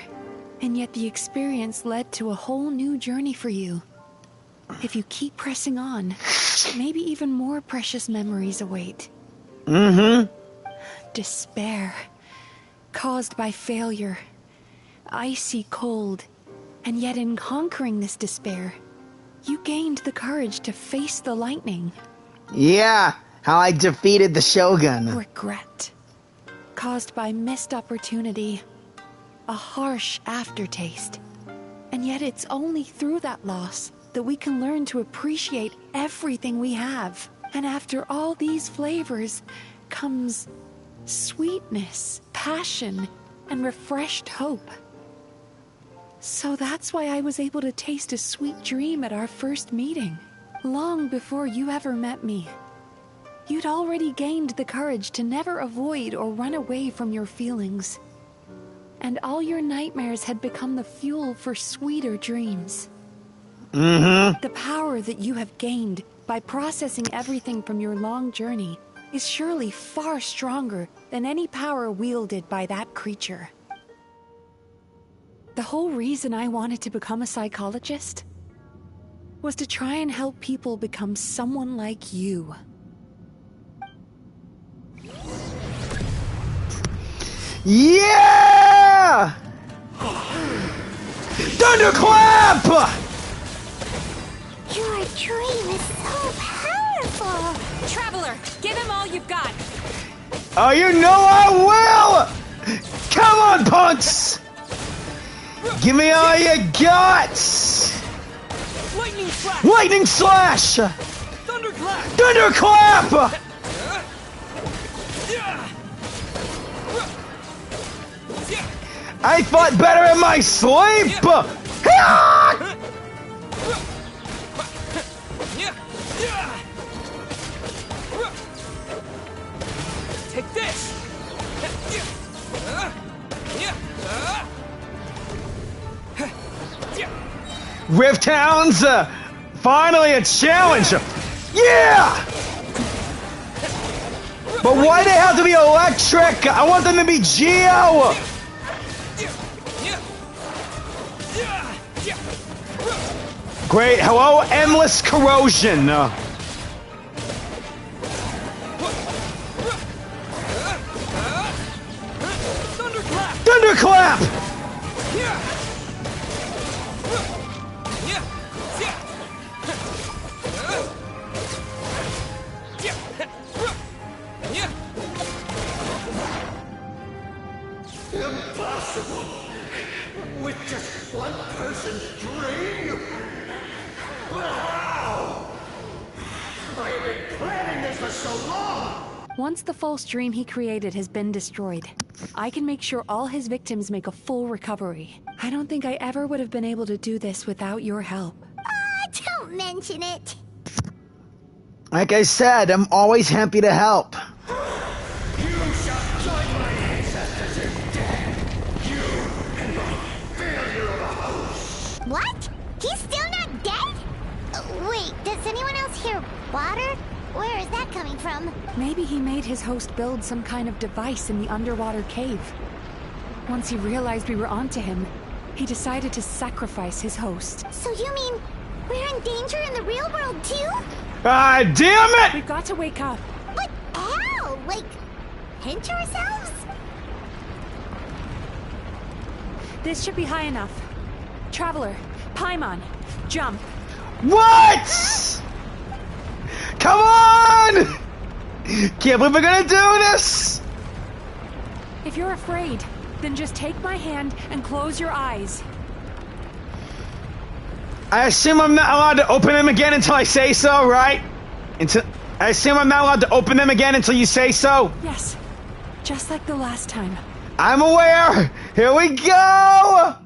And yet the experience led to a whole new journey for you. If you keep pressing on, maybe even more precious memories await. Mm-hmm. Despair. Caused by failure. Icy cold. And yet in conquering this despair, you gained the courage to face the lightning. Yeah, how I defeated the Shogun. Regret. Caused by missed opportunity. A harsh aftertaste. And yet it's only through that loss that we can learn to appreciate everything we have. And after all these flavors comes sweetness, passion, and refreshed hope. So that's why I was able to taste a sweet dream at our first meeting, long before you ever met me. You'd already gained the courage to never avoid or run away from your feelings. And all your nightmares had become the fuel for sweeter dreams. Mm-hmm. The power that you have gained by processing everything from your long journey is surely far stronger than any power wielded by that creature. The whole reason I wanted to become a psychologist was to try and help people become someone like you. Yeah! Thunderclap! Your dream is so powerful! Traveler, give him all you've got! Oh, you know I will! Come on, punks! Give me all you got! Lightning slash! Lightning slash! Thunderclap! Thunderclap! I fought better in my sleep! Take this! Rift Hounds! Finally a challenge! Yeah! But why they have to be electric? I want them to be Geo! Great, hello, endless corrosion. Thunderclap! Impossible! With just one person's dream? Wow! I have been planning this for so long! Once the false dream he created has been destroyed, I can make sure all his victims make a full recovery. I don't think I ever would have been able to do this without your help. Don't mention it. Like I said, I'm always happy to help. You shall join my ancestors in death. You and my failure of a host. What? He's still not dead? Wait, does anyone else hear water? Where is that coming from? Maybe he made his host build some kind of device in the underwater cave. Once he realized we were onto him, he decided to sacrifice his host. So you mean we're in danger in the real world too? Ah, damn it! We've got to wake up. But how? Like, pinch ourselves? This should be high enough. Traveler, Paimon, jump. What? Come on! Can't believe we're gonna do this! If you're afraid, then just take my hand and close your eyes. I assume I'm not allowed to open them again until I say so, right? I assume I'm not allowed to open them again until you say so? Yes, just like the last time. I'm aware! Here we go!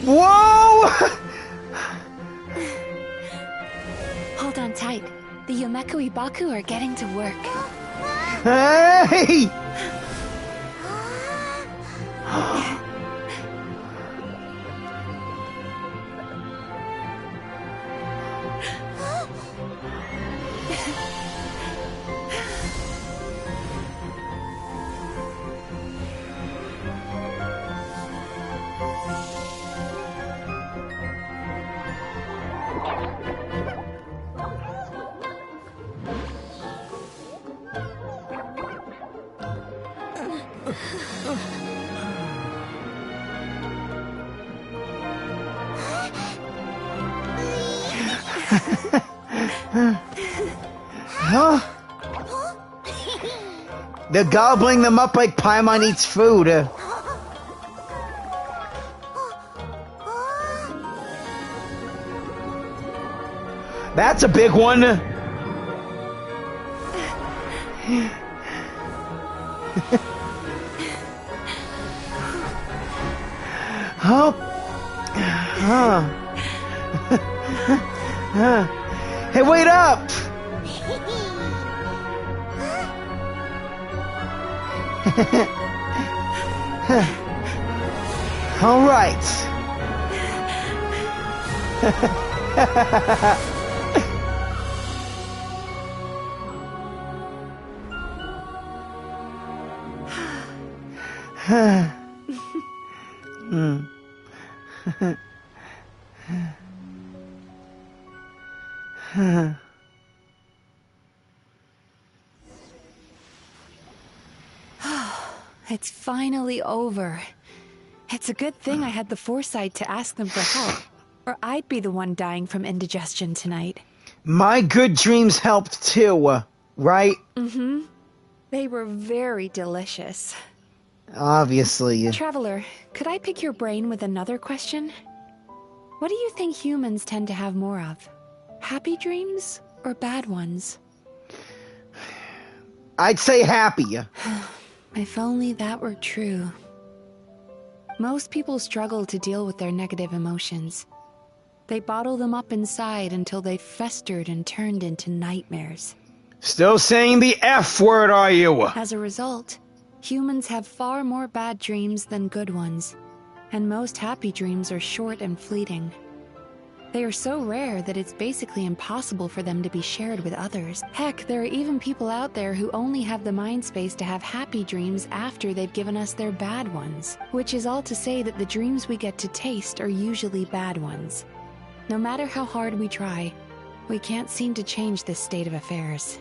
Whoa! Hold on tight. The Yomeku Ibaku are getting to work. Hey! Huh? They're gobbling them up like Paimon eats food. That's a big one. Oh. Hey, wait up! All right. It's finally over. It's a good thing I had the foresight to ask them for help, or I'd be the one dying from indigestion tonight. My good dreams helped too, right? Mm-hmm. They were very delicious. Obviously. Traveler, could I pick your brain with another question? What do you think humans tend to have more of? Happy dreams or bad ones? I'd say happy. If only that were true. Most people struggle to deal with their negative emotions. They bottle them up inside until they've festered and turned into nightmares. Still saying the F word, are you? As a result, humans have far more bad dreams than good ones, and most happy dreams are short and fleeting. They are so rare that it's basically impossible for them to be shared with others. Heck, there are even people out there who only have the mind space to have happy dreams after they've given us their bad ones. Which is all to say that the dreams we get to taste are usually bad ones. No matter how hard we try, we can't seem to change this state of affairs.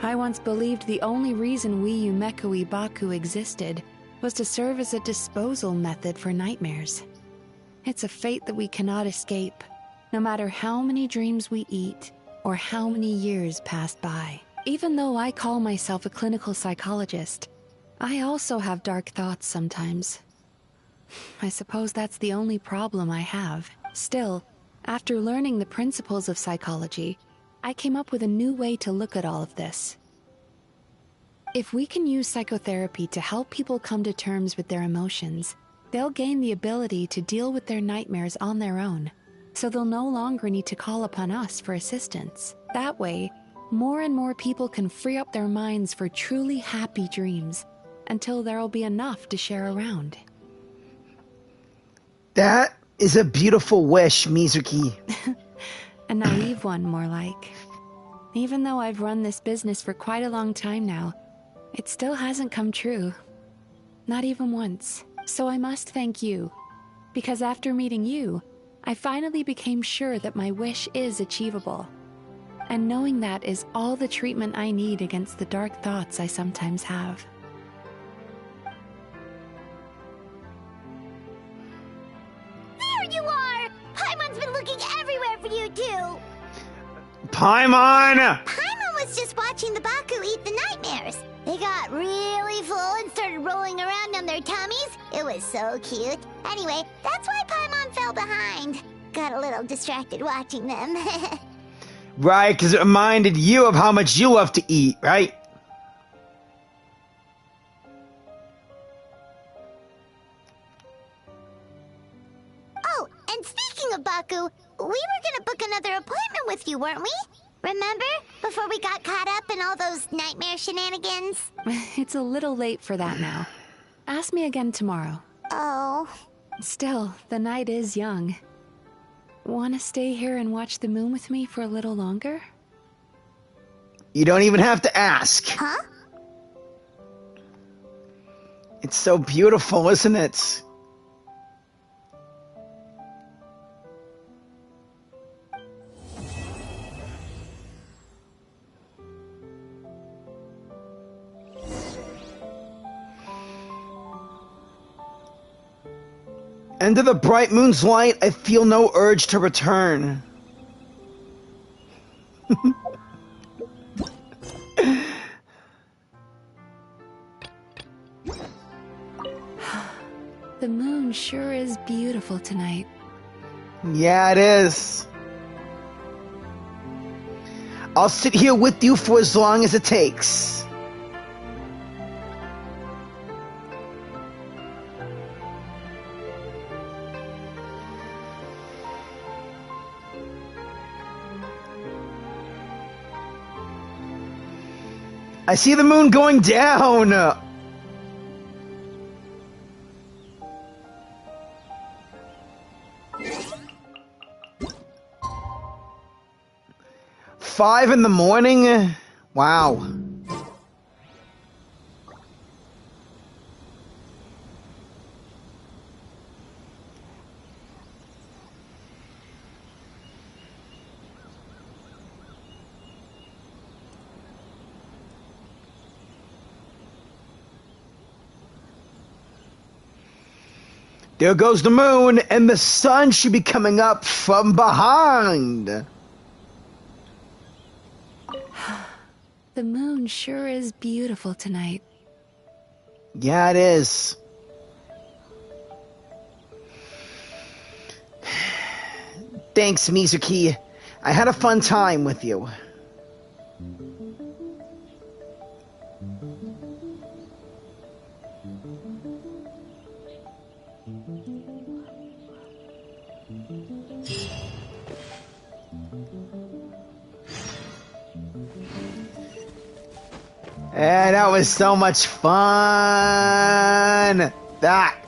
I once believed the only reason we Yumeku Ibaku existed was to serve as a disposal method for nightmares. It's a fate that we cannot escape, no matter how many dreams we eat or how many years pass by. Even though I call myself a clinical psychologist, I also have dark thoughts sometimes. I suppose that's the only problem I have. Still, after learning the principles of psychology, I came up with a new way to look at all of this. If we can use psychotherapy to help people come to terms with their emotions, they'll gain the ability to deal with their nightmares on their own, so they'll no longer need to call upon us for assistance. That way, more and more people can free up their minds for truly happy dreams, until there'll be enough to share around. That is a beautiful wish, Mizuki. A naive one, more like. Even though I've run this business for quite a long time now, it still hasn't come true. Not even once. So I must thank you, because after meeting you, I finally became sure that my wish is achievable. And knowing that is all the treatment I need against the dark thoughts I sometimes have. There you are! Paimon's been looking everywhere for you, too! Paimon! Paimon was just watching the Baku eat the nightmares. They got really full and started rolling around on their tummies. It was so cute. Anyway, that's why Paimon fell behind. Got a little distracted watching them. Right, because it reminded you of how much you love to eat, right? Oh, and speaking of Baku, we were gonna book another appointment with you, weren't we? Remember? Before we got caught up in all those nightmare shenanigans? It's a little late for that now. Ask me again tomorrow. Oh. Still, the night is young. Wanna stay here and watch the moon with me for a little longer? You don't even have to ask. Huh? It's so beautiful, isn't it? Under the bright moon's light, I feel no urge to return. The moon sure is beautiful tonight. Yeah, it is. I'll sit here with you for as long as it takes. I see the moon going down! 5 in the morning? Wow. There goes the moon, and the sun should be coming up from behind. The moon sure is beautiful tonight. Yeah, it is. Thanks, Mizuki. I had a fun time with you. Yeah, that was so much fun. That.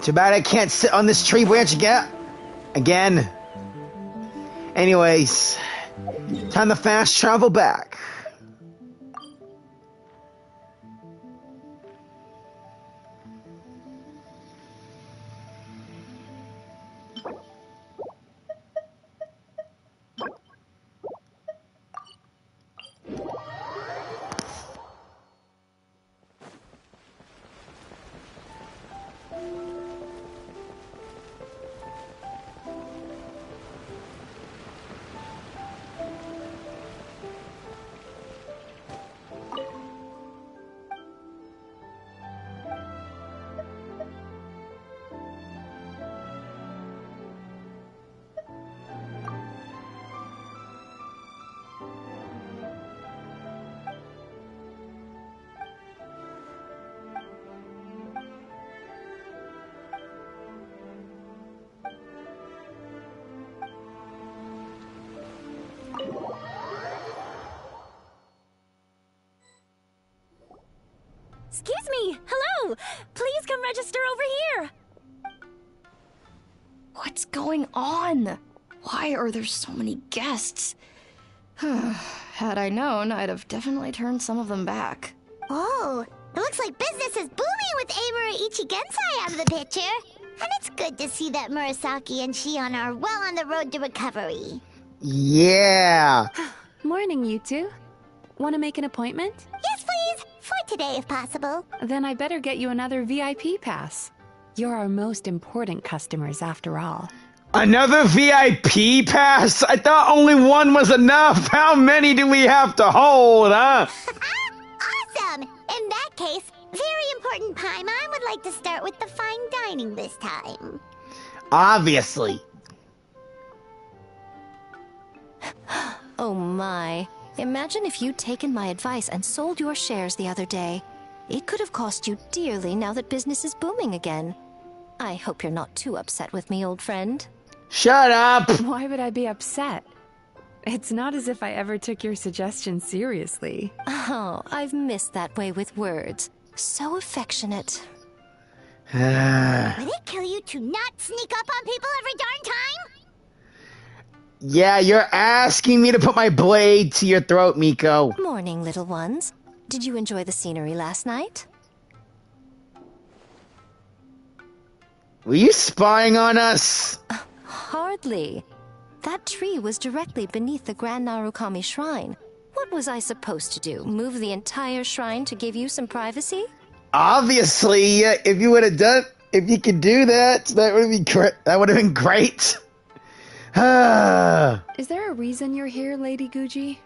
Too bad I can't sit on this tree branch again. Anyways, time to fast travel back. Excuse me! Hello! Please come register over here! What's going on? Why are there so many guests? Had I known, I'd have definitely turned some of them back. Oh, it looks like business is booming with Amura Ichigensai out of the picture. And it's good to see that Murasaki and Shion are well on the road to recovery. Yeah! Morning, you two. Want to make an appointment? Yes, please! For today, if possible. Then I better get you another VIP pass. You're our most important customers, after all. Another VIP pass? I thought only one was enough. How many do we have to hold, huh? Awesome! In that case, very important Paimon would like to start with the fine dining this time. Obviously. Oh my. Imagine if you'd taken my advice and sold your shares the other day. It could have cost you dearly now that business is booming again. I hope you're not too upset with me, old friend. Shut up! Why would I be upset? It's not as if I ever took your suggestion seriously. Oh, I've missed that way with words. So affectionate. Would it kill you to not sneak up on people every darn time? Yeah, you're asking me to put my blade to your throat, Miko. Morning, little ones. Did you enjoy the scenery last night? Were you spying on us? Hardly. That tree was directly beneath the Grand Narukami Shrine. What was I supposed to do? Move the entire shrine to give you some privacy? Obviously, if you could do that, that would have been great. Is there a reason you're here, Lady Guji?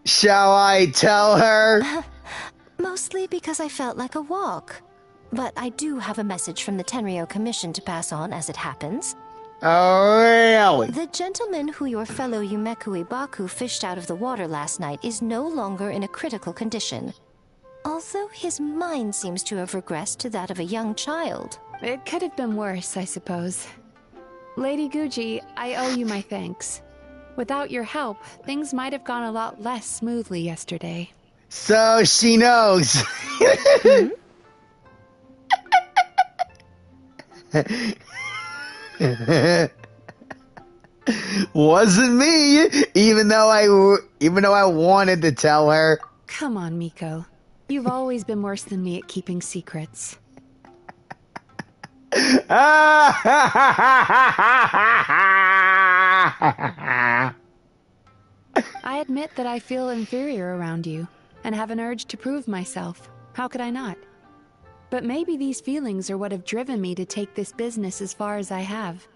Shall I tell her? Mostly because I felt like a walk. But I do have a message from the Tenryo Commission to pass on as it happens. Oh, really? The gentleman who your fellow Yumeku Ibaku fished out of the water last night is no longer in a critical condition. Although his mind seems to have regressed to that of a young child. It could have been worse, I suppose. Lady Guji, I owe you my thanks. Without your help, things might have gone a lot less smoothly yesterday. So she knows. Wasn't me, even though I wanted to tell her. Come on, Miko. You've always been worse than me at keeping secrets. I admit that I feel inferior around you, and have an urge to prove myself. How could I not? But maybe these feelings are what have driven me to take this business as far as I have.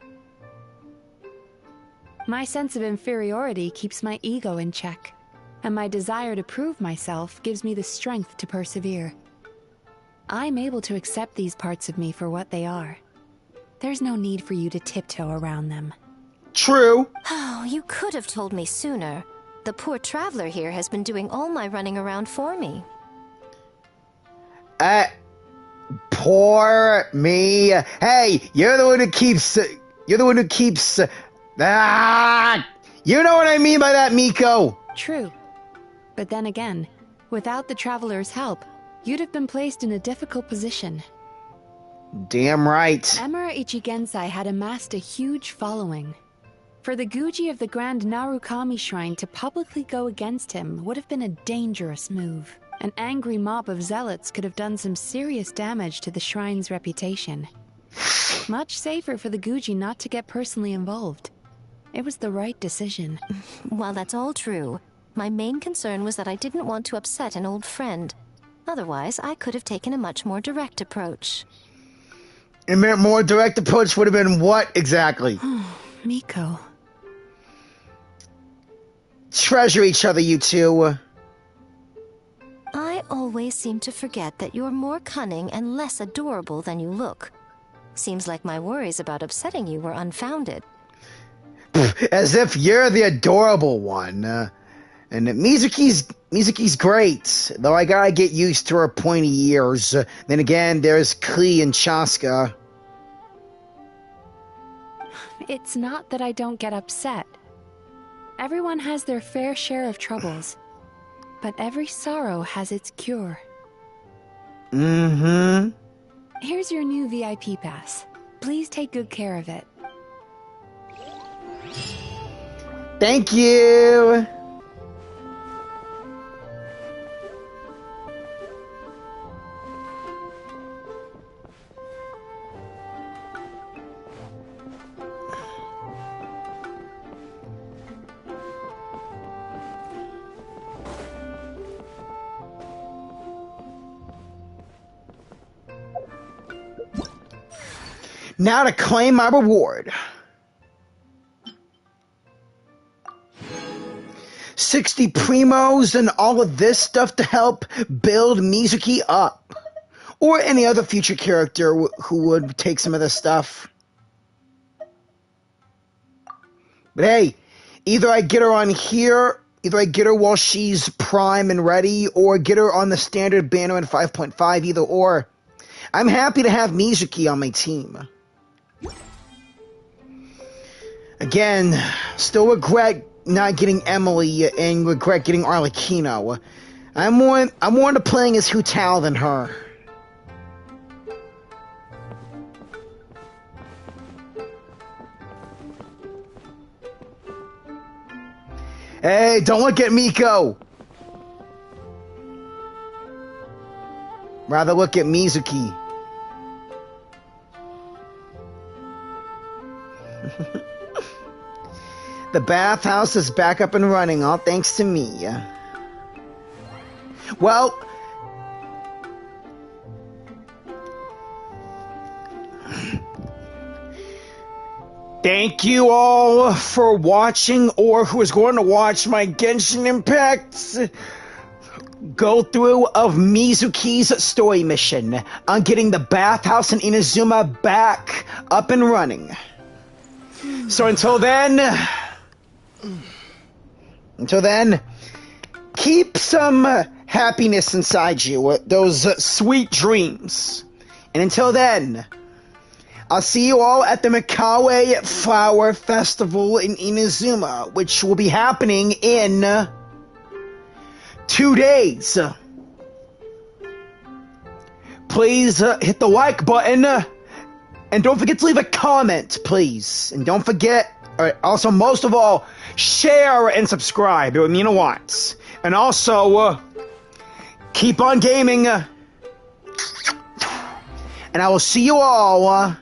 My sense of inferiority keeps my ego in check, and my desire to prove myself gives me the strength to persevere. I'm able to accept these parts of me for what they are. There's no need for you to tiptoe around them. True. Oh, you could have told me sooner. The poor traveler here has been doing all my running around for me. Poor me. Hey, you're the one who keeps Ah! You know what I mean by that, Miko! True. But then again, without the Traveler's help, you'd have been placed in a difficult position. Damn right. Emira Ichigensai had amassed a huge following. For the Guji of the Grand Narukami Shrine to publicly go against him would have been a dangerous move. An angry mob of zealots could have done some serious damage to the shrine's reputation. Much safer for the Guji not to get personally involved. It was the right decision. While that's all true, my main concern was that I didn't want to upset an old friend. Otherwise, I could have taken a much more direct approach. A more direct approach would have been what exactly? Miko. Treasure each other, you two. I always seem to forget that you're more cunning and less adorable than you look. Seems like my worries about upsetting you were unfounded. As if you're the adorable one. And Mizuki's great, though I gotta get used to her pointy ears. Then again, there's Klee and Chaska. It's not that I don't get upset. Everyone has their fair share of troubles. But every sorrow has its cure. Mm-hmm. Here's your new VIP pass. Please take good care of it. Thank you! Now to claim my reward. 60 primos and all of this stuff to help build Mizuki up. Or any other future character who would take some of this stuff. But hey, either I get her on here, either I get her while she's prime and ready, or get her on the standard banner in 5.5, either or. I'm happy to have Mizuki on my team. Again, still regret not getting Emily and regret getting Arlecchino. I'm more into playing as Hu Tao than her. Hey, don't look at Miko! Rather look at Mizuki. The bathhouse is back up and running, all thanks to me. Well, thank you all for watching, or who is going to watch my Genshin Impact go through of Mizuki's story mission on getting the bathhouse in Inazuma back up and running. So until then, keep some happiness inside you, those sweet dreams. And until then, I'll see you all at the Mikawe Flower Festival in Inazuma, which will be happening in 2 days. Please hit the like button, and don't forget to leave a comment, please. And don't forget, also, most of all, share and subscribe. It would mean a lot. And also, keep on gaming. And I will see you all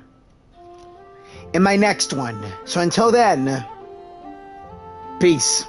in my next one. So until then, peace.